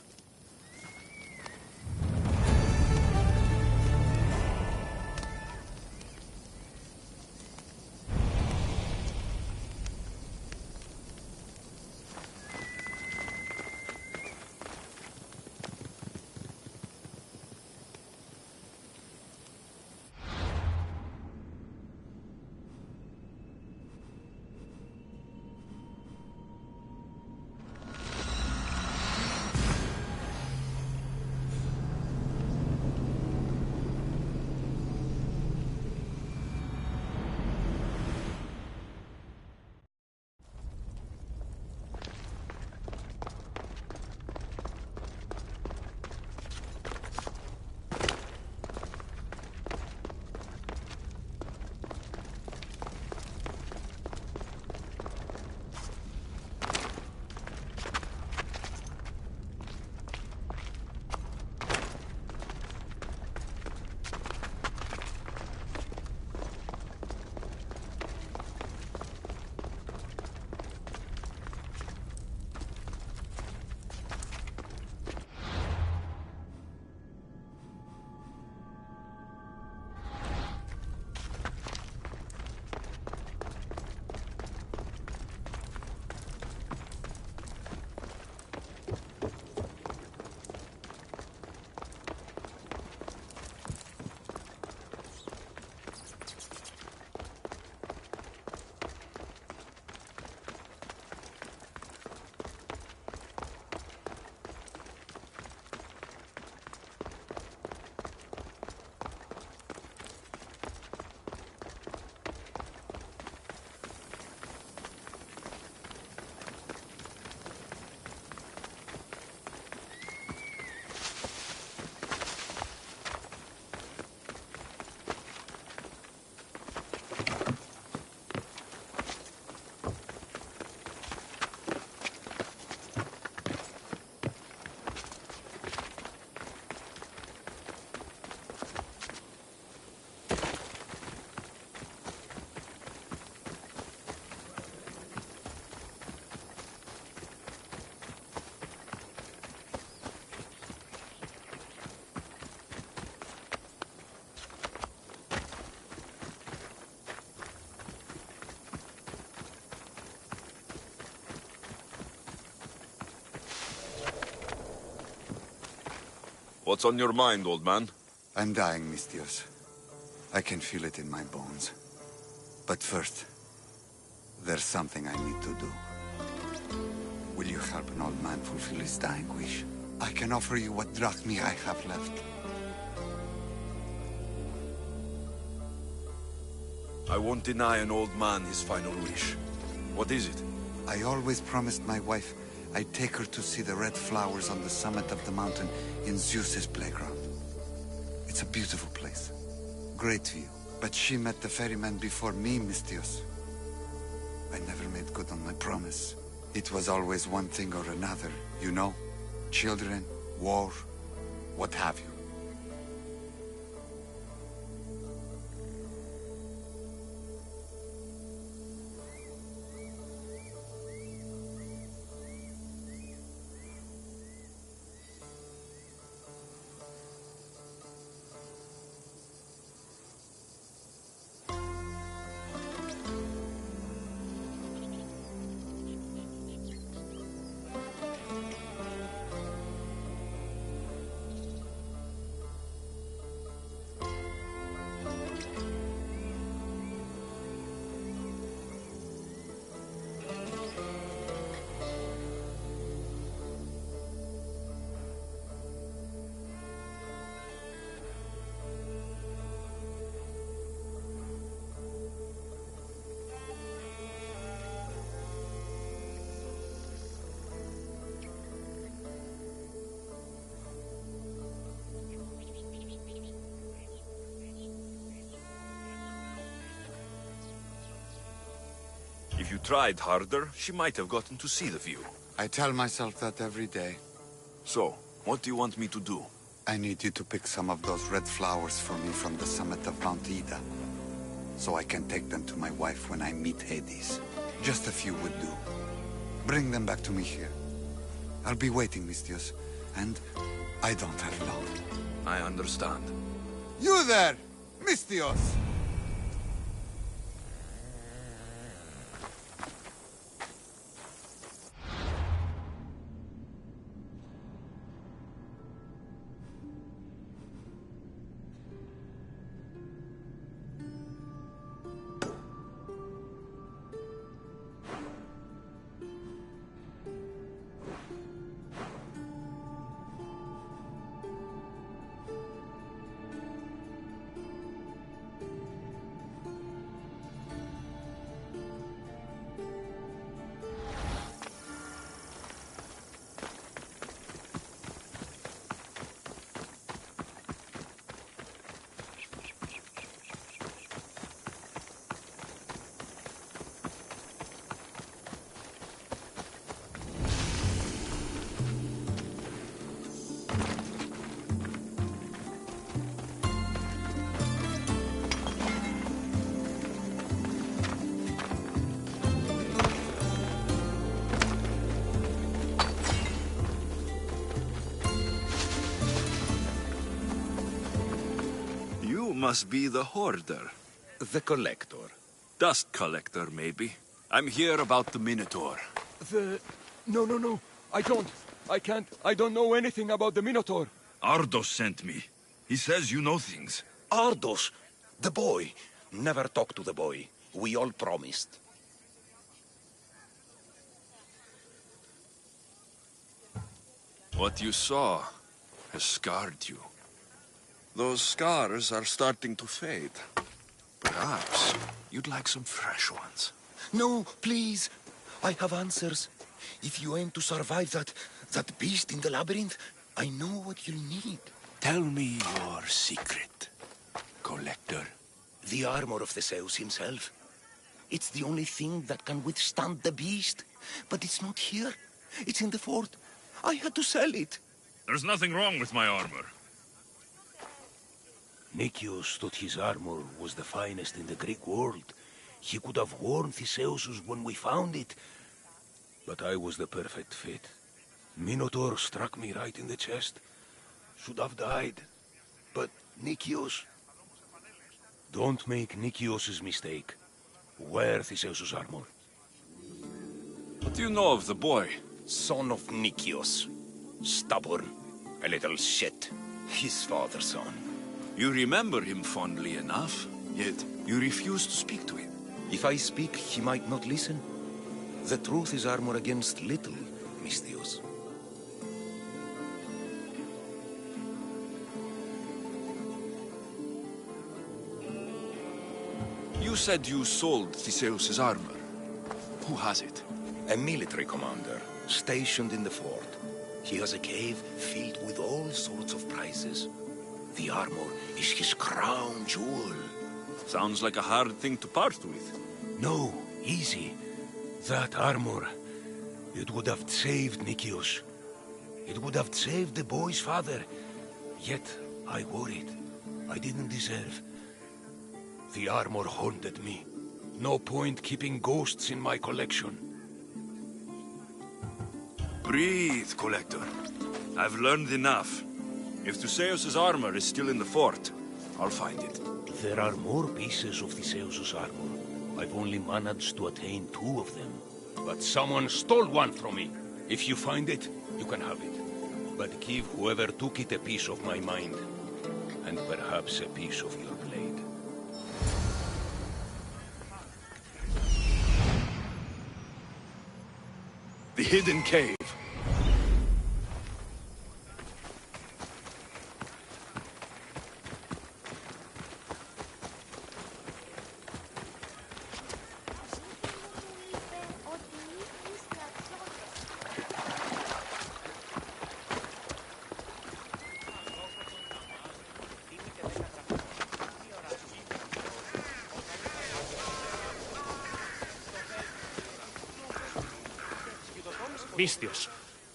What's on your mind, old man? I'm dying, Mistios. I can feel it in my bones. But first, there's something I need to do. Will you help an old man fulfill his dying wish? I can offer you what drachmi I have left. I won't deny an old man his final wish. What is it? I always promised my wife I'd take her to see the red flowers on the summit of the mountain in Zeus's playground. It's a beautiful place. Great view. But she met the ferryman before me, Mistios. I never made good on my promise. It was always one thing or another, you know? Children, war, what have you. If you tried harder, she might have gotten to see the view. I tell myself that every day. So, what do you want me to do? I need you to pick some of those red flowers for me from the summit of Mount Ida, so I can take them to my wife when I meet Hades. Just a few would do. Bring them back to me here. I'll be waiting, Mistios, and I don't have long. I understand. You there, Mistios! Must be the hoarder. The collector. Dust collector, maybe. I'm here about the Minotaur. No. I can't. I don't know anything about the Minotaur. Ardos sent me. He says you know things. Ardos, the boy. Never talk to the boy. We all promised. What you saw has scarred you. Those scars are starting to fade. Perhaps you'd like some fresh ones. No, please. I have answers. If you aim to survive that beast in the labyrinth, I know what you'll need. Tell me your secret, collector. The armor of Theseus himself. It's the only thing that can withstand the beast. But it's not here. It's in the fort. I had to sell it. There's nothing wrong with my armor. Nicias thought his armor was the finest in the Greek world. He could have worn Theseus's when we found it. But I was the perfect fit. Minotaur struck me right in the chest. Should have died. But Nicias... Don't make Nicias's mistake. Wear Theseus's armor. What do you know of the boy? Son of Nicias. Stubborn. A little shit. His father's son. You remember him fondly enough, yet you refuse to speak to him. If I speak, he might not listen. The truth is armor against little, Misthios. You said you sold Theseus' armor. Who has it? A military commander, stationed in the fort. He has a cave filled with all sorts of prizes. The armor is his crown jewel. Sounds like a hard thing to part with. No, easy. That armor, it would have saved Nikios. It would have saved the boy's father. Yet, I worried. I didn't deserve. The armor haunted me. No point keeping ghosts in my collection. Breathe, Collector. I've learned enough. If Theseus' armor is still in the fort, I'll find it. There are more pieces of Theseus' armor. I've only managed to attain 2 of them. But someone stole one from me. If you find it, you can have it. But give whoever took it a piece of my mind. And perhaps a piece of your blade. The hidden cave. Misthios,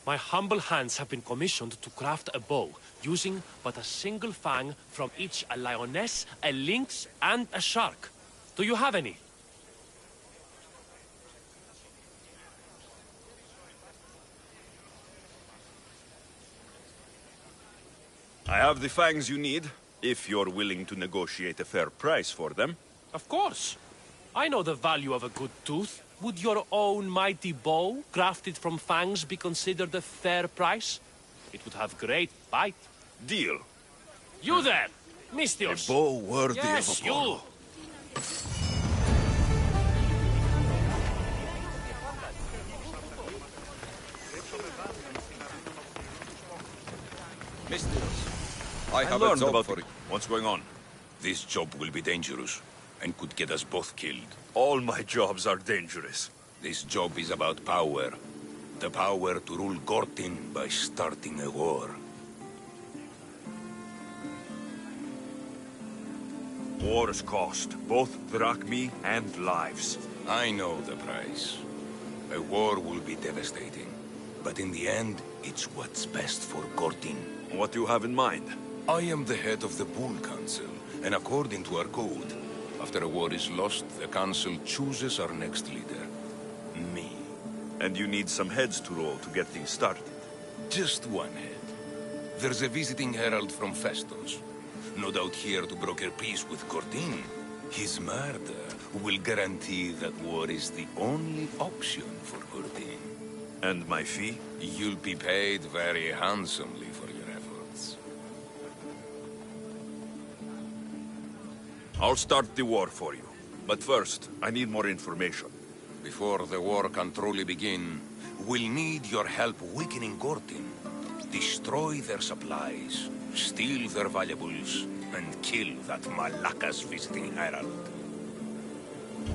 my humble hands have been commissioned to craft a bow, using but a single fang from each a lioness, a lynx, and a shark. Do you have any? I have the fangs you need, if you're willing to negotiate a fair price for them. Of course. I know the value of a good tooth. Would your own mighty bow, crafted from fangs, be considered a fair price? It would have great bite. Deal. You there, Misthios. A bow worthy yes, of Apollo. You. Misthios, I have a learned job about for you. What's going on? This job will be dangerous, and could get us both killed. All my jobs are dangerous. This job is about power. The power to rule Gortin by starting a war. Wars cost both drachmi and lives. I know the price. A war will be devastating. But in the end, it's what's best for Gortin. What do you have in mind? I am the head of the Bull Council, and according to our code, after a war is lost, the Council chooses our next leader. Me. And you need some heads to roll to get things started. Just one head. There's a visiting herald from Festos. No doubt here to broker peace with Gortin. His murder will guarantee that war is the only option for Gortin. And my fee? You'll be paid very handsomely for your efforts. I'll start the war for you. But first, I need more information. Before the war can truly begin, we'll need your help weakening Gortin. Destroy their supplies, steal their valuables, and kill that Malaka's visiting herald.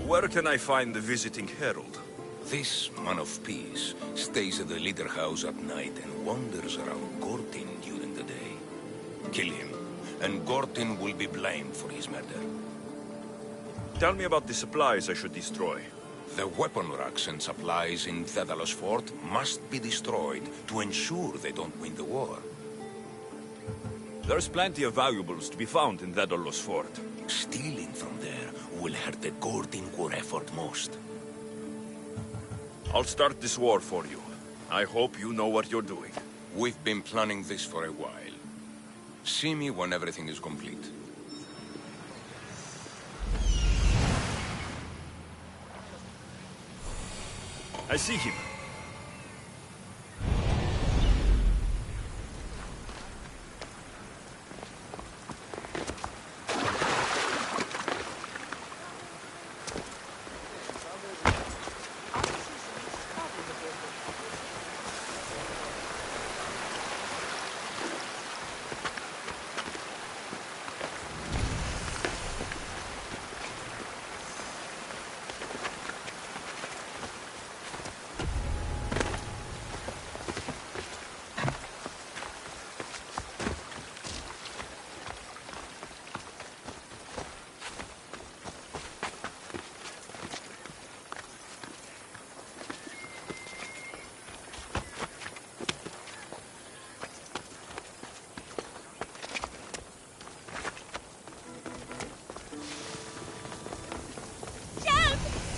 Where can I find the visiting herald? This man of peace stays at the leader house at night and wanders around Gortin during the day. Kill him, and Gortin will be blamed for his murder. Tell me about the supplies I should destroy. The weapon racks and supplies in Daedalus Fort must be destroyed to ensure they don't win the war. There's plenty of valuables to be found in Daedalus Fort. Stealing from there will hurt the Gortin war effort most. I'll start this war for you. I hope you know what you're doing. We've been planning this for a while. See me when everything is complete. I see him.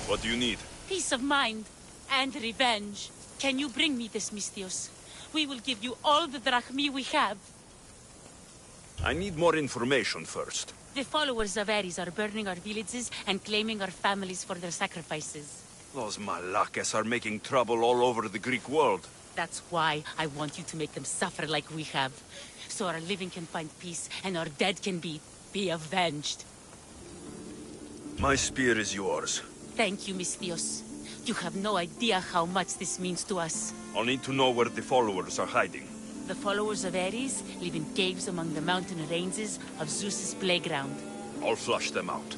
What do you need? Peace of mind and revenge. Can you bring me this, Mistios? We will give you all the drachmi we have. I need more information first. The followers of Ares are burning our villages and claiming our families for their sacrifices. Those Malakas are making trouble all over the Greek world. That's why I want you to make them suffer like we have. So our living can find peace and our dead can be avenged. My spear is yours. Thank you, Mistios. You have no idea how much this means to us. I'll need to know where the followers are hiding. The followers of Ares live in caves among the mountain ranges of Zeus's playground. I'll flush them out.